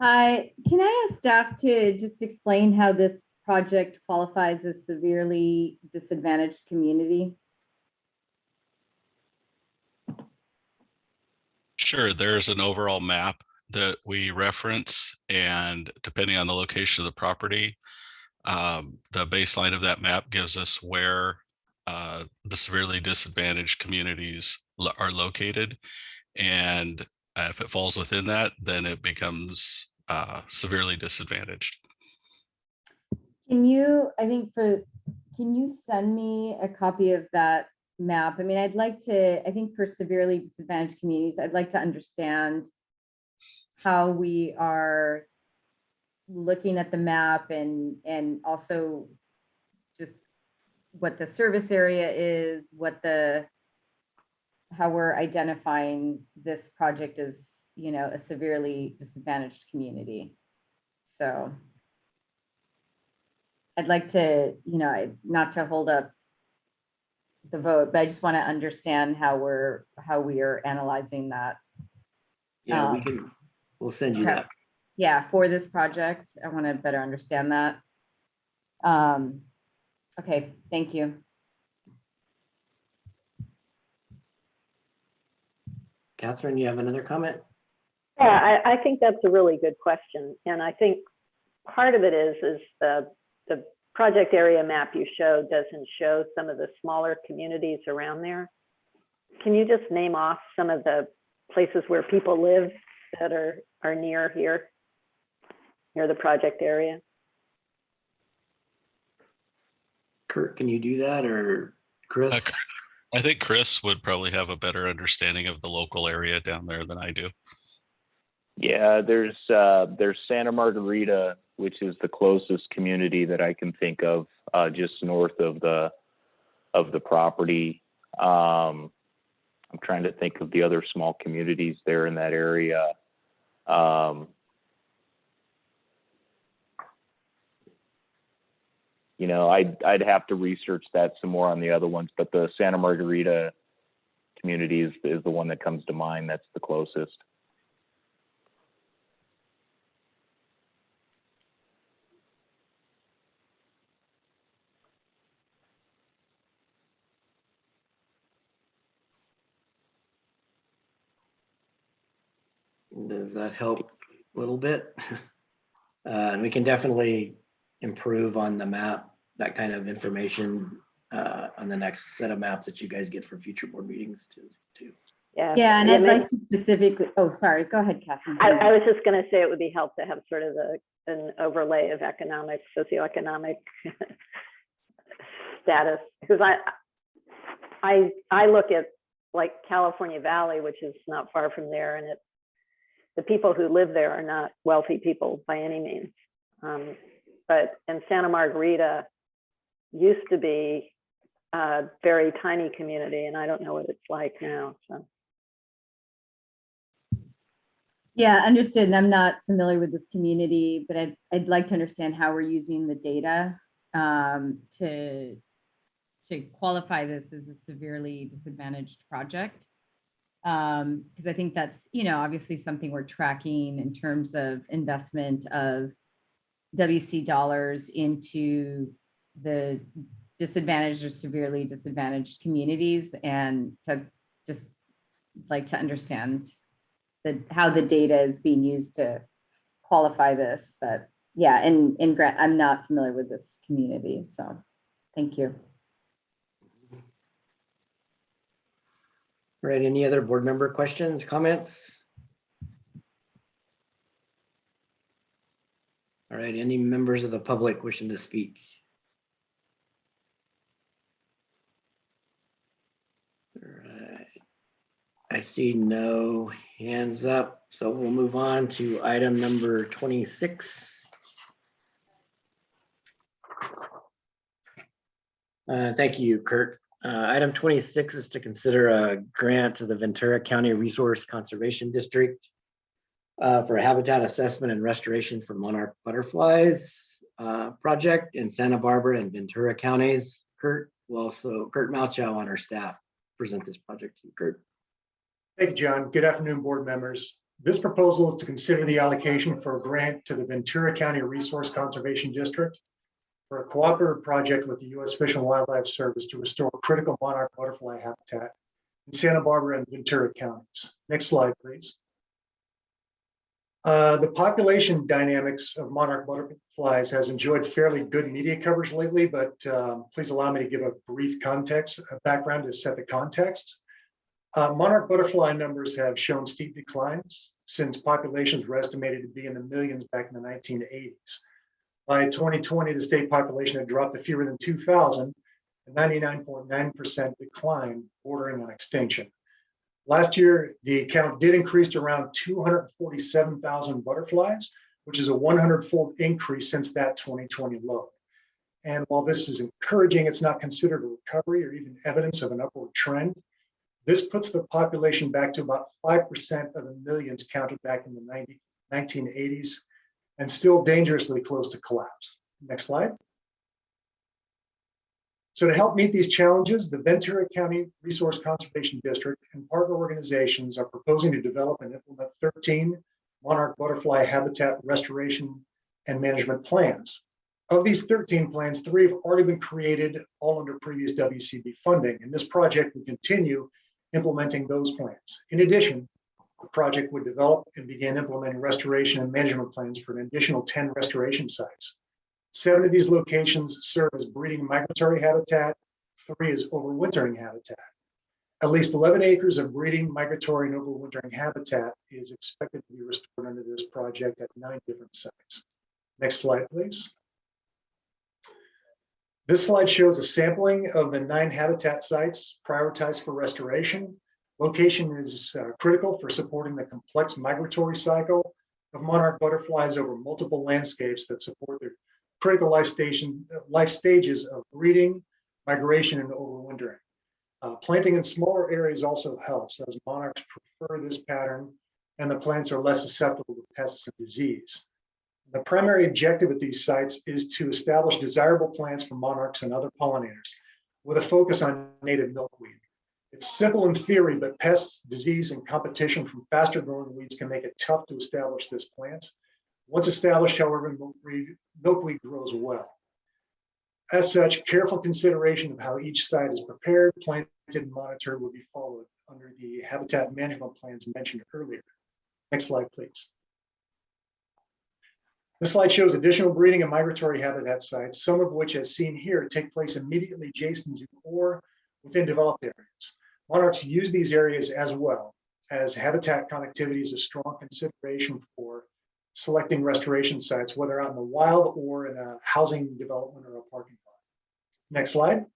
Hi, can I ask staff to just explain how this project qualifies as severely disadvantaged community? Sure, there's an overall map that we reference, and depending on the location of the property, the baseline of that map gives us where the severely disadvantaged communities are located. And if it falls within that, then it becomes severely disadvantaged. Can you, can you send me a copy of that map? I mean, I'd like to, I think for severely disadvantaged communities, I'd like to understand how we are looking at the map, and also just what the service area is, how we're identifying this project as, you know, a severely disadvantaged community. So I'd like to, you know, not to hold up the vote, but I just want to understand how we are analyzing that. Yeah, we'll send you that. Yeah, for this project, I want to better understand that. Okay, thank you. Catherine, you have another comment? Yeah, I think that's a really good question. And I think part of it is the project area map you showed doesn't show some of the smaller communities around there. Can you just name off some of the places where people live that are near here, near the project area? Kurt, can you do that, or Chris? I think Chris would probably have a better understanding of the local area down there than I do. Yeah, there's Santa Margarita, which is the closest community that I can think of, just north of the property. I'm trying to think of the other small communities there in that area. You know, I'd have to research that some more on the other ones, but the Santa Margarita community is the one that comes to mind. That's the closest. Does that help a little bit? And we can definitely improve on the map, that kind of information on the next set of maps that you guys get for future board meetings too. Yeah, and I'd like to specifically, oh, sorry, go ahead, Catherine. I was just going to say it would be helpful to have sort of an overlay of economic, socioeconomic status, because I look at like California Valley, which is not far from there, and the people who live there are not wealthy people by any means. But in Santa Margarita used to be a very tiny community, and I don't know what it's like now. So. Yeah, understood. And I'm not familiar with this community, but I'd like to understand how we're using the data to qualify this as a severely disadvantaged project. Because I think that's, obviously something we're tracking in terms of investment of WC dollars into the disadvantaged or severely disadvantaged communities. And so just like to understand how the data is being used to qualify this. But yeah, and Grant, I'm not familiar with this community, so thank you. All right, any other board member questions, comments? All right, any members of the public wishing to speak? All right, I see no hands up, so we'll move on to item number 26. Thank you, Kurt. Item 26 is to consider a grant to the Ventura County Resource Conservation District for a habitat assessment and restoration for monarch butterflies project in Santa Barbara and Ventura counties. Kurt Malchow on our staff present this project to you, Kurt. Thank you, John. Good afternoon, board members. This proposal is to consider the allocation for a grant to the Ventura County Resource Conservation District for a cooperative project with the U.S. Fish and Wildlife Service to restore critical monarch butterfly habitat in Santa Barbara and Ventura counties. Next slide, please. The population dynamics of monarch butterflies has enjoyed fairly good media coverage lately, but please allow me to give a brief background to set the context. Monarch butterfly numbers have shown steep declines since populations were estimated to be in the millions back in the 1980s. By 2020, the state population had dropped to fewer than 2,000, a 99.9% decline bordering on extinction. Last year, the count did increase to around 247,000 butterflies, which is a 100-fold increase since that 2020 low. And while this is encouraging, it's not considered a recovery or even evidence of an upward trend. This puts the population back to about 5% of the millions counted back in the 1980s, and still dangerously close to collapse. Next slide. So to help meet these challenges, the Ventura County Resource Conservation District and partner organizations are proposing to develop and implement 13 monarch butterfly habitat restoration and management plans. Of these 13 plans, 3 have already been created, all under previous WCB funding, and this project will continue implementing those plans. In addition, the project would develop and begin implementing restoration and management plans for an additional 10 restoration sites. 7 of these locations serve as breeding migratory habitat, 3 as overwintering habitat. At least 11 acres of breeding, migratory, and overwintering habitat is expected to be restored under this project at 9 different sites. Next slide, please. This slide shows a sampling of the 9 habitat sites prioritized for restoration. Location is critical for supporting the complex migratory cycle of monarch butterflies over multiple landscapes that support the critical life stages of breeding, migration, and overwintering. Planting in smaller areas also helps, as monarchs prefer this pattern and the plants are less susceptible to pests and disease. The primary objective at these sites is to establish desirable plants for monarchs and other pollinators with a focus on native milkweed. It's simple in theory, but pests, disease, and competition from faster growing weeds can make it tough to establish this plant. Once established, however, milkweed grows well. As such, careful consideration of how each site is prepared, planted, and monitored will be followed under the habitat management plans mentioned earlier. Next slide, please. This slide shows additional breeding and migratory habitat sites, some of which, as seen here, take place immediately adjacent to or within developed areas. Monarchs use these areas as well, as habitat connectivity is a strong consideration for selecting restoration sites, whether out in the wild or in a housing development or a parking lot. Next slide.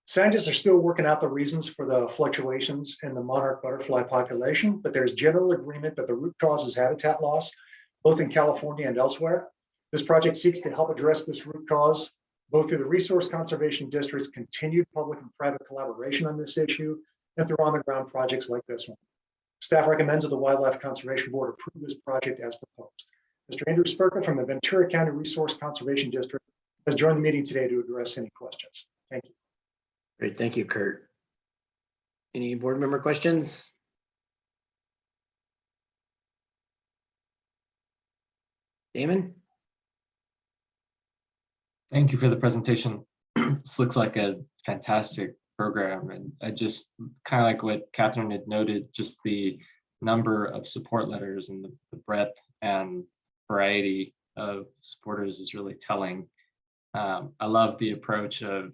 Scientists are still working out the reasons for the fluctuations in the monarch butterfly population, but there's general agreement that the root cause is habitat loss, both in California and elsewhere. This project seeks to help address this root cause, both through the Resource Conservation District's continued public and private collaboration on this issue, and through on-the-ground projects like this one. Staff recommends that the Wildlife Conservation Board approve this project as proposed. Mr. Andrew Spurka from the Ventura County Resource Conservation District has joined the meeting today to address any questions. Thank you. Great, thank you, Kurt. Any board member questions? Damon? Thank you for the presentation. This looks like a fantastic program, and I just kind of like what Catherine had noted, just the number of support letters and the breadth and variety of supporters is really telling. I love the approach of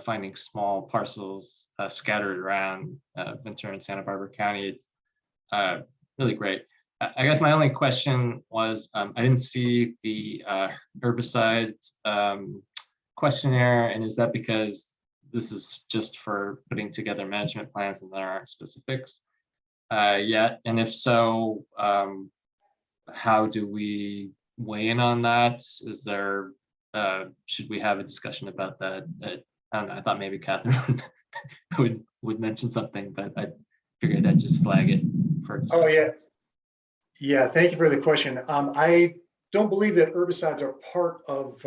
finding small parcels scattered around Ventura and Santa Barbara County. It's really great. I guess my only question was, I didn't see the herbicide questionnaire, and is that because this is just for putting together management plans and there aren't specifics yet? And if so, how do we weigh in on that? Is there, should we have a discussion about that? I don't know, I thought maybe Catherine would mention something, but I figured I'd just flag it for discussion. Oh, yeah. Yeah, thank you for the question. I don't believe that herbicides are part of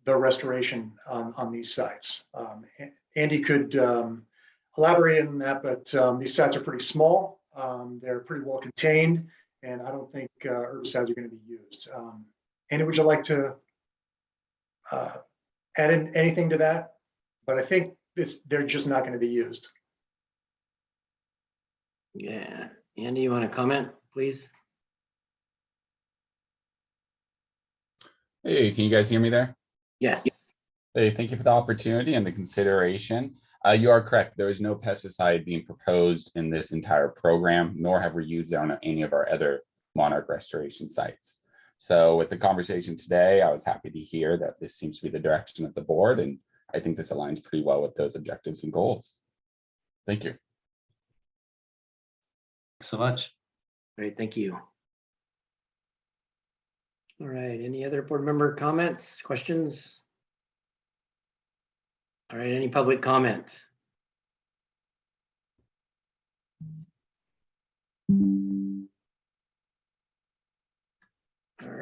the restoration on these sites. Andy could elaborate on that, but these sites are pretty small. They're pretty well contained, and I don't think herbicides are going to be used. Andy, would you like to add in anything to that? But I think they're just not going to be used. Yeah, Andy, you want to comment, please? Hey, can you guys hear me there? Yes. Hey, thank you for the opportunity and the consideration. You are correct. There is no pesticide being proposed in this entire program, nor have we used it on any of our other monarch restoration sites. So with the conversation today, I was happy to hear that this seems to be the direction of the board, and I think this aligns pretty well with those objectives and goals. Thank you. Thanks so much. Great, thank you. All right, any other board member comments, questions? All right, any public comment? All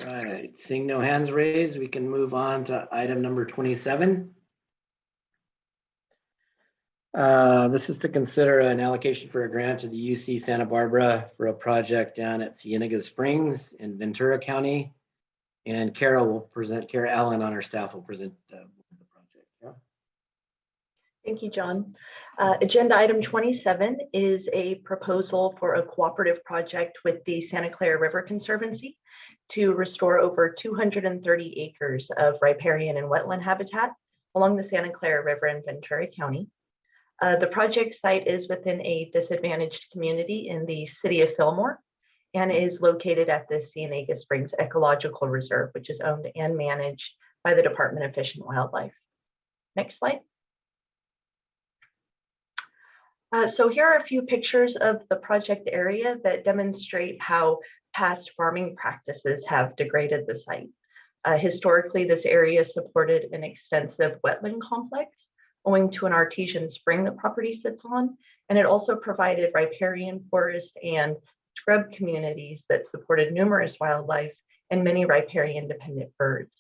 right, seeing no hands raised, we can move on to item number 27. This is to consider an allocation for a grant to the UC Santa Barbara for a project down at Cienega Springs in Ventura County. And Kara Allen on our staff will present the project. Yeah. Thank you, John. Agenda item 27 is a proposal for a cooperative project with the Santa Clara River Conservancy to restore over 230 acres of riparian and wetland habitat along the Santa Clara River in Ventura County. The project site is within a disadvantaged community in the city of Fillmore and is located at the Cienega Springs Ecological Reserve, which is owned and managed by the Department of Fish and Wildlife. Next slide. So here are a few pictures of the project area that demonstrate how past farming practices have degraded the site. Historically, this area supported an extensive wetland complex owing to an artesian spring the property sits on, and it also provided riparian forest and scrub communities that supported numerous wildlife and many riparian dependent birds.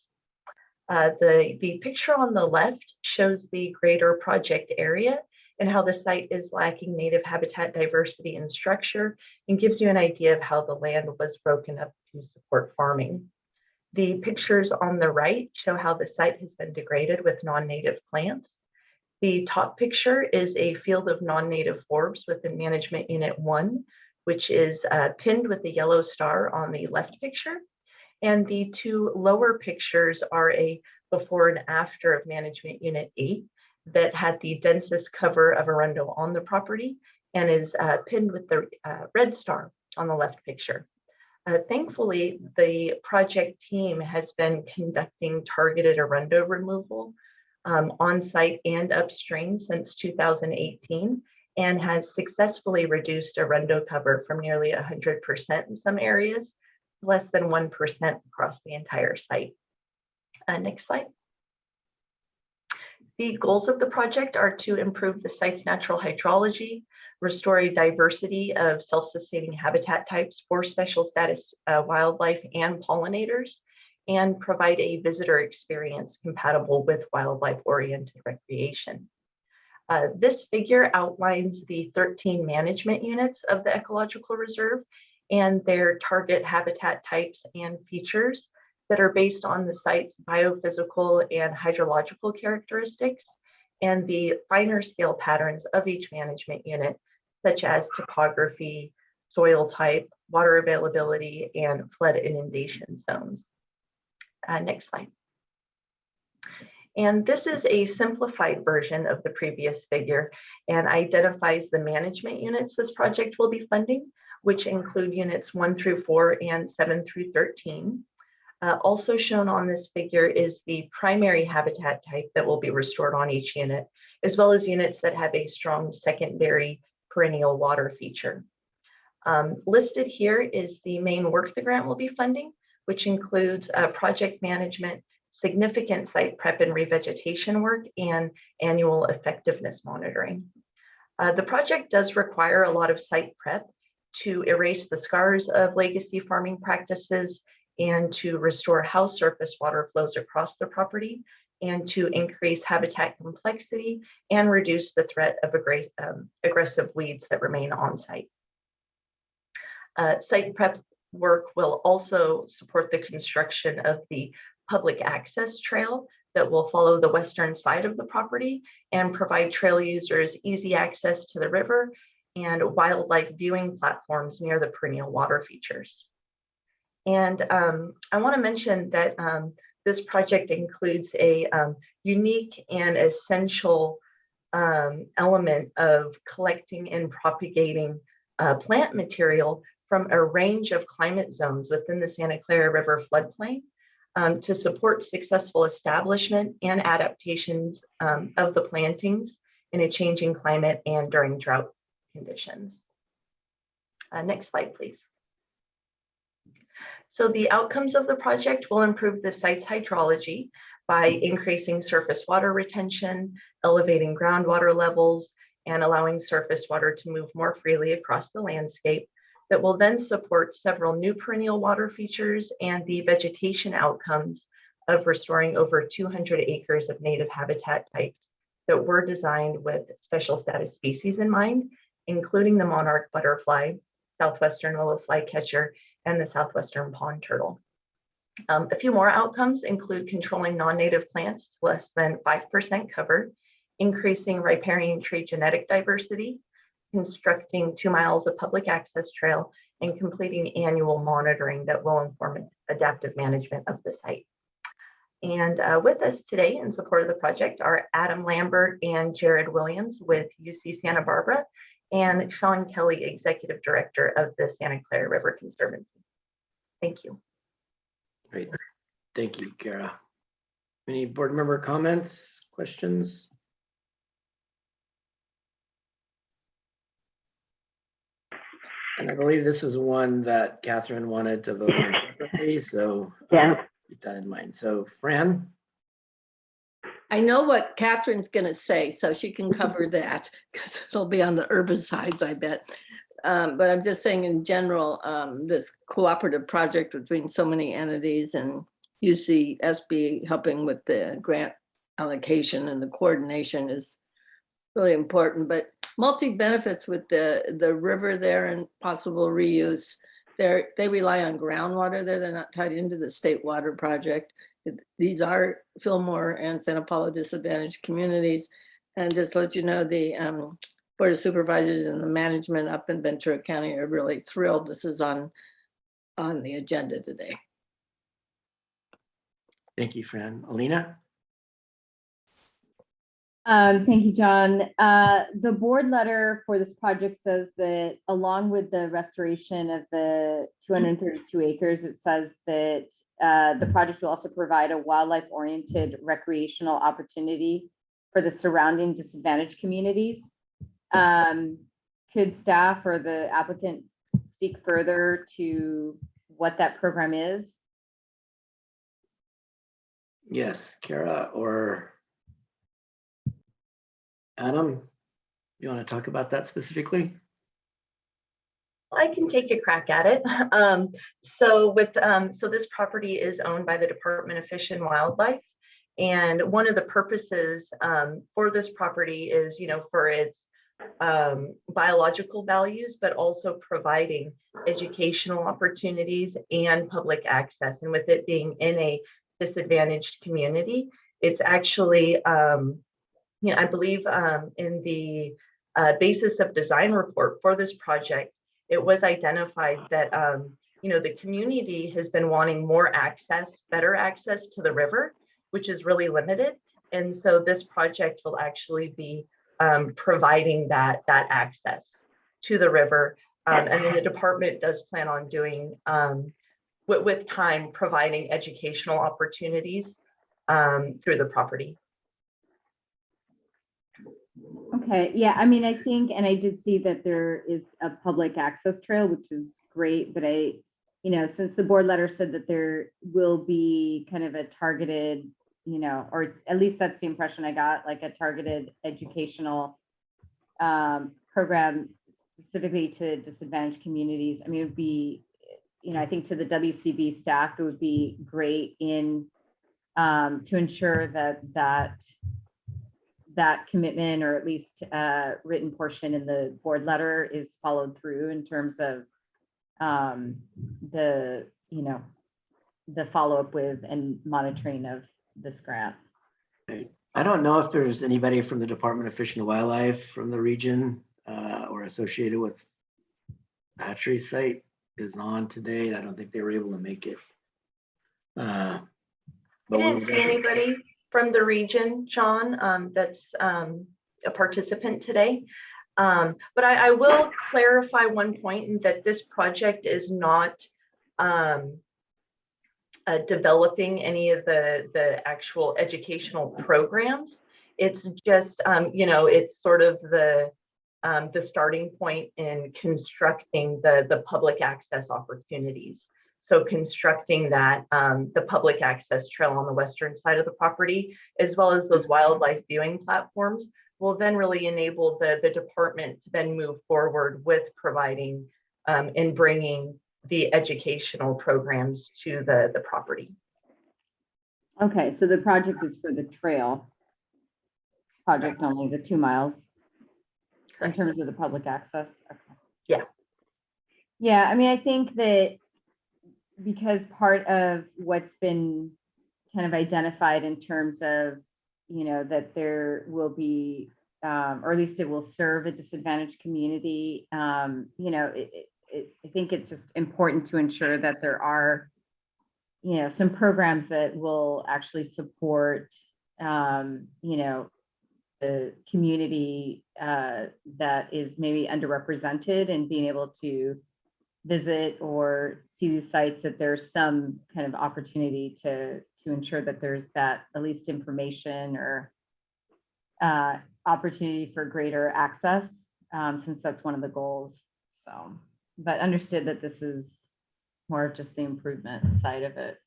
The picture on the left shows the greater project area and how the site is lacking native habitat diversity and structure, and gives you an idea of how the land was broken up to support farming. The pictures on the right show how the site has been degraded with non-native plants. The top picture is a field of non-native forbs within Management Unit 1, which is pinned with the yellow star on the left picture. And the two lower pictures are a before and after of Management Unit 8 that had the densest cover of Arundo on the property and is pinned with the red star on the left picture. Thankfully, the project team has been conducting targeted Arundo removal on site and upstream since 2018 and has successfully reduced Arundo cover from nearly 100% in some areas, less than 1% across the entire site. Next slide. The goals of the project are to improve the site's natural hydrology, restore a diversity of self-sustaining habitat types for special status wildlife and pollinators, and provide a visitor experience compatible with wildlife-oriented recreation. This figure outlines the 13 management units of the ecological reserve and their target habitat types and features that are based on the site's biophysical and hydrological characteristics and the finer scale patterns of each management unit, such as topography, soil type, water availability, and flood inundation zones. Next slide. And this is a simplified version of the previous figure and identifies the management units this project will be funding, which include units 1 through 4 and 7 through 13. Also shown on this figure is the primary habitat type that will be restored on each unit, as well as units that have a strong secondary perennial water feature. Listed here is the main work the grant will be funding, which includes project management, significant site prep and revegetation work, and annual effectiveness monitoring. The project does require a lot of site prep to erase the scars of legacy farming practices and to restore how surface water flows across the property and to increase habitat complexity and reduce the threat of aggressive weeds that remain on site. Site prep work will also support the construction of the public access trail that will follow the western side of the property and provide trail users easy access to the river and wildlife viewing platforms near the perennial water features. And I want to mention that this project includes a unique and essential element of collecting and propagating plant material from a range of climate zones within the Santa Clara River floodplain to support successful establishment and adaptations of the plantings in a changing climate and during drought conditions. Next slide, please. So the outcomes of the project will improve the site's hydrology by increasing surface water retention, elevating groundwater levels, and allowing surface water to move more freely across the landscape that will then support several new perennial water features and the vegetation outcomes of restoring over 200 acres of native habitat types that were designed with special status species in mind, including the monarch butterfly, southwestern willow flycatcher, and the southwestern pond turtle. A few more outcomes include controlling non-native plants to less than 5% cover increasing riparian tree genetic diversity, constructing 2 miles of public access trail, and completing annual monitoring that will inform adaptive management of the site. And with us today in support of the project are Adam Lambert and Jared Williams with UC Santa Barbara, and Sean Kelly, Executive Director of the Santa Clara River Conservancy. Thank you. Great. Thank you, Kara. Any board member comments, questions? And I believe this is one that Catherine wanted to vote on separately, so Yeah. keep that in mind. So Fran? I know what Catherine's going to say, so she can cover that because it'll be on the herbicides, I bet. But I'm just saying in general, this cooperative project between so many entities and UCSB helping with the grant allocation and the coordination is really important. But multi-benefits with the river there and possible reuse. They rely on groundwater there. They're not tied into the state water project. These are Fillmore and Santa Paula disadvantaged communities. And just to let you know, the Board of Supervisors and the management up in Ventura County are really thrilled this is on the agenda today. Thank you, Fran. Alina? Thank you, John. The board letter for this project says that along with the restoration of the 232 acres, it says that the project will also provide a wildlife-oriented recreational opportunity for the surrounding disadvantaged communities. Could staff or the applicant speak further to what that program is? Yes, Kara or Adam, you want to talk about that specifically? I can take a crack at it. So this property is owned by the Department of Fish and Wildlife. And one of the purposes for this property is, for its biological values, but also providing educational opportunities and public access. And with it being in a disadvantaged community, it's actually, I believe in the basis of design report for this project, it was identified that, the community has been wanting more access, better access to the river, which is really limited. And so this project will actually be providing that access to the river. And then the department does plan on doing, with time, providing educational opportunities through the property. Okay, yeah, I mean, I think, and I did see that there is a public access trail, which is great, but since the board letter said that there will be kind of a targeted, or at least that's the impression I got, like a targeted educational program specifically to disadvantaged communities. I mean, it would be, I think to the WCB staff, it would be great to ensure that commitment, or at least written portion in the board letter, is followed through in terms of the follow-up with and monitoring of this grant. I don't know if there's anybody from the Department of Fish and Wildlife from the region or associated with the hatchery site is on today. I don't think they were able to make it. I didn't see anybody from the region, John, that's a participant today. But I will clarify one point, in that this project is not developing any of the actual educational programs. It's just, it's sort of the starting point in constructing the public access opportunities. So constructing that, the public access trail on the western side of the property, as well as those wildlife viewing platforms, will then really enable the department to then move forward with providing and bringing the educational programs to the property. Okay, so the project is for the trail project only, the 2 miles. Correct. In terms of the public access. Okay. Yeah. Yeah, I mean, I think that because part of what's been kind of identified in terms of, that there will be, or at least it will serve a disadvantaged community. I think it's just important to ensure that there are, some programs that will actually support, the community that is maybe underrepresented, and being able to visit or see these sites, that there's some kind of opportunity to ensure that there's that at least information or opportunity for greater access, since that's one of the goals. So, but understood that this is more of just the improvement side of it.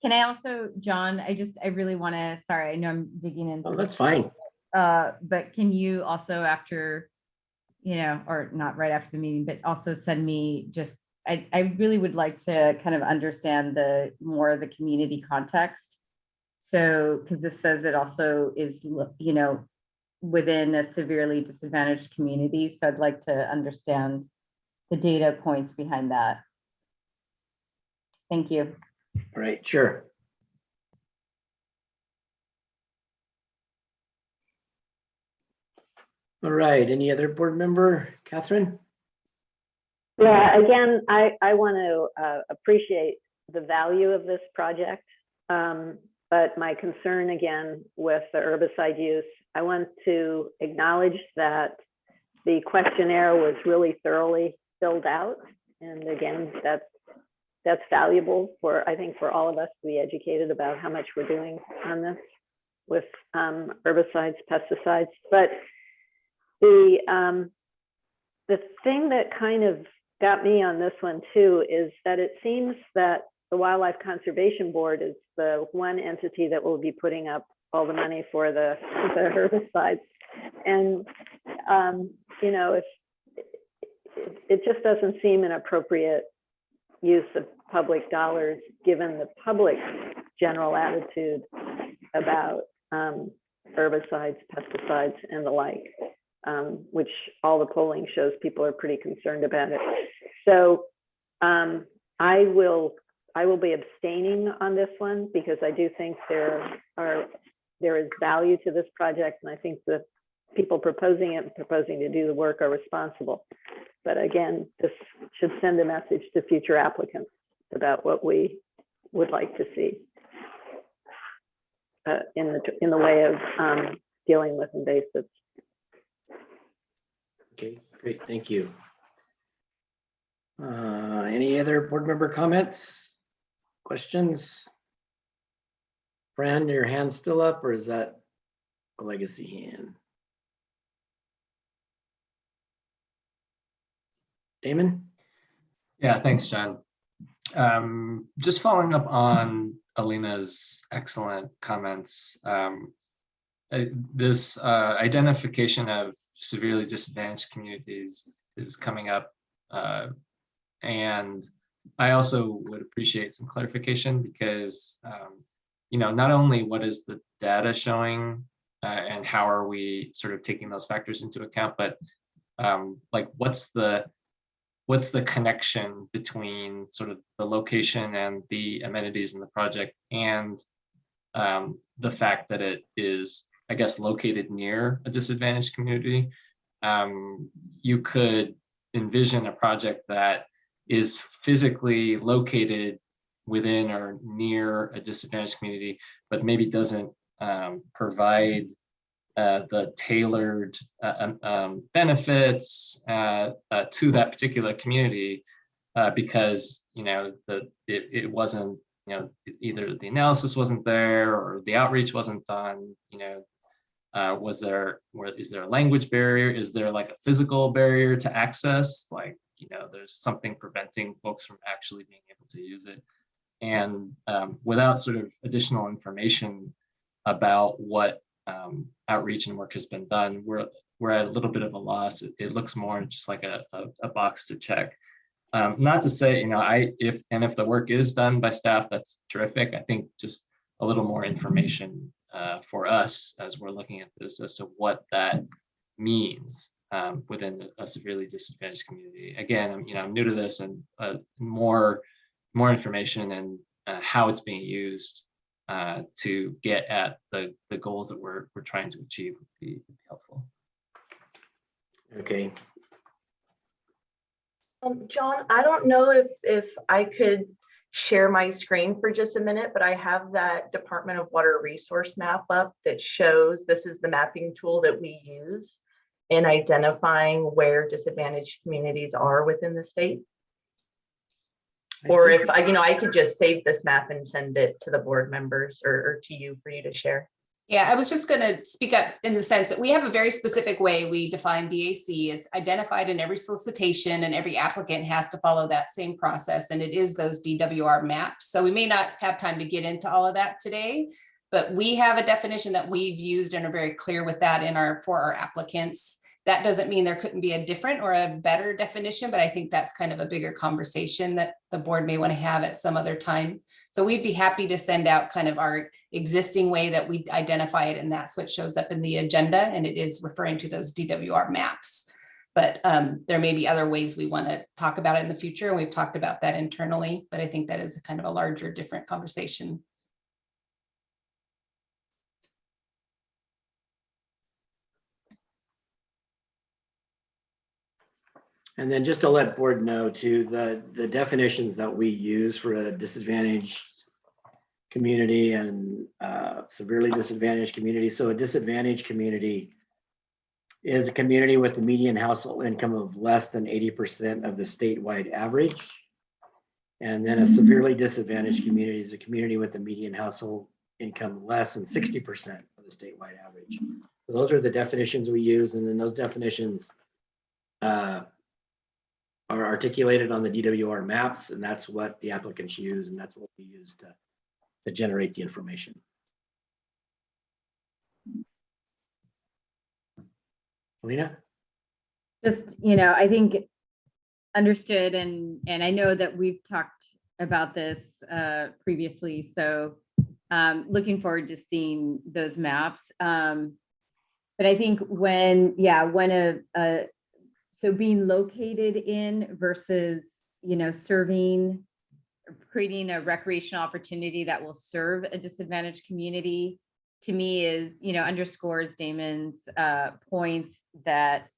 Can I also, John, I really want to, sorry, I know I'm digging into. Oh, that's fine. But can you also, after, or not right after the meeting, but also send me just, I really would like to kind of understand more of the community context. So, because this says it also is, within a severely disadvantaged community. So I'd like to understand the data points behind that. Thank you. All right, sure. All right, any other board member? Catherine? Yeah, again, I want to appreciate the value of this project. But my concern again with the herbicide use, I want to acknowledge that the questionnaire was really thoroughly filled out. And again, that's valuable for, I think, for all of us to be educated about how much we're doing on this with herbicides, pesticides. But the thing that kind of got me on this one too is that it seems that the Wildlife Conservation Board is the one entity that will be putting up all the money for the herbicides. And, if it just doesn't seem an appropriate use of public dollars, given the public's general attitude about herbicides, pesticides, and the like, which all the polling shows people are pretty concerned about it. So I will be abstaining on this one, because I do think there is value to this project, and I think the people proposing it and proposing to do the work are responsible. But again, this should send a message to future applicants about what we would like to see in the way of dealing with invasives. Okay, great, thank you. Any other board member comments, questions? Fran, your hand's still up, or is that a legacy hand? Damon? Yeah, thanks, John. Just following up on Alina's excellent comments. This identification of severely disadvantaged communities is coming up. And I also would appreciate some clarification, because, not only what is the data showing and how are we sort of taking those factors into account, but like what's the connection between sort of the location and the amenities in the project, and the fact that it is, I guess, located near a disadvantaged community. You could envision a project that is physically located within or near a disadvantaged community, but maybe doesn't provide the tailored benefits to that particular community, because it wasn't, either the analysis wasn't there or the outreach wasn't done. Is there a language barrier? Is there like a physical barrier to access? Like, there's something preventing folks from actually being able to use it. And without sort of additional information about what outreach and work has been done, we're at a little bit of a loss. It looks more just like a box to check. Not to say, if the work is done by staff, that's terrific. I think just a little more information for us as we're looking at this as to what that means within a severely disadvantaged community. Again, I'm new to this, and more information and how it's being used to get at the goals that we're trying to achieve would be helpful. Okay. John, I don't know if I could share my screen for just a minute, but I have that Department of Water resource map up that shows this is the mapping tool that we use in identifying where disadvantaged communities are within the state. Or if I could just save this map and send it to the board members or to you for you to share. Yeah, I was just going to speak up in the sense that we have a very specific way we define DAC. It's identified in every solicitation, and every applicant has to follow that same process. And it is those DWR maps. So we may not have time to get into all of that today, but we have a definition that we've used and are very clear with that for our applicants. That doesn't mean there couldn't be a different or a better definition, but I think that's kind of a bigger conversation that the board may want to have at some other time. So we'd be happy to send out kind of our existing way that we identify it, and that's what shows up in the agenda, and it is referring to those DWR maps. But there may be other ways we want to talk about it in the future, and we've talked about that internally, but I think that is a kind of a larger, different conversation. And then just to let board know too, the definitions that we use for a disadvantaged community and severely disadvantaged community. So a disadvantaged community is a community with a median household income of less than 80% of the statewide average. And then a severely disadvantaged community is a community with a median household income less than 60% of the statewide average. So those are the definitions we use, and then those definitions are articulated on the DWR maps, and that's what the applicants use, and that's what we use to generate the information. Alina? Just, I think understood, and I know that we've talked about this previously, so looking forward to seeing those maps. But I think so being located in versus, creating a recreational opportunity that will serve a disadvantaged community, to me is, underscores Damon's points that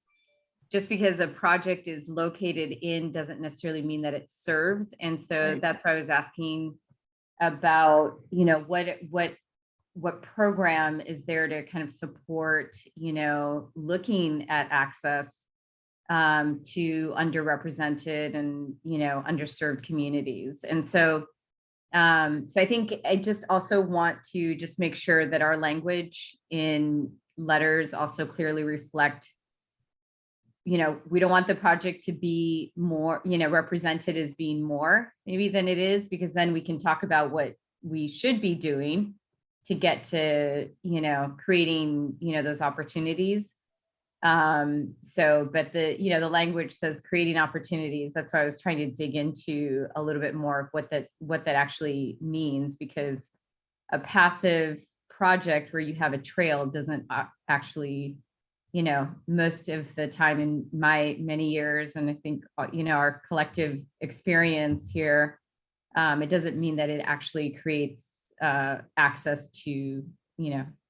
just because a project is located in doesn't necessarily mean that it serves. And so that's why I was asking about, what program is there to kind of support, looking at access to underrepresented and underserved communities. And so I think I just also want to just make sure that our language in letters also clearly reflect, we don't want the project to be more, represented as being more maybe than it is, because then we can talk about what we should be doing to get to, creating, those opportunities. But the language says creating opportunities. That's why I was trying to dig into a little bit more of what that actually means, because a passive project where you have a trail doesn't actually, most of the time in my many years, and I think, our collective experience here, it doesn't mean that it actually creates access to,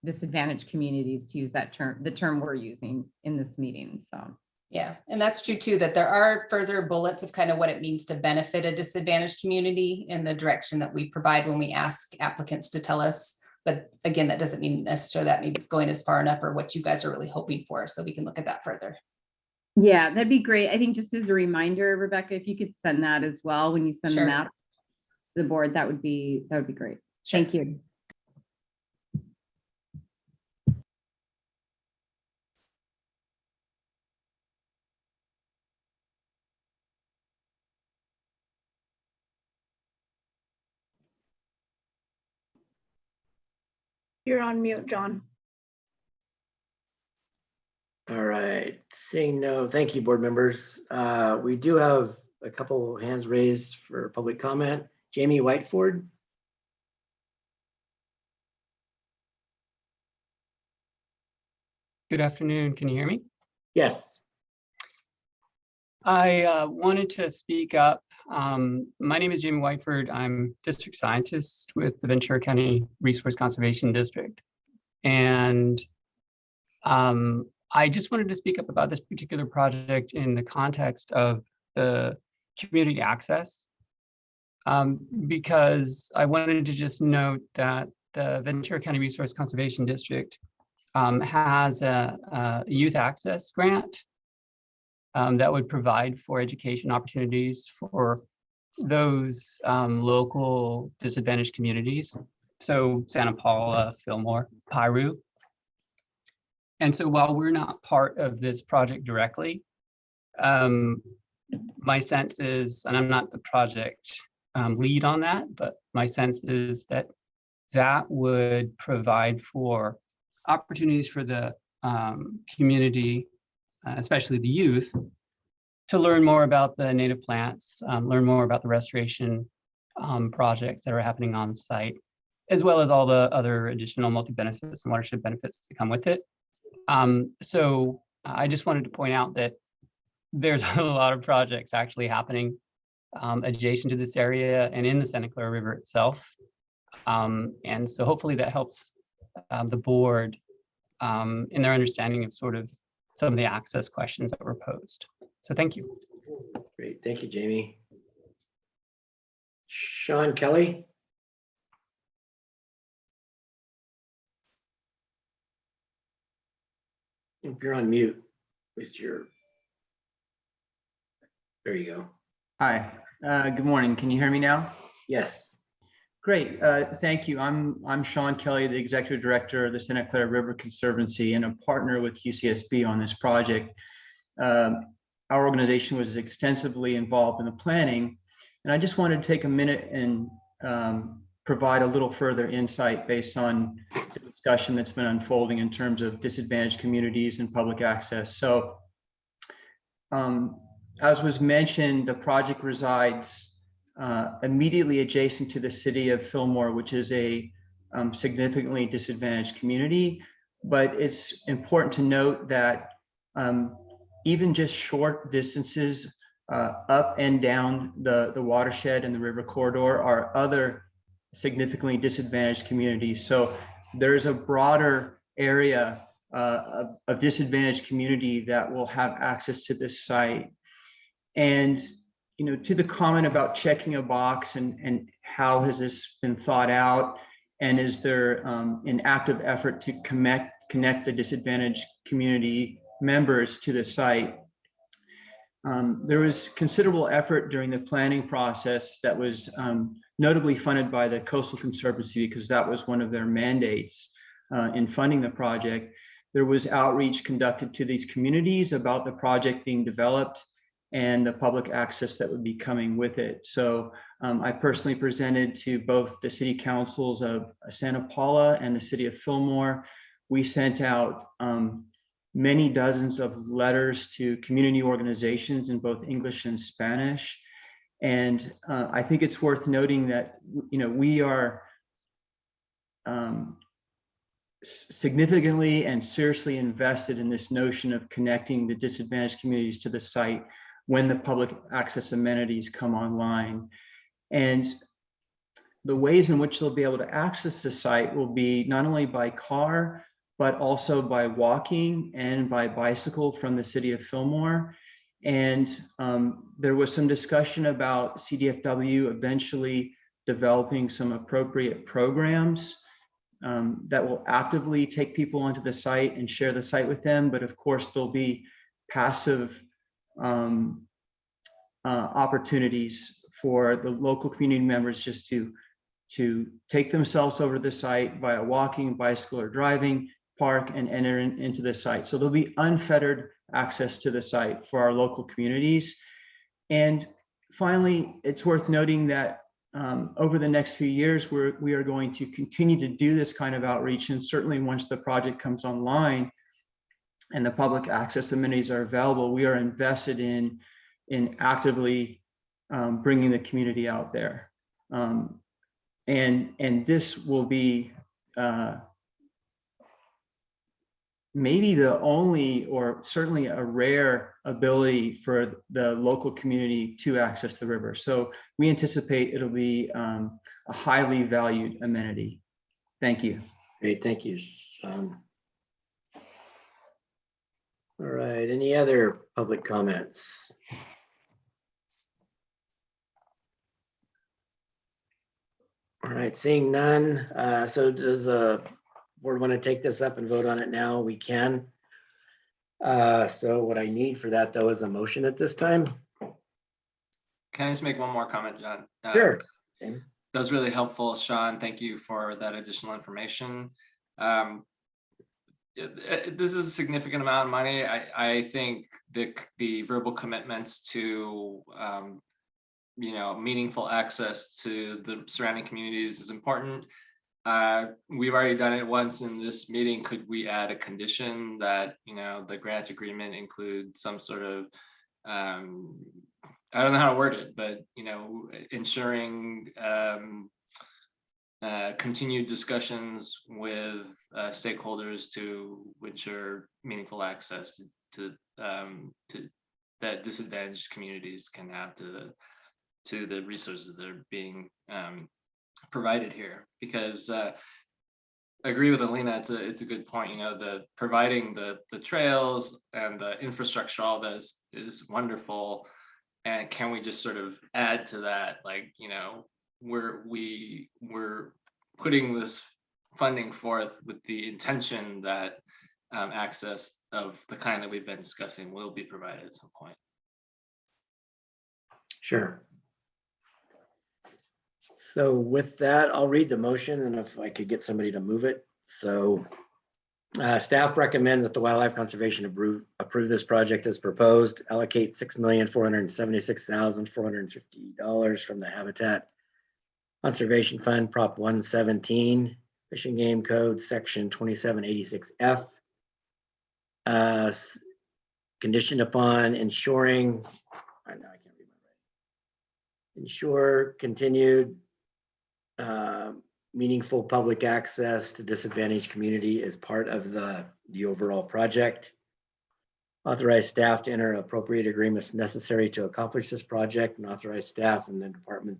disadvantaged communities, to use that term, the term we're using in this meeting. So yeah, and that's true too, that there are further bullets of kind of what it means to benefit a disadvantaged community in the direction that we provide when we ask applicants to tell us. But again, that doesn't mean necessarily that maybe it's going as far enough or what you guys are really hoping for. So we can look at that further. Yeah, that'd be great. I think just as a reminder, Rebecca, if you could send that as well when you send them out to the board, that would be great. Sure. Thank you. You're on mute, John. All right, saying no, thank you, board members. We do have a couple hands raised for public comment. Jamie Whiteford. Good afternoon. Can you hear me? Yes. I wanted to speak up. My name is Jamie Whiteford. I'm district scientist with the Ventura County Resource Conservation District. And I just wanted to speak up about this particular project in the context of the community access. Because I wanted to just note that the Ventura County Resource Conservation District has a youth access grant that would provide for education opportunities for those local disadvantaged communities. So Santa Paula, Fillmore, Piru. And so while we're not part of this project directly, my sense is, and I'm not the project lead on that, but my sense is that that would provide for opportunities for the community, especially the youth, to learn more about the native plants, learn more about the restoration projects that are happening on site, as well as all the other additional multi-benefits and watershed benefits that come with it. So I just wanted to point out that there's a lot of projects actually happening adjacent to this area and in the Santa Clara River itself. And so hopefully that helps the board in their understanding of sort of some of the access questions that were posed. So thank you. Great, thank you, Jamie. Sean Kelly. If you're on mute with your, there you go. Hi, good morning. Can you hear me now? Yes. Great, thank you. I'm Sean Kelly, the Executive Director of the Santa Clara River Conservancy and a partner with UCSB on this project. Our organization was extensively involved in the planning, and I just wanted to take a minute and provide a little further insight based on the discussion that's been unfolding in terms of disadvantaged communities and public access. So, as was mentioned, the project resides immediately adjacent to the city of Fillmore, which is a significantly disadvantaged community. But it's important to note that even just short distances up and down the watershed and the river corridor are other significantly disadvantaged communities. So there's a broader area of disadvantaged community that will have access to this site. And to the comment about checking a box and how has this been thought out, and is there an active effort to connect the disadvantaged community members to the site? There was considerable effort during the planning process that was notably funded by the Coastal Conservancy, because that was one of their mandates in funding the project. There was outreach conducted to these communities about the project being developed and the public access that would be coming with it. So I personally presented to both the city councils of Santa Paula and the city of Fillmore. We sent out many dozens of letters to community organizations in both English and Spanish. And I think it's worth noting that we are significantly and seriously invested in this notion of connecting the disadvantaged communities to the site when the public access amenities come online. And the ways in which they'll be able to access the site will be not only by car, but also by walking and by bicycle from the city of Fillmore. And there was some discussion about CDFW eventually developing some appropriate programs that will actively take people onto the site and share the site with them. But of course, there'll be passive opportunities for the local community members just to take themselves over to the site via walking, bicycle, or driving, park, and enter into the site. So there'll be unfettered access to the site for our local communities. And finally, it's worth noting that over the next few years, we are going to continue to do this kind of outreach. And certainly once the project comes online and the public access amenities are available, we are invested in actively bringing the community out there. And this will be maybe the only, or certainly a rare ability for the local community to access the river. So we anticipate it'll be a highly valued amenity. Thank you. Great, thank you, Sean. All right, any other public comments? All right, seeing none. So does the board want to take this up and vote on it now? We can. So what I need for that though is a motion at this time. Can I just make one more comment, John? Sure. That was really helpful, Sean. Thank you for that additional information. This is a significant amount of money. I think the verbal commitments to meaningful access to the surrounding communities is important. We've already done it once in this meeting. Could we add a condition that the grant agreement include some sort of I don't know how to word it, but ensuring continued discussions with stakeholders to ensure meaningful access to that disadvantaged communities can have to the resources that are being provided here. Because I agree with Alina, it's a good point. The providing the trails and the infrastructure, all this is wonderful. And can we just sort of add to that, like, we're putting this funding forth with the intention that access of the kind that we've been discussing will be provided at some point. Sure. So with that, I'll read the motion, and if I could get somebody to move it. So staff recommends that the Wildlife Conservation approve this project as proposed, allocate $6,476,450 from the Habitat Conservation Fund, Prop 117, Fish and Game Code, Section 2786F. Conditioned upon ensuring, I can't read my writing. Ensure continued meaningful public access to disadvantaged community as part of the overall project. Authorize staff to enter appropriate agreements necessary to accomplish this project, and authorize staff and the Department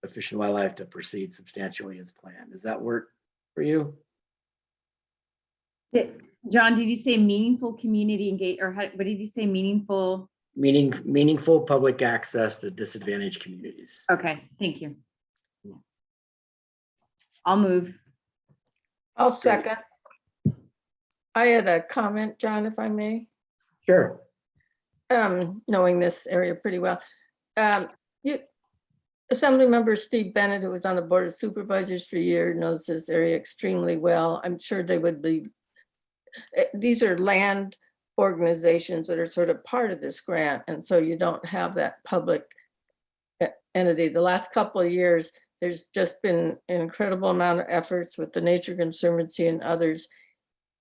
of Fish and Wildlife to proceed substantially as planned. Does that work for you? John, did you say meaningful community engage, or what did you say? Meaningful public access to disadvantaged communities. Okay, thank you. I'll move. I'll second. I had a comment, John, if I may. Sure. Knowing this area pretty well. Assemblymember Steve Bennett, who was on the Board of Supervisors for a year, knows this area extremely well. I'm sure they would be, these are land organizations that are sort of part of this grant, and so you don't have that public entity. The last couple of years, there's just been an incredible amount of efforts with the Nature Conservancy and others.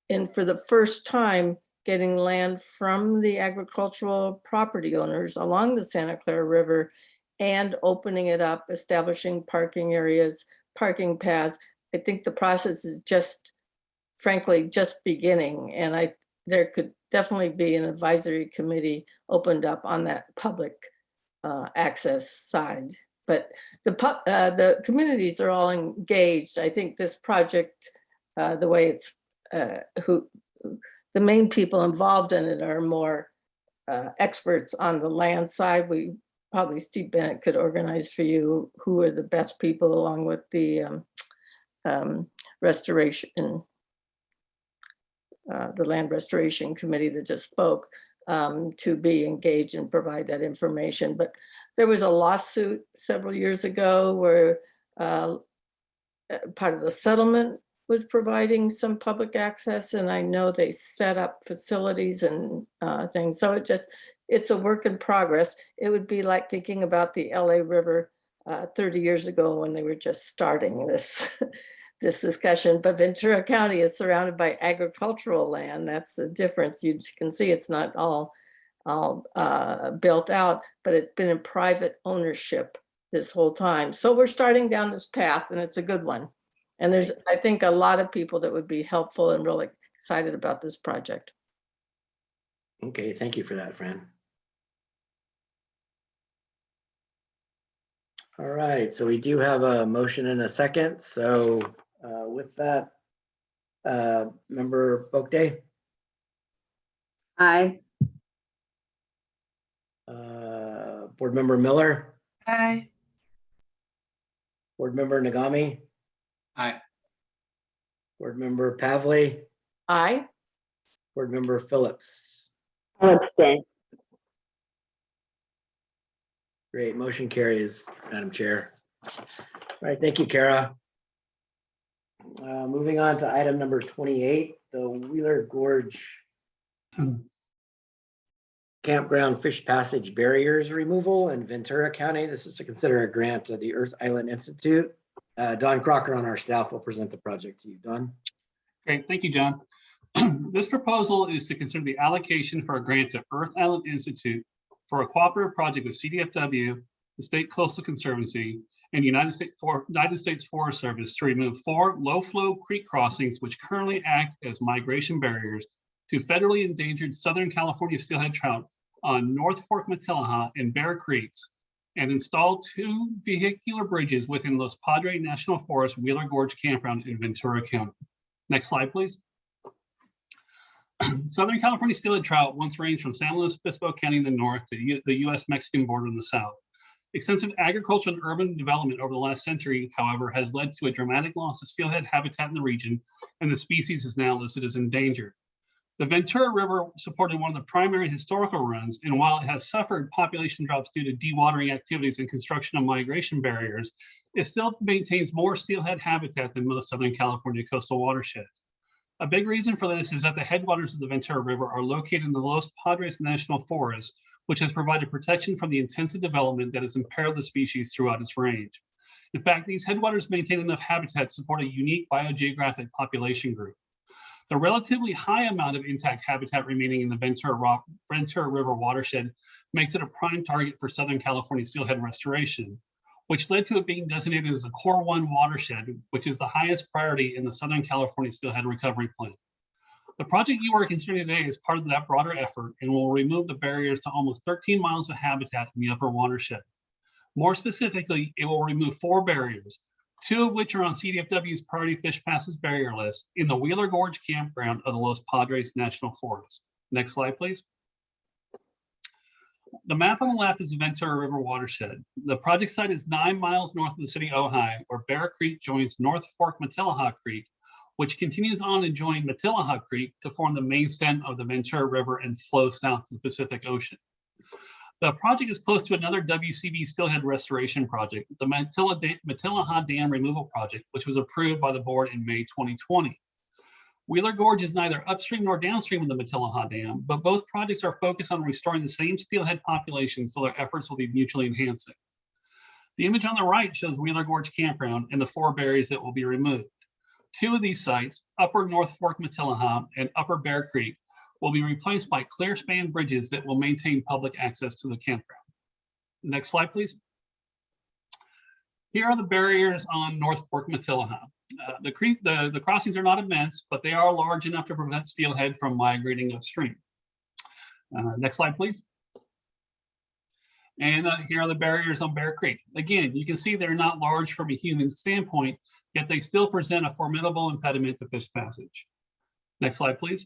And for the first time, getting land from the agricultural property owners along the Santa Clara River and opening it up, establishing parking areas, parking paths. I think the process is just, frankly, just beginning. And there could definitely be an advisory committee opened up on that public access side. But the communities are all engaged. I think this project, the way it's, the main people involved in it are more experts on the land side. Probably Steve Bennett could organize for you who are the best people, along with the restoration, the land restoration committee that just spoke, to be engaged and provide that information. But there was a lawsuit several years ago where part of the settlement was providing some public access, and I know they set up facilities and things. So it's a work in progress. It would be like thinking about the LA River 30 years ago when they were just starting this this discussion. But Ventura County is surrounded by agricultural land. That's the difference. You can see it's not all built out, but it's been in private ownership this whole time. So we're starting down this path, and it's a good one. And there's, I think, a lot of people that would be helpful and really excited about this project. Okay, thank you for that, Fran. All right, so we do have a motion and a second. So with that, Member Boakday, Aye. Board Member Miller, Aye. Board Member Nagami, Aye. Board Member Pavley, Aye. Board Member Phillips. I'll abstain. Great, motion carries, Madam Chair. All right, thank you, Kara. Moving on to item number 28, the Wheeler Gorge Campground Fish Passage Barriers Removal in Ventura County. This is to consider a grant to the Earth Island Institute. Don Crocker on our staff will present the project to you. Don. Great, thank you, John. This proposal is to consider the allocation for a grant to Earth Island Institute for a cooperative project with CDFW, the State Coastal Conservancy, and United States Forest Service to remove 4 low-flow creek crossings which currently act as migration barriers to federally endangered Southern California steelhead trout on North Fork Matilaha and Bear Creeks, and install 2 vehicular bridges within Los Padres National Forest Wheeler Gorge Campground in Ventura County. Next slide, please. Southern California steelhead trout once ranged from San Luis Obispo County in the north to the U.S.-Mexican border in the south. Extensive agriculture and urban development over the last century, however, has led to a dramatic loss of steelhead habitat in the region, and the species is now listed as endangered. The Ventura River supported one of the primary historical runs, and while it has suffered population drops due to dewatering activities and construction of migration barriers, it still maintains more steelhead habitat than most Southern California coastal watersheds. A big reason for this is that the headwaters of the Ventura River are located in the Los Padres National Forest, which has provided protection from the intensive development that has imperiled the species throughout its range. In fact, these headwaters maintain enough habitat to support a unique biogeographic population group. The relatively high amount of intact habitat remaining in the Ventura River watershed makes it a prime target for Southern California steelhead restoration, which led to it being designated as a Core 1 watershed, which is the highest priority in the Southern California steelhead recovery plan. The project you are considering today is part of that broader effort and will remove the barriers to almost 13 miles of habitat in the upper watershed. More specifically, it will remove 4 barriers, 2 of which are on CDFW's priority fish passes barrier list in the Wheeler Gorge Campground of the Los Padres National Forest. Next slide, please. The map on the left is the Ventura River watershed. The project site is 9 miles north of the city of Ojai, where Bear Creek joins North Fork Matilaha Creek, which continues on to join Matilaha Creek to form the main stem of the Ventura River and flow south to the Pacific Ocean. The project is close to another WCB steelhead restoration project, the Matilaha Dam Removal Project, which was approved by the board in May 2020. Wheeler Gorge is neither upstream nor downstream of the Matilaha Dam, but both projects are focused on restoring the same steelhead population, so their efforts will be mutually enhancing. The image on the right shows Wheeler Gorge Campground and the 4 barriers that will be removed. 2 of these sites, Upper North Fork Matilaha and Upper Bear Creek, will be replaced by clear span bridges that will maintain public access to the campground. Next slide, please. Here are the barriers on North Fork Matilaha. The crossings are not immense, but they are large enough to prevent steelhead from migrating upstream. Next slide, please. And here are the barriers on Bear Creek. Again, you can see they're not large from a human standpoint, yet they still present a formidable impediment to fish passage. Next slide, please.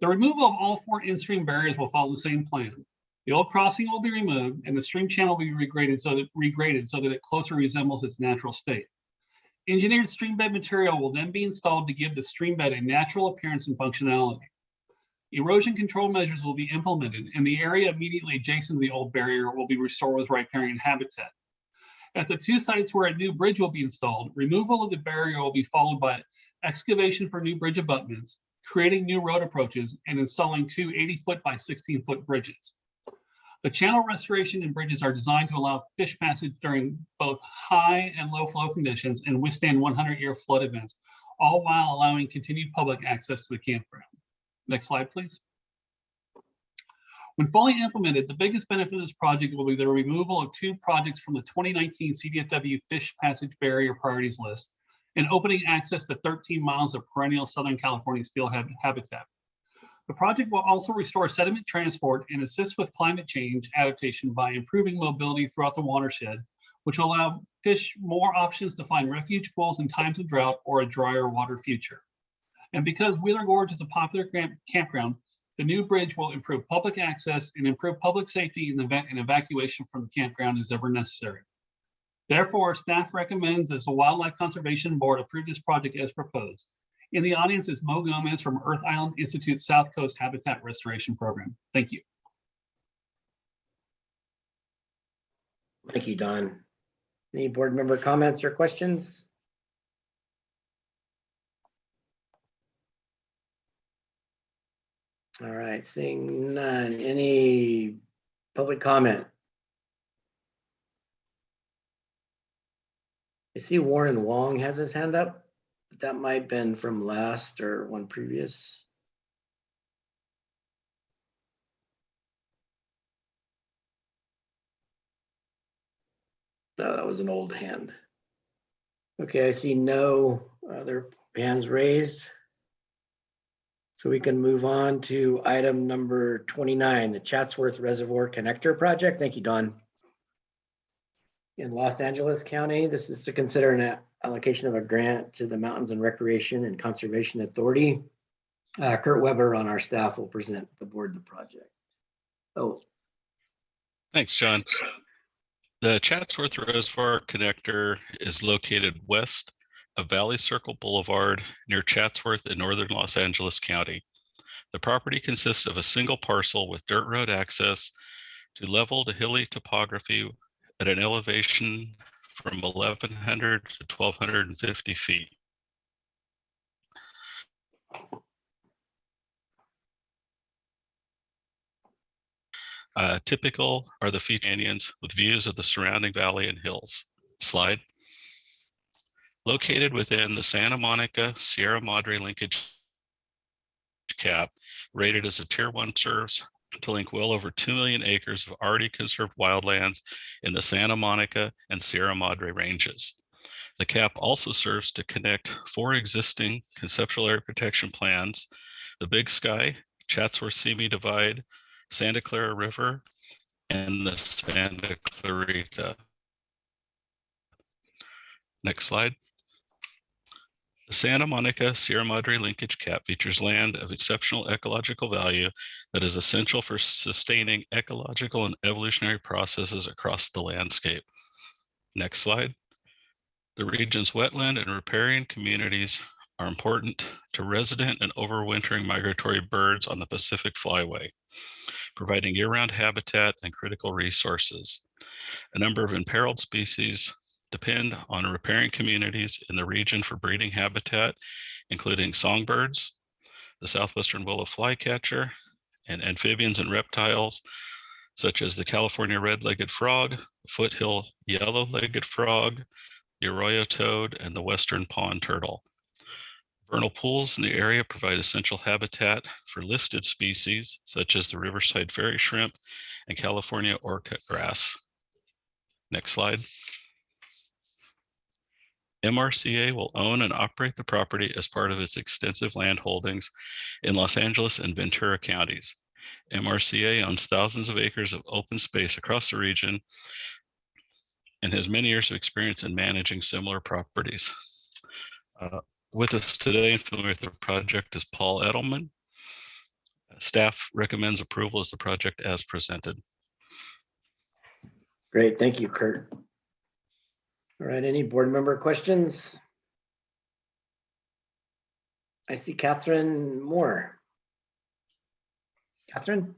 The removal of all 4 in-stream barriers will follow the same plan. The old crossing will be removed and the stream channel will be regraded so that it closer resembles its natural state. Engineered stream bed material will then be installed to give the stream bed a natural appearance and functionality. Erosion control measures will be implemented and the area immediately adjacent to the old barrier will be restored with riparian habitat. At the 2 sites where a new bridge will be installed, removal of the barrier will be followed by excavation for new bridge abutments, creating new road approaches, and installing 2 80-foot by 16-foot bridges. The channel restoration and bridges are designed to allow fish passage during both high and low flow conditions and withstand 100-year flood events, all while allowing continued public access to the campground. Next slide, please. When fully implemented, the biggest benefit of this project will be the removal of 2 projects from the 2019 CDFW Fish Passage Barrier Priorities List and opening access to 13 miles of perennial Southern California steelhead habitat. The project will also restore sediment transport and assist with climate change adaptation by improving mobility throughout the watershed, which will allow fish more options to find refuge pools in times of drought or a drier water future. And because Wheeler Gorge is a popular campground, the new bridge will improve public access and improve public safety in the event an evacuation from the campground is ever necessary. Therefore, staff recommends that the Wildlife Conservation Board approve this project as proposed. In the audience is Mo Gomez from Earth Island Institute's South Coast Habitat Restoration Program. Thank you. Thank you, Don. Any board member comments or questions? All right, seeing none. Any public comment? I see Warren Wong has his hand up. That might have been from last or one previous. No, that was an old hand. Okay, I see no other hands raised. So we can move on to item number 29, the Chatsworth Reservoir Connector Project. Thank you, Don. In Los Angeles County, this is to consider an allocation of a grant to the Mountains and Recreation and Conservation Authority. Kurt Weber on our staff will present the board the project. Oh. Thanks, John. The Chatsworth Reservoir Connector is located west of Valley Circle Boulevard near Chatsworth in northern Los Angeles County. The property consists of a single parcel with dirt road access to level to hilly topography at an elevation from 1,100 to 1,250 feet. Typical are the feet canyons with views of the surrounding valley and hills. Slide. Located within the Santa Monica Sierra Madre linkage cap, rated as a Tier 1, serves to link well over 2 million acres of already conserved wildlands in the Santa Monica and Sierra Madre ranges. The cap also serves to connect 4 existing conceptual area protection plans: the Big Sky, Chatsworth Simi Divide, Santa Clara River, and the Santa Clarita. Next slide. The Santa Monica Sierra Madre linkage cap features land of exceptional ecological value that is essential for sustaining ecological and evolutionary processes across the landscape. Next slide. The region's wetland and riparian communities are important to resident and overwintering migratory birds on the Pacific Flyway, providing year-round habitat and critical resources. A number of imperiled species depend on riparian communities in the region for breeding habitat, including songbirds, the southwestern willow flycatcher, and amphibians and reptiles, such as the California red-legged frog, foothill yellow-legged frog, the arroyo toad, and the western pond turtle. Vernal pools in the area provide essential habitat for listed species, such as the Riverside fairy shrimp and California orchid grass. Next slide. MRCA will own and operate the property as part of its extensive land holdings in Los Angeles and Ventura counties. MRCA owns thousands of acres of open space across the region and has many years of experience in managing similar properties. With us today and familiar with the project is Paul Edelman. Staff recommends approval as the project as presented. Great, thank you, Kurt. All right, any board member questions? I see Catherine Moore. Catherine?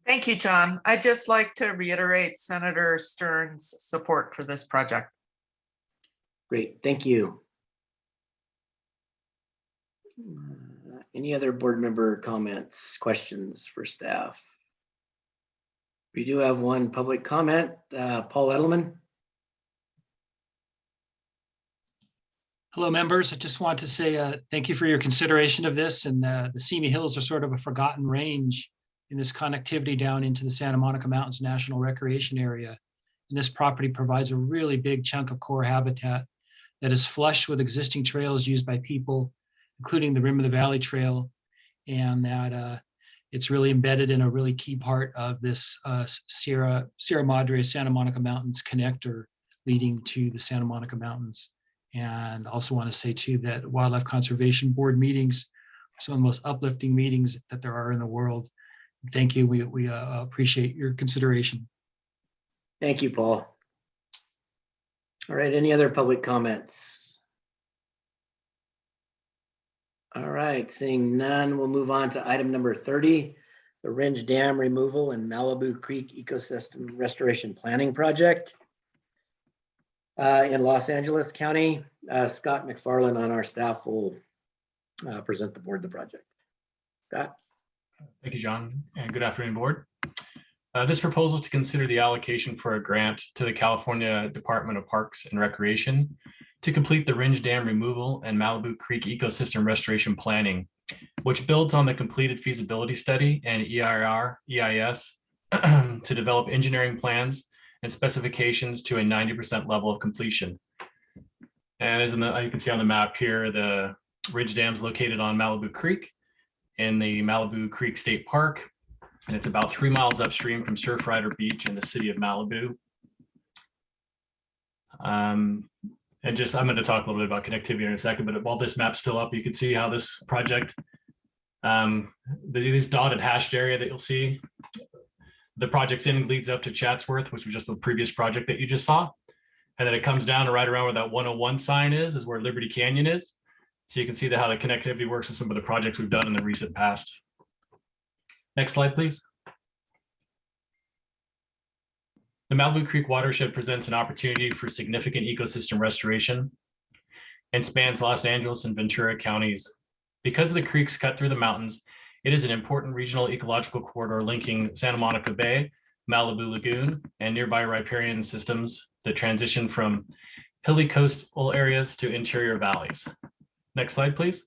Thank you, John. I'd just like to reiterate Senator Stern's support for this project. Great, thank you. Any other board member comments, questions for staff? We do have one public comment, Paul Edelman. Hello, members. I just want to say thank you for your consideration of this. And the Simi Hills are sort of a forgotten range in this connectivity down into the Santa Monica Mountains National Recreation Area. And this property provides a really big chunk of core habitat that is flush with existing trails used by people, including the Rim of the Valley Trail, and that it's really embedded in a really key part of this Sierra Madre Santa Monica Mountains connector leading to the Santa Monica Mountains. And also want to say too that Wildlife Conservation Board meetings are some of the most uplifting meetings that there are in the world. Thank you. We appreciate your consideration. Thank you, Paul. All right, any other public comments? All right, seeing none, we'll move on to item number 30, the Ringe Dam Removal and Malibu Creek Ecosystem Restoration Planning Project in Los Angeles County. Scott McFarland on our staff will present the board the project. Scott. Thank you, John, and good afternoon, board. This proposal is to consider the allocation for a grant to the California Department of Parks and Recreation to complete the Ringe Dam removal and Malibu Creek ecosystem restoration planning, which builds on the completed feasibility study and EIS to develop engineering plans and specifications to a 90% level of completion. And as you can see on the map here, the Ringe Dam is located on Malibu Creek in the Malibu Creek State Park, and it's about 3 miles upstream from Surfrider Beach in the city of Malibu. And I'm going to talk a little bit about connectivity in a second, but while this map's still up, you can see how this project, this dotted hashed area that you'll see, the project's end leads up to Chatsworth, which was just the previous project that you just saw. And then it comes down to right around where that 101 sign is where Liberty Canyon is. So you can see how the connectivity works with some of the projects we've done in the recent past. Next slide, please. The Malibu Creek watershed presents an opportunity for significant ecosystem restoration and spans Los Angeles and Ventura counties. Because of the creeks cut through the mountains, it is an important regional ecological corridor linking Santa Monica Bay, Malibu Lagoon, and nearby riparian systems that transition from hilly coastal areas to interior valleys. Next slide, please.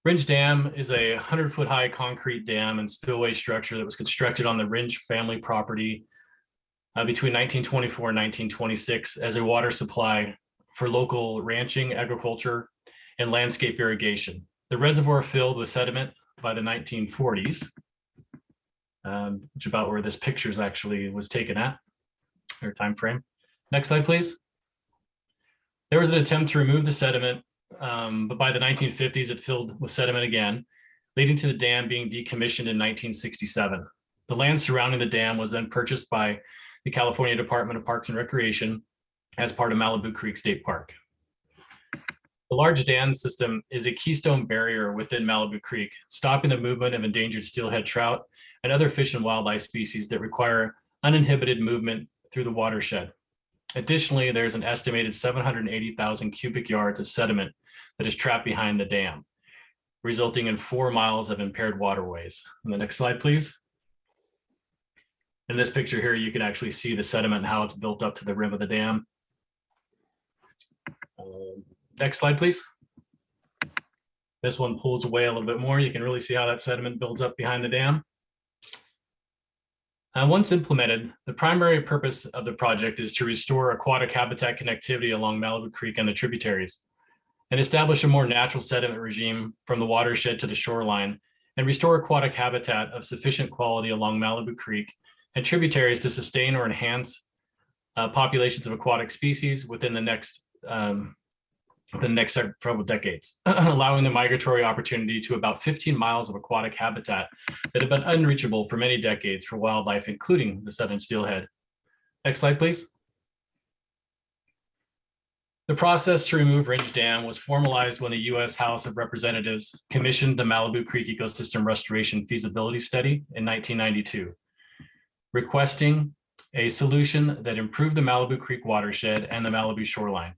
Ringe Dam is a 100-foot high concrete dam and spillway structure that was constructed on the Ringe family property between 1924 and 1926 as a water supply for local ranching, agriculture, and landscape irrigation. The reservoir filled with sediment by the 1940s, which is about where this picture actually was taken at, or time frame. Next slide, please. There was an attempt to remove the sediment, but by the 1950s, it filled with sediment again, leading to the dam being decommissioned in 1967. The land surrounding the dam was then purchased by the California Department of Parks and Recreation as part of Malibu Creek State Park. The large dam system is a keystone barrier within Malibu Creek, stopping the movement of endangered steelhead trout and other fish and wildlife species that require uninhibited movement through the watershed. Additionally, there's an estimated 780,000 cubic yards of sediment that is trapped behind the dam, resulting in 4 miles of impaired waterways. And the next slide, please. In this picture here, you can actually see the sediment and how it's built up to the rim of the dam. Next slide, please. This one pulls away a little bit more. You can really see how that sediment builds up behind the dam. Once implemented, the primary purpose of the project is to restore aquatic habitat connectivity along Malibu Creek and the tributaries, and establish a more natural sediment regime from the watershed to the shoreline, and restore aquatic habitat of sufficient quality along Malibu Creek and tributaries to sustain or enhance populations of aquatic species within the next several decades, allowing the migratory opportunity to about 15 miles of aquatic habitat that have been unreachable for many decades for wildlife, including the southern steelhead. Next slide, please. The process to remove Ringe Dam was formalized when the U.S. House of Representatives commissioned the Malibu Creek Ecosystem Restoration Feasibility Study in 1992, requesting a solution that improved the Malibu Creek watershed and the Malibu shoreline.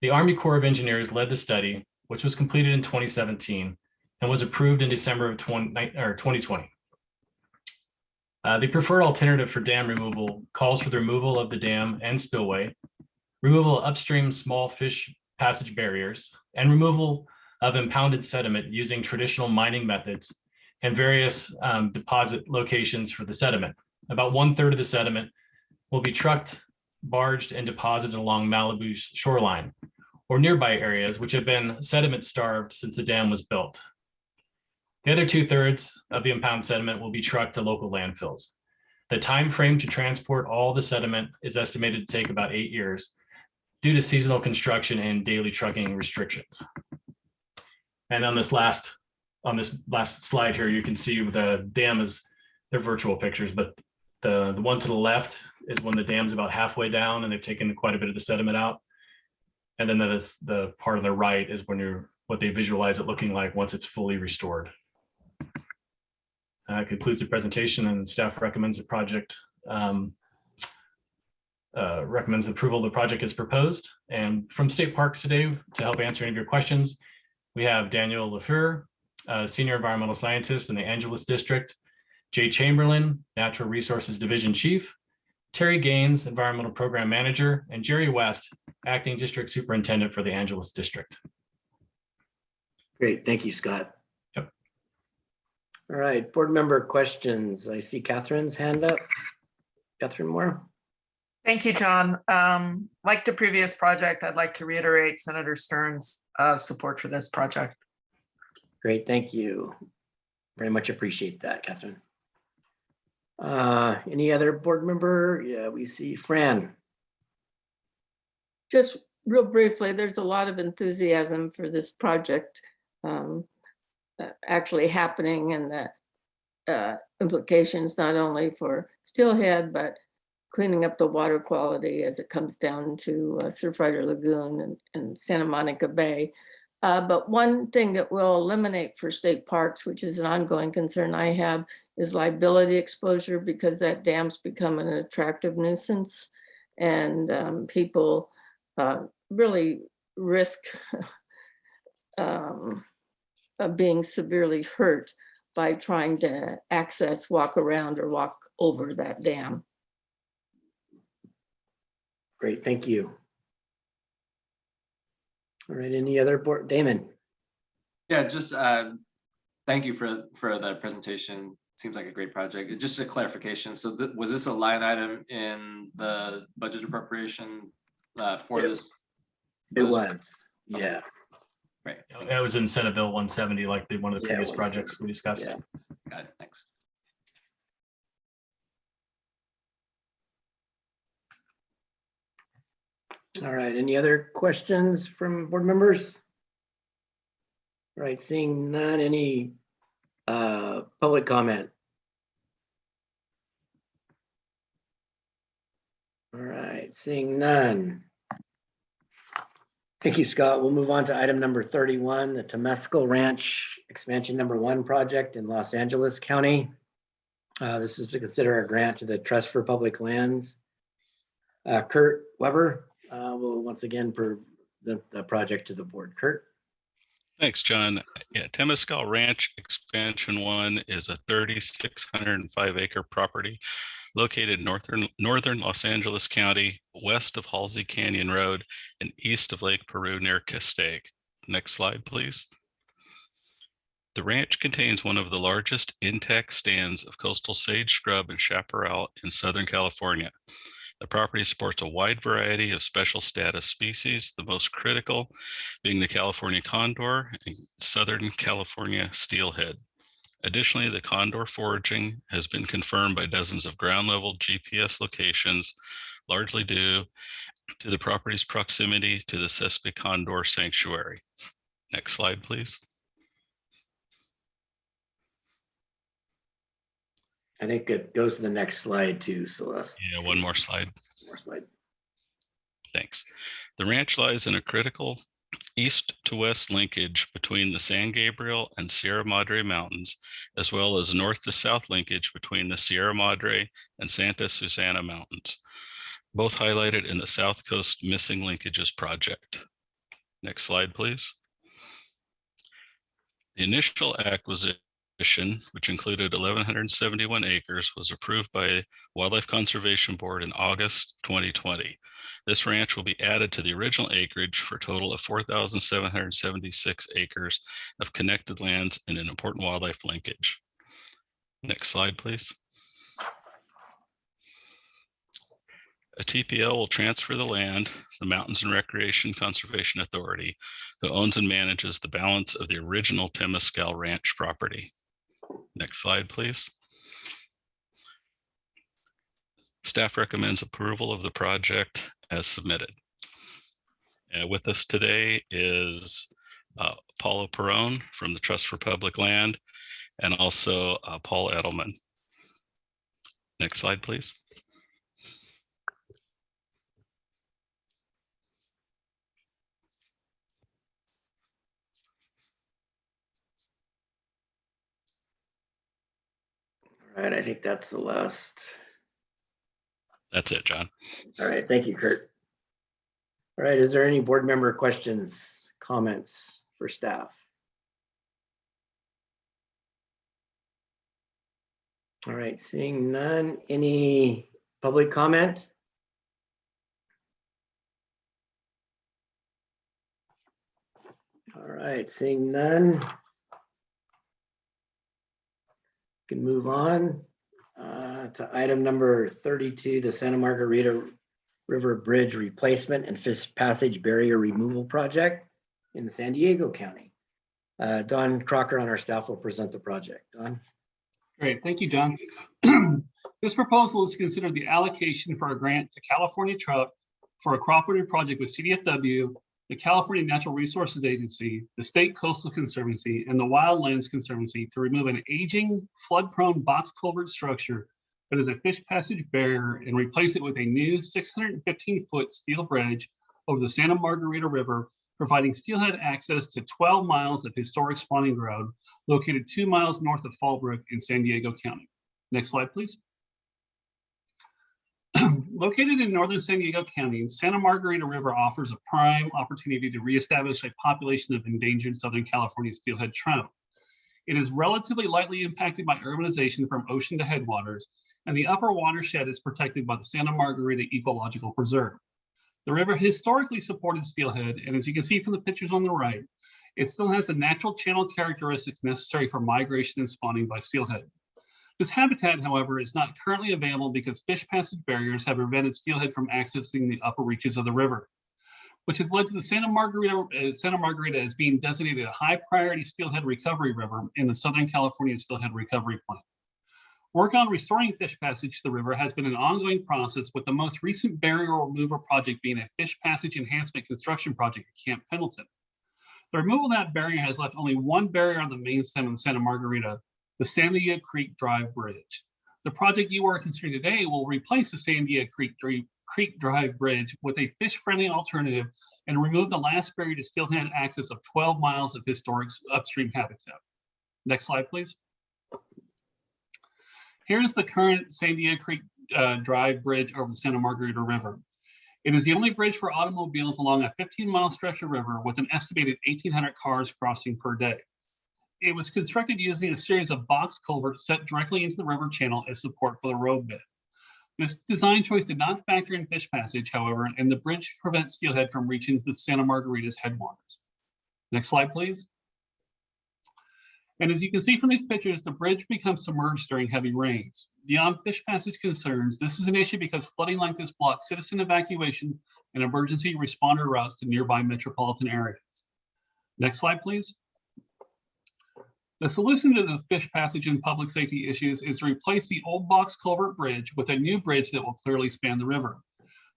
The Army Corps of Engineers led the study, which was completed in 2017 and was approved in December of 2020. The preferred alternative for dam removal calls for the removal of the dam and spillway, removal of upstream small fish passage barriers, and removal of impounded sediment using traditional mining methods and various deposit locations for the sediment. About 1/3 of the sediment will be trucked barged, and deposited along Malibu's shoreline or nearby areas which have been sediment starved since the dam was built. The other 2/3 of the impound sediment will be trucked to local landfills. The time frame to transport all the sediment is estimated to take about 8 years due to seasonal construction and daily trucking restrictions. And on this last slide here, you can see the dam is, they're virtual pictures, but the one to the left is when the dam's about halfway down and they've taken quite a bit of the sediment out. And then the part on the right is what they visualize it looking like once it's fully restored. Concludes the presentation, and staff recommends the project, recommends approval of the project as proposed. And from State Parks today, to help answer any of your questions, we have Daniel LaFleur, Senior Environmental Scientist in the Angeles District, Jay Chamberlain, Natural Resources Division Chief, Terry Gaines, Environmental Program Manager, and Jerry West, Acting District Superintendent for the Angeles District. Great, thank you, Scott. Yep. All right, board member questions. I see Catherine's hand up. Catherine Moore. Thank you, John. Like the previous project, I'd like to reiterate Senator Stern's support for this project. Great, thank you. Very much appreciate that, Catherine. Any other board member? Yeah, we see Fran. Just real briefly, there's a lot of enthusiasm for this project actually happening, and the implications not only for Steelhead, but cleaning up the water quality as it comes down to Surfrider Lagoon and Santa Monica Bay. But one thing that will eliminate for state parks, which is an ongoing concern I have, is liability exposure, because that dam's become an attractive nuisance, and people really risk of being severely hurt by trying to access, walk around, or walk over that dam. Great, thank you. All right, any other board, Damon? Yeah, just thank you for the presentation. Seems like a great project. Just a clarification. So was this a line item in the budget appropriation for this? It was, yeah. Right. That was in Senate Bill 170, like one of the Yeah, previous 170, projects we discussed. yeah. Got it, thanks. All right, any other questions from board members? All right, seeing none, any public comment? All right, seeing none. Thank you, Scott. We'll move on to item number 31, the Temescal Ranch Expansion #1 project in Los Angeles County. This is to consider a grant to the Trust for Public Lands. Kurt Weber will once again present the project to the board. Kurt. Thanks, John. Yeah, Temescal Ranch Expansion 1 is a 3,605 acre property located northern Los Angeles County, west of Halsey Canyon Road and east of Lake Peru near Castaic. Next slide, please. The ranch contains one of the largest intact stands of coastal sage scrub and chaparral in Southern California. The property supports a wide variety of special status species, the most critical being the California condor and Southern California steelhead. Additionally, the condor foraging has been confirmed by dozens of ground level GPS locations, largely due to the property's proximity to the Sespe Condor Sanctuary. Next slide, please. I think it goes to the next slide too, Celeste. Yeah, one more slide. More slide. Thanks. The ranch lies in a critical east to west linkage between the San Gabriel and Sierra Madre Mountains, as well as north to south linkage between the Sierra Madre and Santa Susana Mountains, both highlighted in the South Coast Missing Linkages project. Next slide, please. The initial acquisition, which included 1,171 acres, was approved by Wildlife Conservation Board in August 2020. This ranch will be added to the original acreage for a total of 4,776 acres of connected lands in an important wildlife linkage. Next slide, please. A TPL will transfer the land, the Mountains and Recreation Conservation Authority, who owns and manages the balance of the original Temescal Ranch property. Next slide, please. Staff recommends approval of the project as submitted. With us today is Paula Perrone from the Trust for Public Land and also Paul Edelman. Next slide, please. All right, I think that's the last. That's it, John. All right, thank you, Kurt. All right, is there any board member questions, comments for staff? All right, seeing none, any public comment? All right, seeing none. Can move on to item number 32, the Santa Margarita River Bridge Replacement and Fish Passage Barrier Removal Project in San Diego County. Don Crocker on our staff will present the project. Don. Great, thank you, John. This proposal is to consider the allocation for a grant to California Truck for a cooperative project with CDFW, the California Natural Resources Agency, the State Coastal Conservancy, and the Wildlands Conservancy to remove an aging, flood-prone box culvert structure that is a fish passage barrier and replace it with a new 615-foot steel bridge over the Santa Margarita River, providing steelhead access to 12 miles of historic spawning ground located 2 miles north of Fallbrook in San Diego County. Next slide, please. Located in northern San Diego County, Santa Margarita River offers a prime opportunity to reestablish a population of endangered Southern California steelhead trout. It is relatively lightly impacted by urbanization from ocean to headwaters, and the upper watershed is protected by the Santa Margarita Ecological Preserve. The river historically supported steelhead, and as you can see from the pictures on the right, it still has the natural channel characteristics necessary for migration and spawning by steelhead. This habitat, however, is not currently available because fish passage barriers have prevented steelhead from accessing the upper reaches of the river, which has led to the Santa Margarita as being designated a high priority steelhead recovery river in the Southern California Steelhead Recovery Plan. Work on restoring fish passage to the river has been an ongoing process, with the most recent barrier removal project being a fish passage enhancement construction project at Camp Pendleton. The removal of that barrier has left only one barrier on the main stem of the Santa Margarita, the Sandia Creek Drive Bridge. The project you are considering today will replace the Sandia Creek Drive Bridge with a fish-friendly alternative and remove the last barrier to steelhead access of 12 miles of historic upstream habitat. Next slide, please. Here's the current Sandia Creek Drive Bridge over the Santa Margarita River. It is the only bridge for automobiles along a 15-mile stretch of river with an estimated 1,800 cars crossing per day. It was constructed using a series of box culverts set directly into the river channel as support for the roadbed. This design choice did not factor in fish passage, however, and the bridge prevents steelhead from reaching the Santa Margarita's headwaters. Next slide, please. And as you can see from these pictures, the bridge becomes submerged during heavy rains. Beyond fish passage concerns, this is an issue because flooding like this blocks citizen evacuation and emergency responder routes to nearby metropolitan areas. Next slide, please. The solution to the fish passage and public safety issues is to replace the old box culvert bridge with a new bridge that will clearly span the river.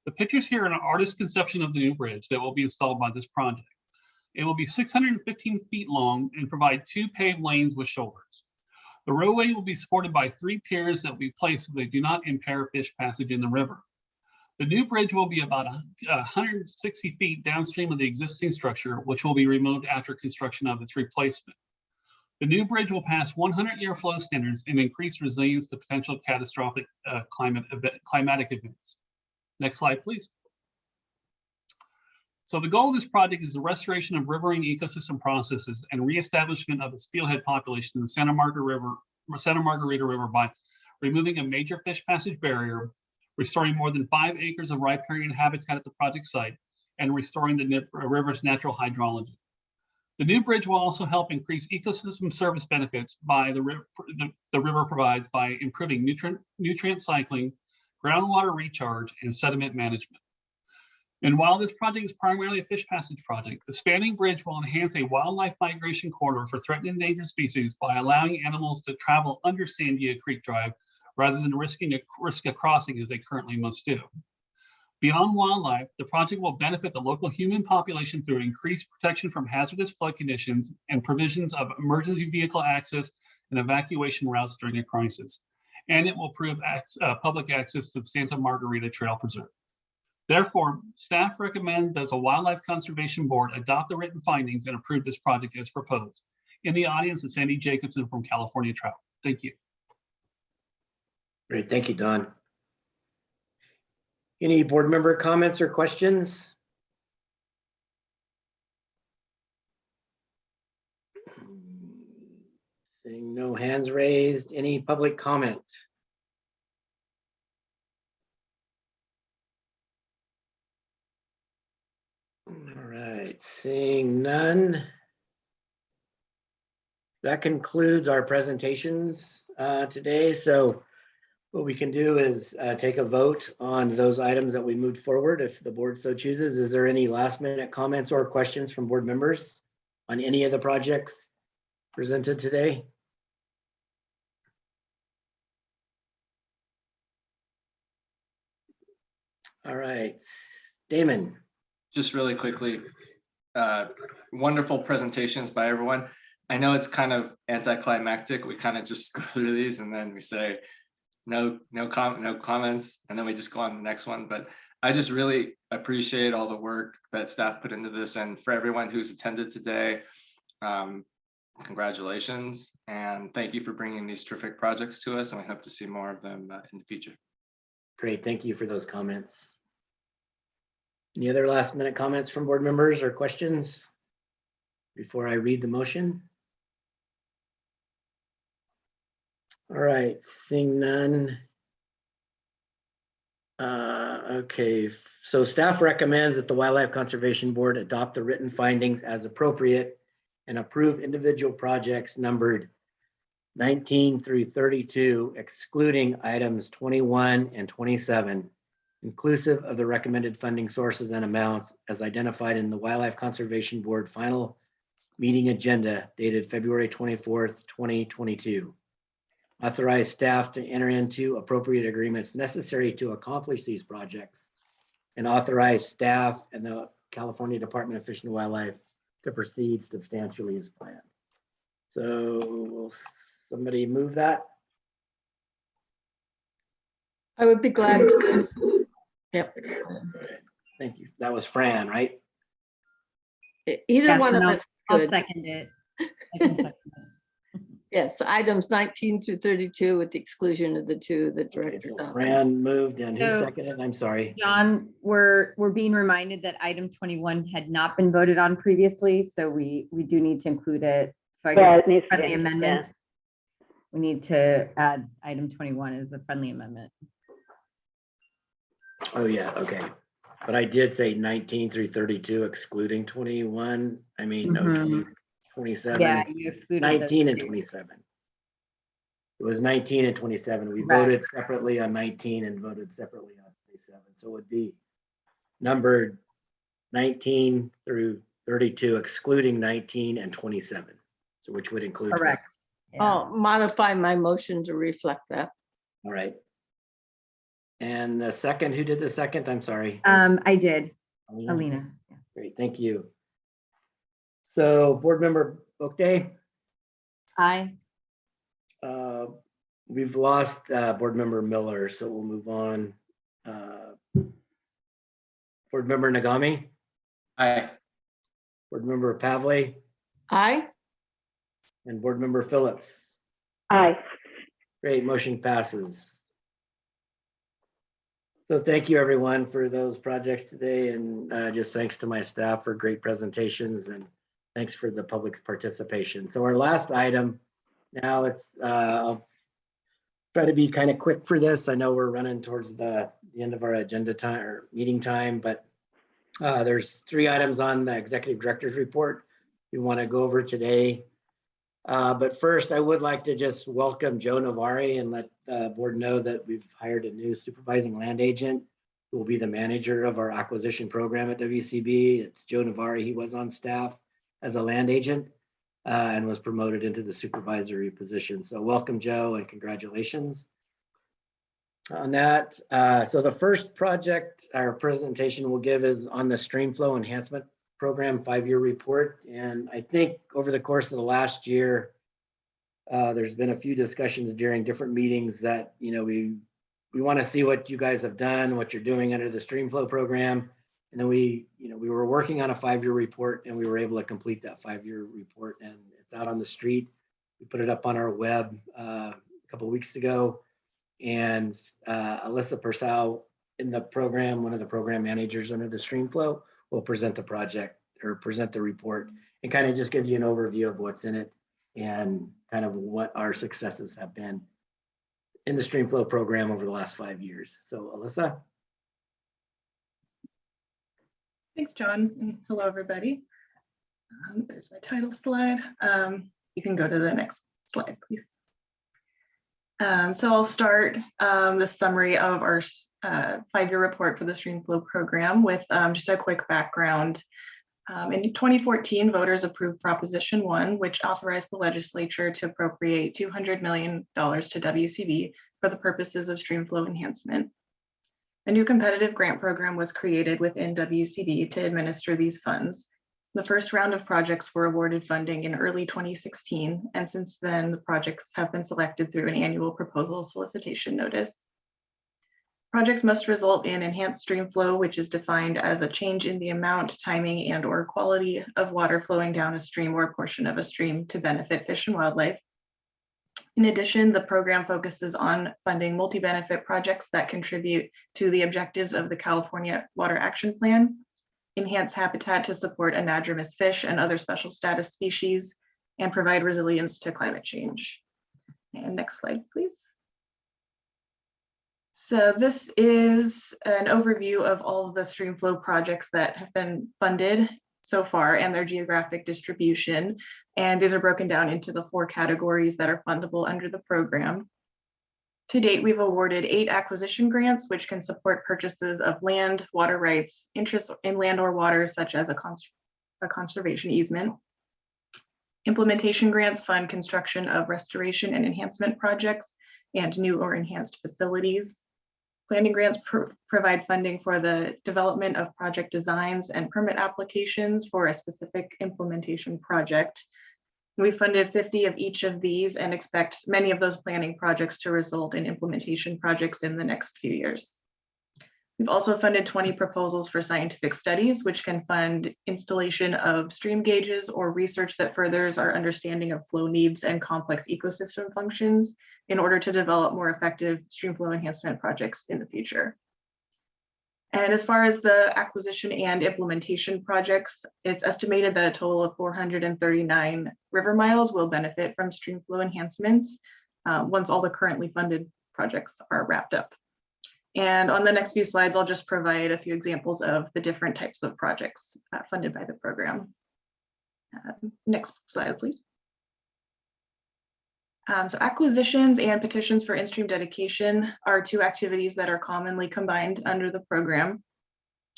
The pictures here are an artist's conception of the new bridge that will be installed by this project. It will be 615 feet long and provide 2 paved lanes with shoulders. The roadway will be supported by 3 piers that will be placed so they do not impair fish passage in the river. The new bridge will be about 160 feet downstream of the existing structure, which will be removed after construction of its replacement. The new bridge will pass 100-year flow standards and increase resilience to potential catastrophic climatic events. Next slide, please. So the goal of this project is the restoration of riverine ecosystem processes and reestablishment of the steelhead population in the Santa Margarita River by removing a major fish passage barrier, restoring more than 5 acres of riparian habitat at the project site, and restoring the river's natural hydrology. The new bridge will also help increase ecosystem service benefits by the river provides by improving nutrient cycling, groundwater recharge, and sediment management. And while this project is primarily a fish passage project, the spanning bridge will enhance a wildlife migration corridor for threatened and endangered species by allowing animals to travel under Sandia Creek Drive rather than risk a crossing as they currently must do. Beyond wildlife, the project will benefit the local human population through increased protection from hazardous flood conditions and provisions of emergency vehicle access and evacuation routes during a crisis. And it will improve public access to the Santa Margarita Trail Preserve. Therefore, staff recommends as a Wildlife Conservation Board adopt the written findings and approve this project as proposed. In the audience is Sandy Jacobson from California Travel. Thank you. Great, thank you, Don. Any board member comments or questions? Seeing no hands raised, any public comment? All right, seeing none. That concludes our presentations today. So what we can do is take a vote on those items that we moved forward if the board so chooses. Is there any last minute comments or questions from board members on any of the projects presented today? All right, Damon. Just really quickly, wonderful presentations by everyone. I know it's kind of anticlimactic. We kind of just go through these and then we say, no comments, and then we just go on to the next one. But I just really appreciate all the work that staff put into this, and for everyone who's attended today, congratulations, and thank you for bringing these terrific projects to us, and we hope to see more of them in the future. Great, thank you for those comments. Any other last minute comments from board members or questions before I read the motion? All right, seeing none. Okay, so staff recommends that the Wildlife Conservation Board adopt the written findings as appropriate and approve individual projects numbered 19 through 32, excluding items 21 and 27, inclusive of the recommended funding sources and amounts as identified in the Wildlife Conservation Board final meeting agenda dated February 24th, 2022. Authorize staff to enter into appropriate agreements necessary to accomplish these projects, and authorize staff and the California Department of Fish and Wildlife to proceed substantially as planned. So will somebody move that? I would be glad to. Yep. Thank you. That was Fran, right? Either Yes, one of and us I'll could. second it. I can second it. Yes, items 19 through 32 with the exclusion of the two that director. Fran moved and who So- seconded? I'm sorry. John, we're being reminded that item 21 had not been voted on previously, so we do need to include it. So I Yeah, guess it needs to friendly be, amendment. yeah. We need to add item 21 as a friendly amendment. Oh, yeah, okay. But I did say 19 through 32 excluding 21. I mean, no, Mhm. 27. Yeah, you excluded those 19 and two. 27. It was 19 and 27. We Right. voted separately on 19 and voted separately on 27. So it would be numbered 19 through 32 excluding 19 and 27. So which would include. 20. Correct. I'll modify my motion to reflect that. All right. And the second, who did the second? I'm sorry. I did, Alina? Alina. Great, thank you. So board member Bookday, Aye. we've lost board member Miller, so we'll move on. Board member Nagami, Aye. board member Pavley, Aye. and board member Phillips. Aye. Great, motion passes. So thank you everyone for those projects today, and just thanks to my staff for great presentations, and thanks for the public's participation. So our last item, now it's, I'll try to be kind of quick for this. I know we're running towards the end of our agenda time or meeting time, but there's 3 items on the executive director's report we want to go over today. But first, I would like to just welcome Joe Navari and let the board know that we've hired a new supervising land agent who will be the manager of our acquisition program at WCB. It's Joe Navari. He was on staff as a land agent and was promoted into the supervisory position. So welcome, Joe, and congratulations on that. So the first project our presentation will give is on the Streamflow Enhancement Program 5-year report. And I think over the course of the last year, there's been a few discussions during different meetings that, you know, we want to see what you guys have done, what you're doing under the Streamflow program. And then we were working on a 5-year report, and we were able to complete that 5-year report, and it's out on the street. We put it up on our web a couple of weeks ago, and Alyssa Purcell in the program, one of the program managers under the Streamflow, will present the project or present the report and kind of just give you an overview of what's in it and kind of what our successes have been in the Streamflow program over the last 5 years. So Alyssa. Thanks, John, and hello, everybody. There's my title slide. You can go to the next slide, please. So I'll start the summary of our 5-year report for the Streamflow program with just a quick background. In 2014, voters approved Proposition 1, which authorized the legislature to appropriate $200 million to WCB for the purposes of Streamflow enhancement. A new competitive grant program was created within WCB to administer these funds. The first round of projects were awarded funding in early 2016, and since then, the projects have been selected through an annual proposal solicitation notice. Projects must result in enhanced stream flow, which is defined as a change in the amount, timing, and/or quality of water flowing down a stream or a portion of a stream to benefit fish and wildlife. In addition, the program focuses on funding multi-benefit projects that contribute to the objectives of the California Water Action Plan, enhance habitat to support anadromous fish and other special status species, and provide resilience to climate change. And next slide, please. So this is an overview of all of the Streamflow projects that have been funded so far and their geographic distribution. And these are broken down into the 4 categories that are fundable under the program. To date, we've awarded 8 acquisition grants, which can support purchases of land, water rights, interests in land or water, such as a conservation easement. Implementation grants fund construction of restoration and enhancement projects and new or enhanced facilities. Planning grants provide funding for the development of project designs and permit applications for a specific implementation project. We funded 50 of each of these and expect many of those planning projects to result in implementation projects in the next few years. We've also funded 20 proposals for scientific studies, which can fund installation of stream gauges or research that furthers our understanding of flow needs and complex ecosystem functions in order to develop more effective streamflow enhancement projects in the future. And as far as the acquisition and implementation projects, it's estimated that a total of 439 river miles will benefit from streamflow enhancements once all the currently funded projects are wrapped up. And on the next few slides, I'll just provide a few examples of the different types of projects funded by the program. Next slide, please. So acquisitions and petitions for in-stream dedication are 2 activities that are commonly combined under the program.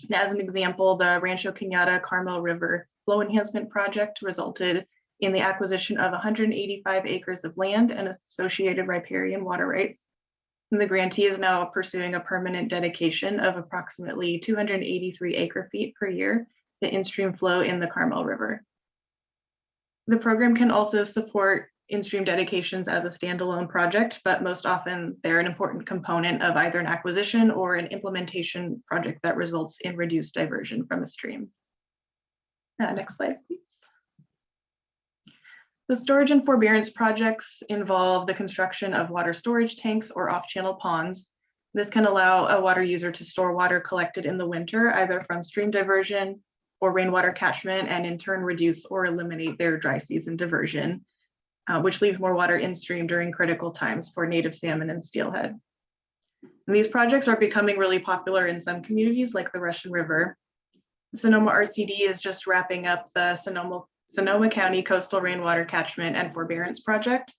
And as an example, the Rancho Cañada Carmel River Flow Enhancement Project resulted in the acquisition of 185 acres of land and associated riparian water rights. And the grantee is now pursuing a permanent dedication of approximately 283 acre-feet per year to in-stream flow in the Carmel River. The program can also support in-stream dedications as a standalone project, but most often they're an important component of either an acquisition or an implementation project that results in reduced diversion from a stream. Next slide, please. The storage and forbearance projects involve the construction of water storage tanks or off-channel ponds. This can allow a water user to store water collected in the winter, either from stream diversion or rainwater catchment, and in turn reduce or eliminate their dry season diversion, which leaves more water in stream during critical times for native salmon and steelhead. And these projects are becoming really popular in some communities like the Russian River. Sonoma RCD is just wrapping up the Sonoma Sonoma County Coastal Rainwater Catchment and Forbearance Project,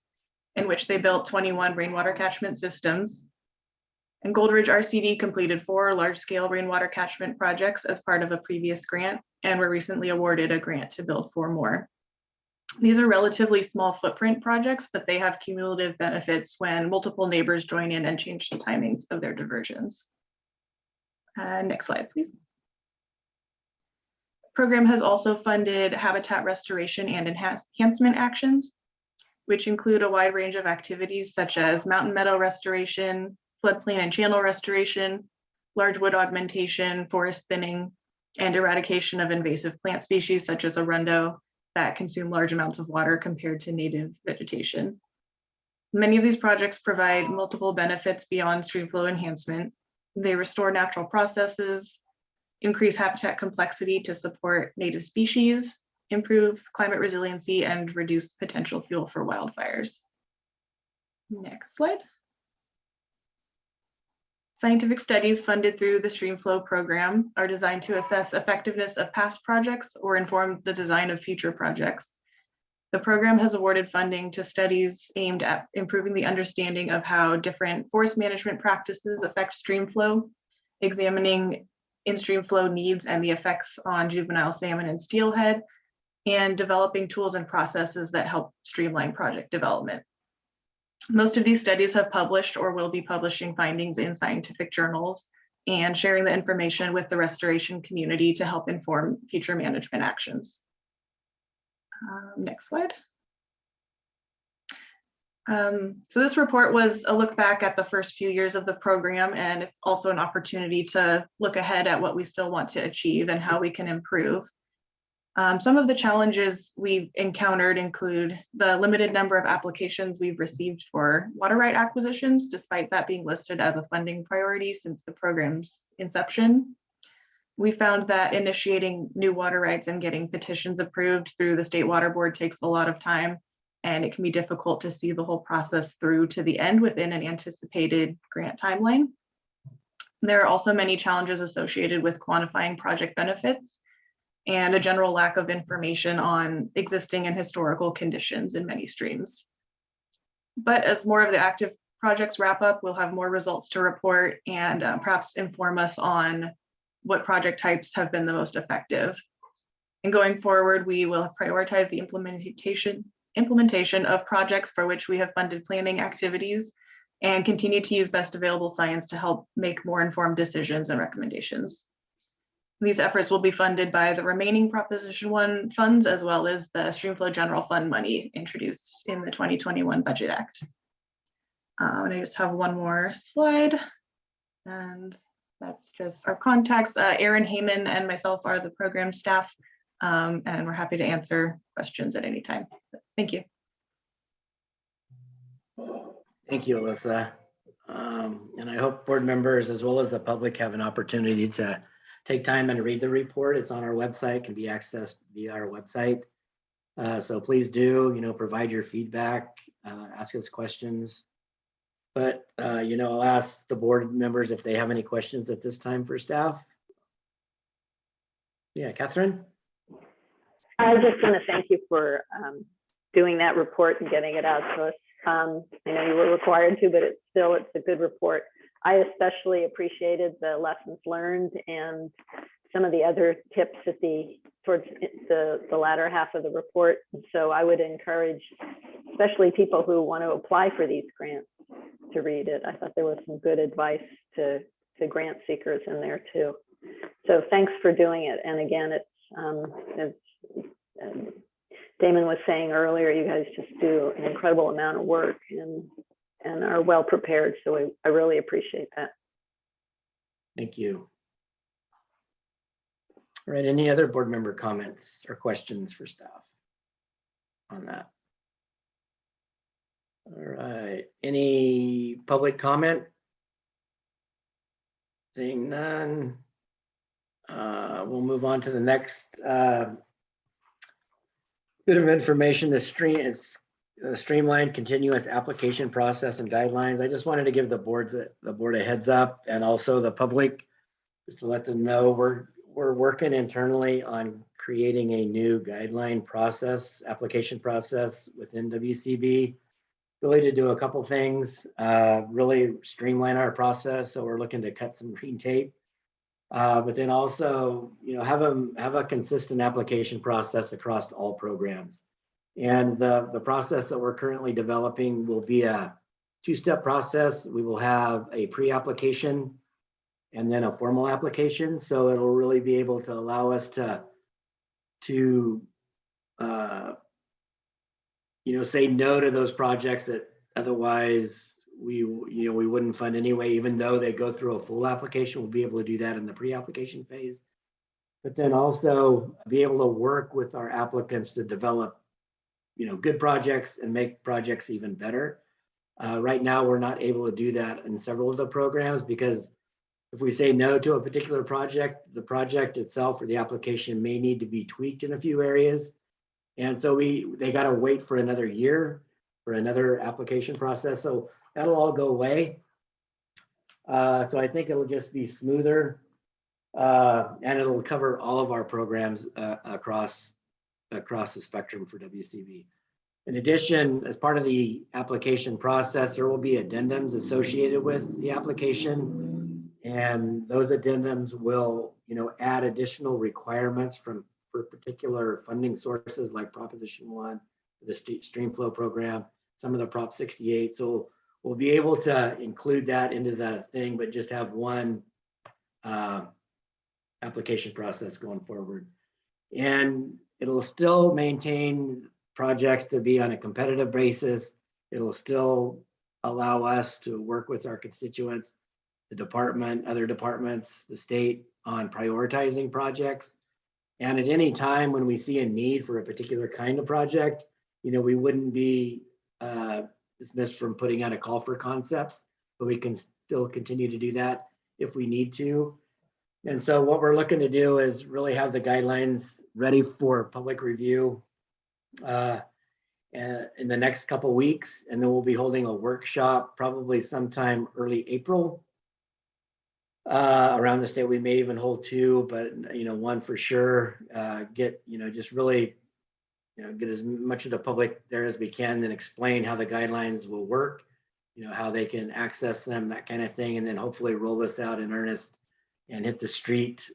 in which they built 21 rainwater catchment systems. And Goldridge RCD completed 4 large-scale rainwater catchment projects as part of a previous grant and were recently awarded a grant to build 4 more. These are relatively small footprint projects, but they have cumulative benefits when multiple neighbors join in and change the timings of their diversions. Next slide, please. The program has also funded habitat restoration and enhancement actions, which include a wide range of activities such as mountain meadow restoration, floodplain and channel restoration, large wood augmentation, forest thinning, and eradication of invasive plant species such as arundo that consume large amounts of water compared to native vegetation. Many of these projects provide multiple benefits beyond streamflow enhancement. They restore natural processes, increase habitat complexity to support native species, improve climate resiliency, and reduce potential fuel for wildfires. Next slide. Scientific studies funded through the Streamflow program are designed to assess effectiveness of past projects or inform the design of future projects. The program has awarded funding to studies aimed at improving the understanding of how different forest management practices affect streamflow, examining in-stream flow needs and the effects on juvenile salmon and steelhead, and developing tools and processes that help streamline project development. Most of these studies have published or will be publishing findings in scientific journals and sharing the information with the restoration community to help inform future management actions. Next slide. So this report was a look back at the first few years of the program, and it's also an opportunity to look ahead at what we still want to achieve and how we can improve. Some of the challenges we've encountered include the limited number of applications we've received for water right acquisitions, despite that being listed as a funding priority since the program's inception. We found that initiating new water rights and getting petitions approved through the State Water Board takes a lot of time, and it can be difficult to see the whole process through to the end within an anticipated grant timeline. There are also many challenges associated with quantifying project benefits and a general lack of information on existing and historical conditions in many streams. But as more of the active projects wrap up, we'll have more results to report and perhaps inform us on what project types have been the most effective. And going forward, we will prioritize the implementation of projects for which we have funded planning activities and continue to use best available science to help make more informed decisions and recommendations. These efforts will be funded by the remaining Proposition 1 funds, as well as the Streamflow General Fund money introduced in the 2021 Budget Act. And I just have one more slide, and that's just our contacts. Erin Heyman and myself are the program staff, and we're happy to answer questions at any time. Thank you. Thank you, Alyssa. And I hope board members as well as the public have an opportunity to take time and read the report. It's on our website, can be accessed via our website. So please do, provide your feedback, ask us questions. But, I'll ask the board members if they have any questions at this time for staff. Yeah, Catherine? I just want to thank you for doing that report and getting it out to us. I know you were required to, but it's a good report. I especially appreciated the lessons learned and some of the other tips towards the latter half of the report. So I would encourage, especially people who want to apply for these grants, to read it. I thought there was some good advice to grant seekers in there too. So thanks for doing it. And again, as Damon was saying earlier, you guys just do an incredible amount of work and are well prepared. So I really appreciate that. Thank you. All right, any other board member comments or questions for staff on that? All right, any public comment? Seeing none, we'll move on to the next bit of information. The streamlined continuous application process and guidelines. I just wanted to give the board a heads up, and also the public, just to let them know we're working internally on creating a new guideline process, application process within WCB, really to do a couple things, really streamline our process. So we're looking to cut some green tape, but then also, have a consistent application process across all programs. And the process that we're currently developing will be a two-step process. We will have a pre-application and then a formal application. So it'll really be able to allow us to say no to those projects that otherwise we wouldn't fund anyway, even though they go through a full application. We'll be able to do that in the pre-application phase, but then also be able to work with our applicants to develop good projects and make projects even better. Right now, we're not able to do that in several of the programs because if we say no to a particular project, the project itself or the application may need to be tweaked in a few areas. And so they got to wait for another year for another application process. So that'll all go away. So I think it'll just be smoother and it'll cover all of our programs across the spectrum for WCB. In addition, as part of the application process, there will be addendums associated with the application. And those addendums will, add additional requirements for particular funding sources like Proposition 1, the Streamflow program, some of the Prop 68. So we'll be able to include that into the thing, but just have one application process going forward. And it'll still maintain projects to be on a competitive basis. It'll still allow us to work with our constituents, the department, other departments, the state on prioritizing projects. And at any time when we see a need for a particular kind of project, we wouldn't be dismissed from putting out a call for concepts, but we can still continue to do that if we need to. And so what we're looking to do is really have the guidelines ready for public review in the next couple of weeks. And then we'll be holding a workshop probably sometime early April around the state. We may even hold two, but one for sure. Just really get as much of the public there as we can and explain how the guidelines will work, how they can access them, that kind of thing. And then hopefully roll this out in earnest and hit the street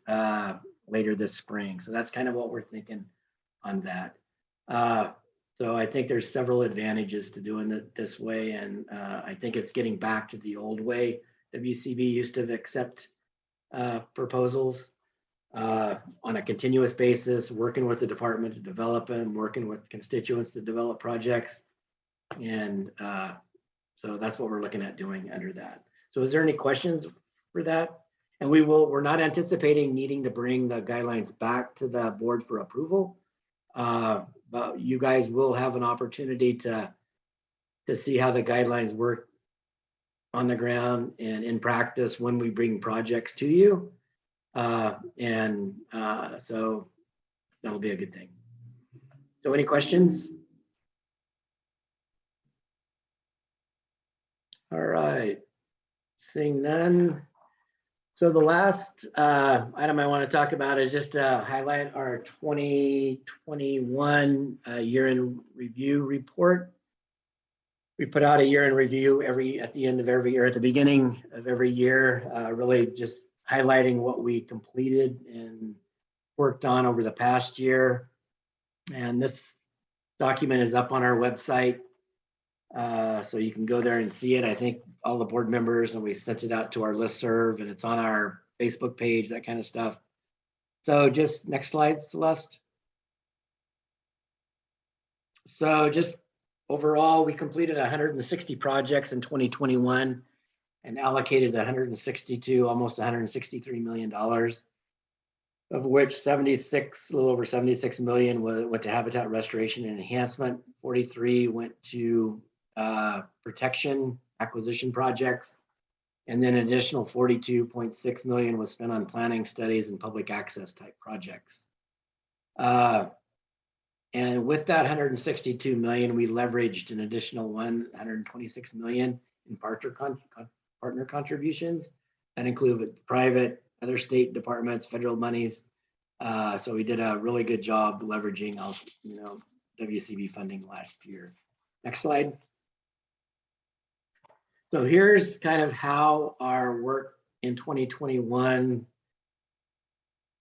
later this spring. So that's kind of what we're thinking on that. So I think there's several advantages to doing it this way. And I think it's getting back to the old way WCB used to accept proposals on a continuous basis, working with the department to develop them, working with constituents to develop projects. And so that's what we're looking at doing under that. So is there any questions for that? And we're not anticipating needing to bring the guidelines back to the board for approval. But you guys will have an opportunity to see how the guidelines work on the ground and in practice when we bring projects to you. So that'll be a good thing. So any questions? All right, seeing none. So the last item I want to talk about is just to highlight our 2021 year-end review report. We put out a year-end review at the end of every year, at the beginning of every year, really just highlighting what we completed and worked on over the past year. And this document is up on our website, so you can go there and see it. I think all the board members, and we sent it out to our listserv, and it's on our Facebook page, that kind of stuff. So just next slide, Celeste. So just overall, we completed 160 projects in 2021 and allocated almost $163 million, of which a little over 76 million went to habitat restoration and enhancement. 43 went to protection acquisition projects, and then an additional 42.6 million was spent on planning studies and public access type projects. And with that 162 million, we leveraged an additional 126 million in partner contributions. That included private, other state departments, federal monies, So we did a really good job leveraging, WCB funding last year. Next slide. So here's kind of how our work in 2021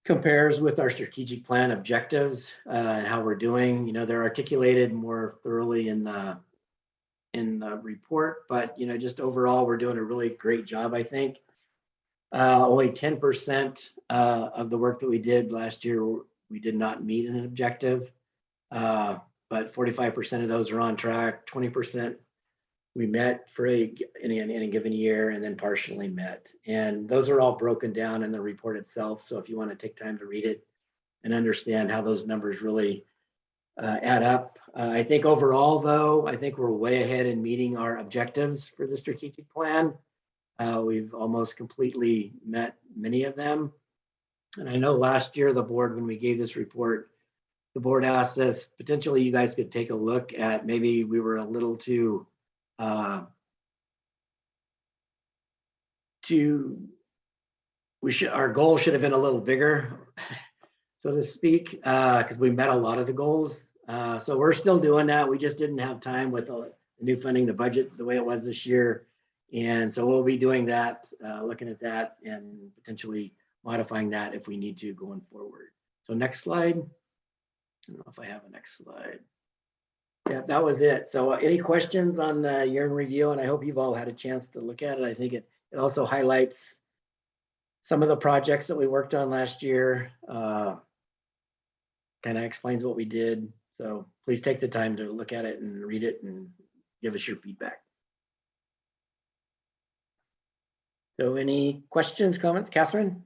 compares with our strategic plan objectives and how we're doing. They're articulated more thoroughly in the report, but just overall, we're doing a really great job, I think. Only 10% of the work that we did last year, we did not meet an objective, but 45% of those are on track, 20% we met for in a given year, and then partially met. And those are all broken down in the report itself. So if you want to take time to read it and understand how those numbers really add up. I think overall, though, I think we're way ahead in meeting our objectives for the strategic plan. We've almost completely met many of them. And I know last year, the board, when we gave this report, the board asked us, potentially you guys could take a look at maybe we were a little too, our goal should have been a little bigger, so to speak, because we met a lot of the goals. So we're still doing that. We just didn't have time with the new funding, the budget, the way it was this year. And so we'll be doing that, looking at that and potentially modifying that if we need to going forward. So next slide. I don't know if I have a next slide. Yeah, that was it. So any questions on the year in review? And I hope you've all had a chance to look at it. I think it also highlights some of the projects that we worked on last year. Kind of explains what we did. So please take the time to look at it and read it and give us your feedback. So any questions, comments, Catherine?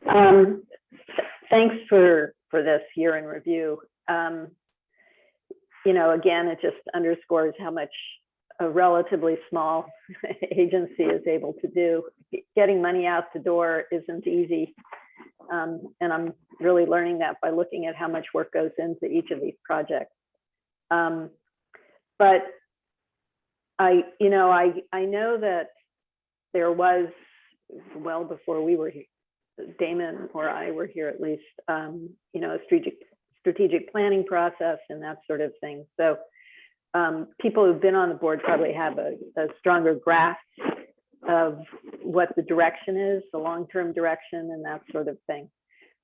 Thanks for this year in review. Again, it just underscores how much a relatively small agency is able to do. Getting money out the door isn't easy. And I'm really learning that by looking at how much work goes into each of these projects. But I know that there was, well before we were here, Damon or I were here at least, a strategic planning process and that sort of thing. So people who've been on the board probably have a stronger grasp of what the direction is, the long-term direction and that sort of thing.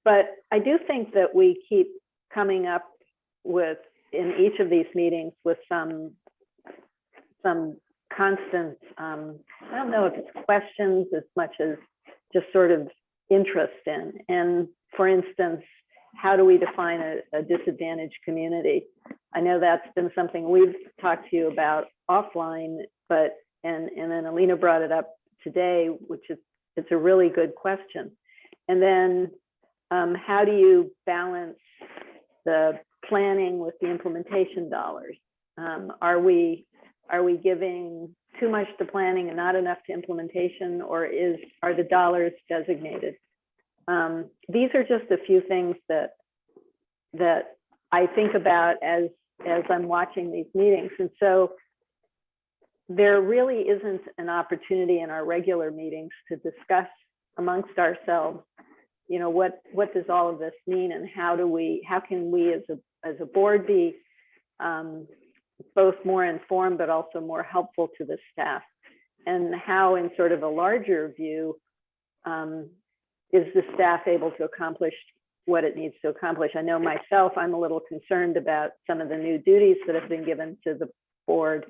But I do think that we keep coming up with, in each of these meetings, with some constant, I don't know if it's questions as much as just sort of interest in. And for instance, how do we define a disadvantaged community? I know that's been something we've talked to you about offline, but and then Alina brought it up today, which is, it's a really good question. And then how do you balance the planning with the implementation dollars? Are we giving too much to planning and not enough to implementation, or are the dollars designated? These are just a few things that I think about as I'm watching these meetings. And so there really isn't an opportunity in our regular meetings to discuss amongst ourselves, what does all of this mean, and how can we as a board be both more informed but also more helpful to the staff, and how in sort of a larger view is the staff able to accomplish what it needs to accomplish. I know myself, I'm a little concerned about some of the new duties that have been given to the board,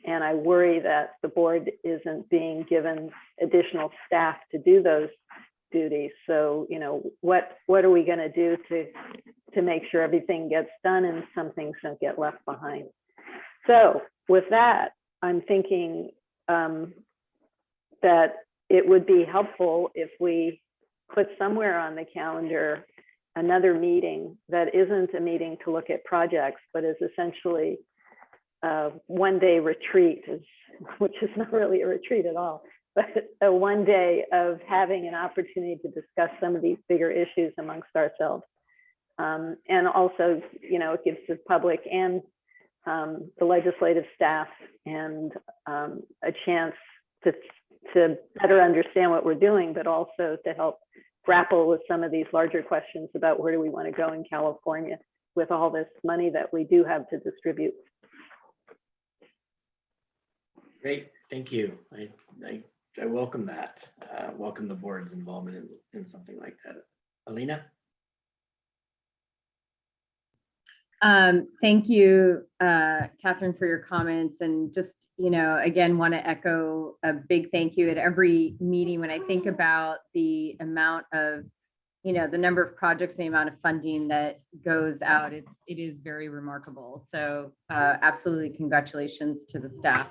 and I worry that the board isn't being given additional staff to do those duties. So, what are we going to do to make sure everything gets done and some things don't get left behind? So with that, I'm thinking that it would be helpful if we put somewhere on the calendar another meeting that isn't a meeting to look at projects, but is essentially a one-day retreat, which is not really a retreat at all, but a one day of having an opportunity to discuss some of these bigger issues amongst ourselves. And also, it gives the public and the legislative staff and a chance to better understand what we're doing, but also to help grapple with some of these larger questions about where do we want to go in California with all this money that we do have to distribute. Great, thank you. I welcome that. Welcome the board's involvement in something like that. Alina? Thank you, Catherine, for your comments, and just, again, want to echo a big thank you at every meeting. When I think about the amount of, the number of projects, the amount of funding that goes out, it is very remarkable. So absolutely congratulations to the staff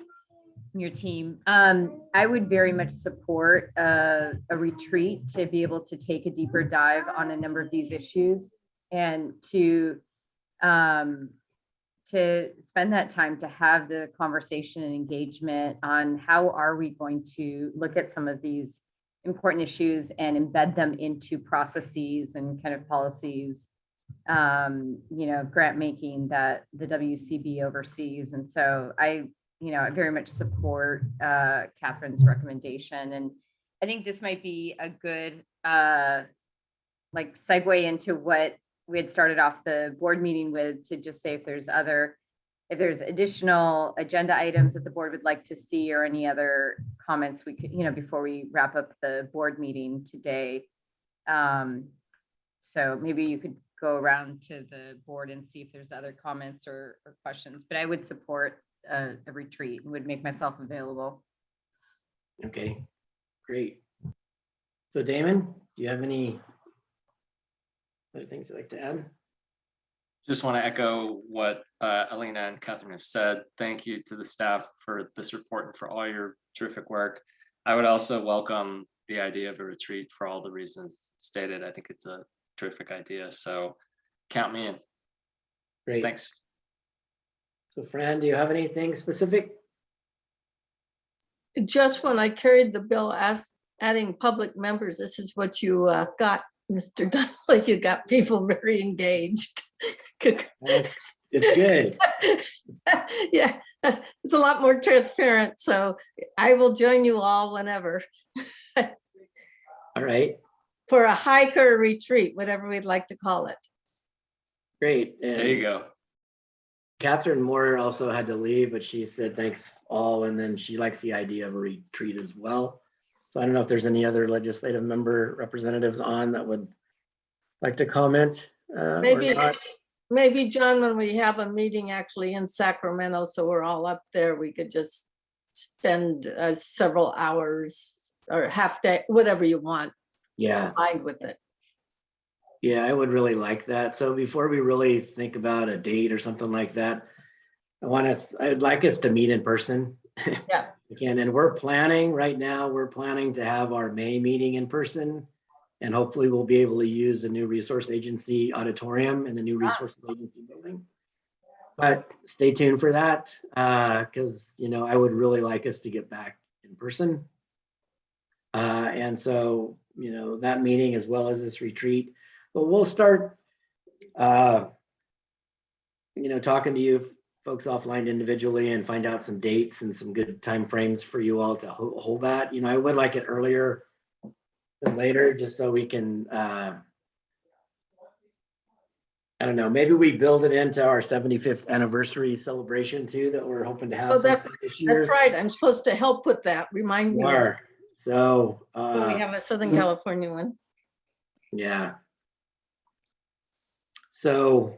and your team. I would very much support a retreat to be able to take a deeper dive on a number of these issues and to spend that time to have the conversation and engagement on how are we going to look at some of these important issues and embed them into processes and kind of policies, grant making that the WCB oversees. And so I very much support Catherine's recommendation. And I think this might be a good segue into what we had started off the board meeting with, to just say if there's additional agenda items that the board would like to see or any other comments we could, before we wrap up the board meeting today. So maybe you could go around to the board and see if there's other comments or questions, but I would support a retreat and would make myself available. Okay, great. So Damon, do you have any other things you'd like to add? Just want to echo what Alina and Catherine have said. Thank you to the staff for this report and for all your terrific work. I would also welcome the idea of a retreat for all the reasons stated. I think it's a terrific idea. So count me in. Great. Thanks. So Fran, do you have anything specific? Just when I carried the bill adding public members, this is what you got, Mr. Donnelly. You got people very engaged. It's good. Yeah, it's a lot more transparent. So I will join you all whenever. All right. For a hike or a retreat, whatever we'd like to call it. Great. There you go. Catherine Moore also had to leave, but she said thanks all, and then she likes the idea of a retreat as well. So I don't know if there's any other legislative member representatives on that would like to comment. Maybe John, when we have a meeting actually in Sacramento, so we're all up there, we could just spend several hours or half day, whatever you want. Yeah. Combined with it. Yeah, I would really like that. So before we really think about a date or something like that, I'd like us to meet in person. Yeah. Again, and we're planning right now, we're planning to have our May meeting in person. And hopefully we'll be able to use the new resource agency auditorium and the new resource agency building. But stay tuned for that, because I would really like us to get back in person. And so, that meeting as well as this retreat. But we'll start, talking to you folks offline individually and find out some dates and some good time frames for you all to hold that. I would like it earlier than later, just so we can, I don't know, maybe we build it into our 75th anniversary celebration too, that we're hoping to have. Oh, that's this year. right. I'm supposed to help with that. Remind me. So we have a Southern California one. Yeah. So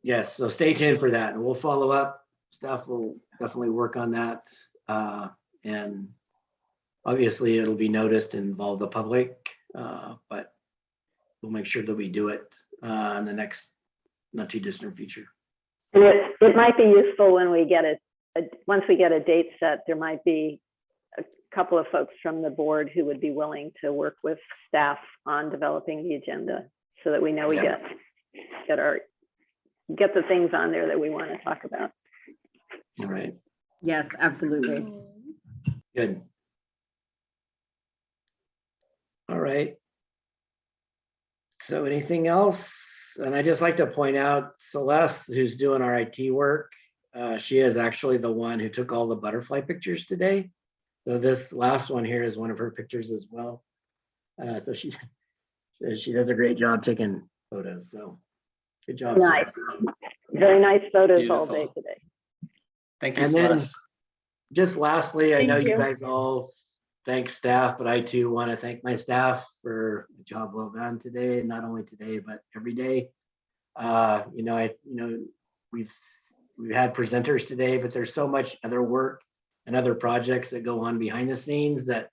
yes, so stay tuned for that, and we'll follow up. Staff will definitely work on that, and obviously it'll be noticed and involve the public, but we'll make sure that we do it in the next not too distant future. It might be useful when we get once we get a date set, there might be a couple of folks from the board who would be willing to work with staff on developing the agenda, so that we know we get the things on there that we want to talk about. All right. Yes, absolutely. Good. All right. So anything else? And I just like to point out Celeste, who's doing our IT work. She is actually the one who took all the butterfly pictures today. So this last one here is one of her pictures as well. So she does a great job taking photos. So good job. Nice. Sarah. Very nice photos all day Beautiful. today. Thank you, And then Celeste. just lastly, I know Thank you you. guys all thank staff, but I too want to thank my staff for a job well done today, not only today, but every day. We've had presenters today, but there's so much other work and other projects that go on behind the scenes that,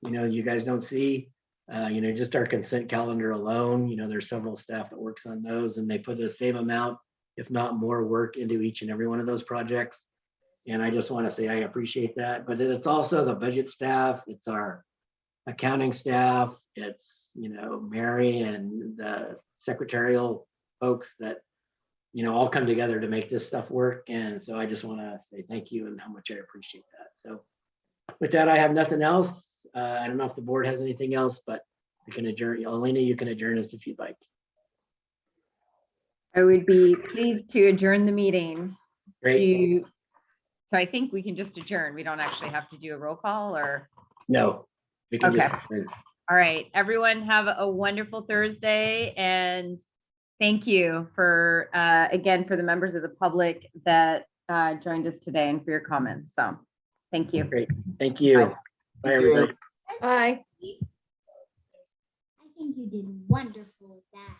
you guys don't see. Just our consent calendar alone, there's several staff that works on those, and they put the same amount, if not more work into each and every one of those projects. And I just want to say I appreciate that, but it's also the budget staff, it's our accounting staff, it's, Mary and the secretarial folks that, all come together to make this stuff work. And so I just want to say thank you and how much I appreciate that. So with that, I have nothing else. I don't know if the board has anything else, but we can adjourn. Elena, you can adjourn us if you'd like. I would be pleased to adjourn the meeting. Great. So I think we can just adjourn. We don't actually have to do a roll call or. No, we can just Okay. adjourn. All right, everyone have a wonderful Thursday, and thank you for, again, for the members of the public that joined us today and for your comments. So thank you. Great. Thank you. Bye. Bye, everybody. Bye. I think you did wonderful with that.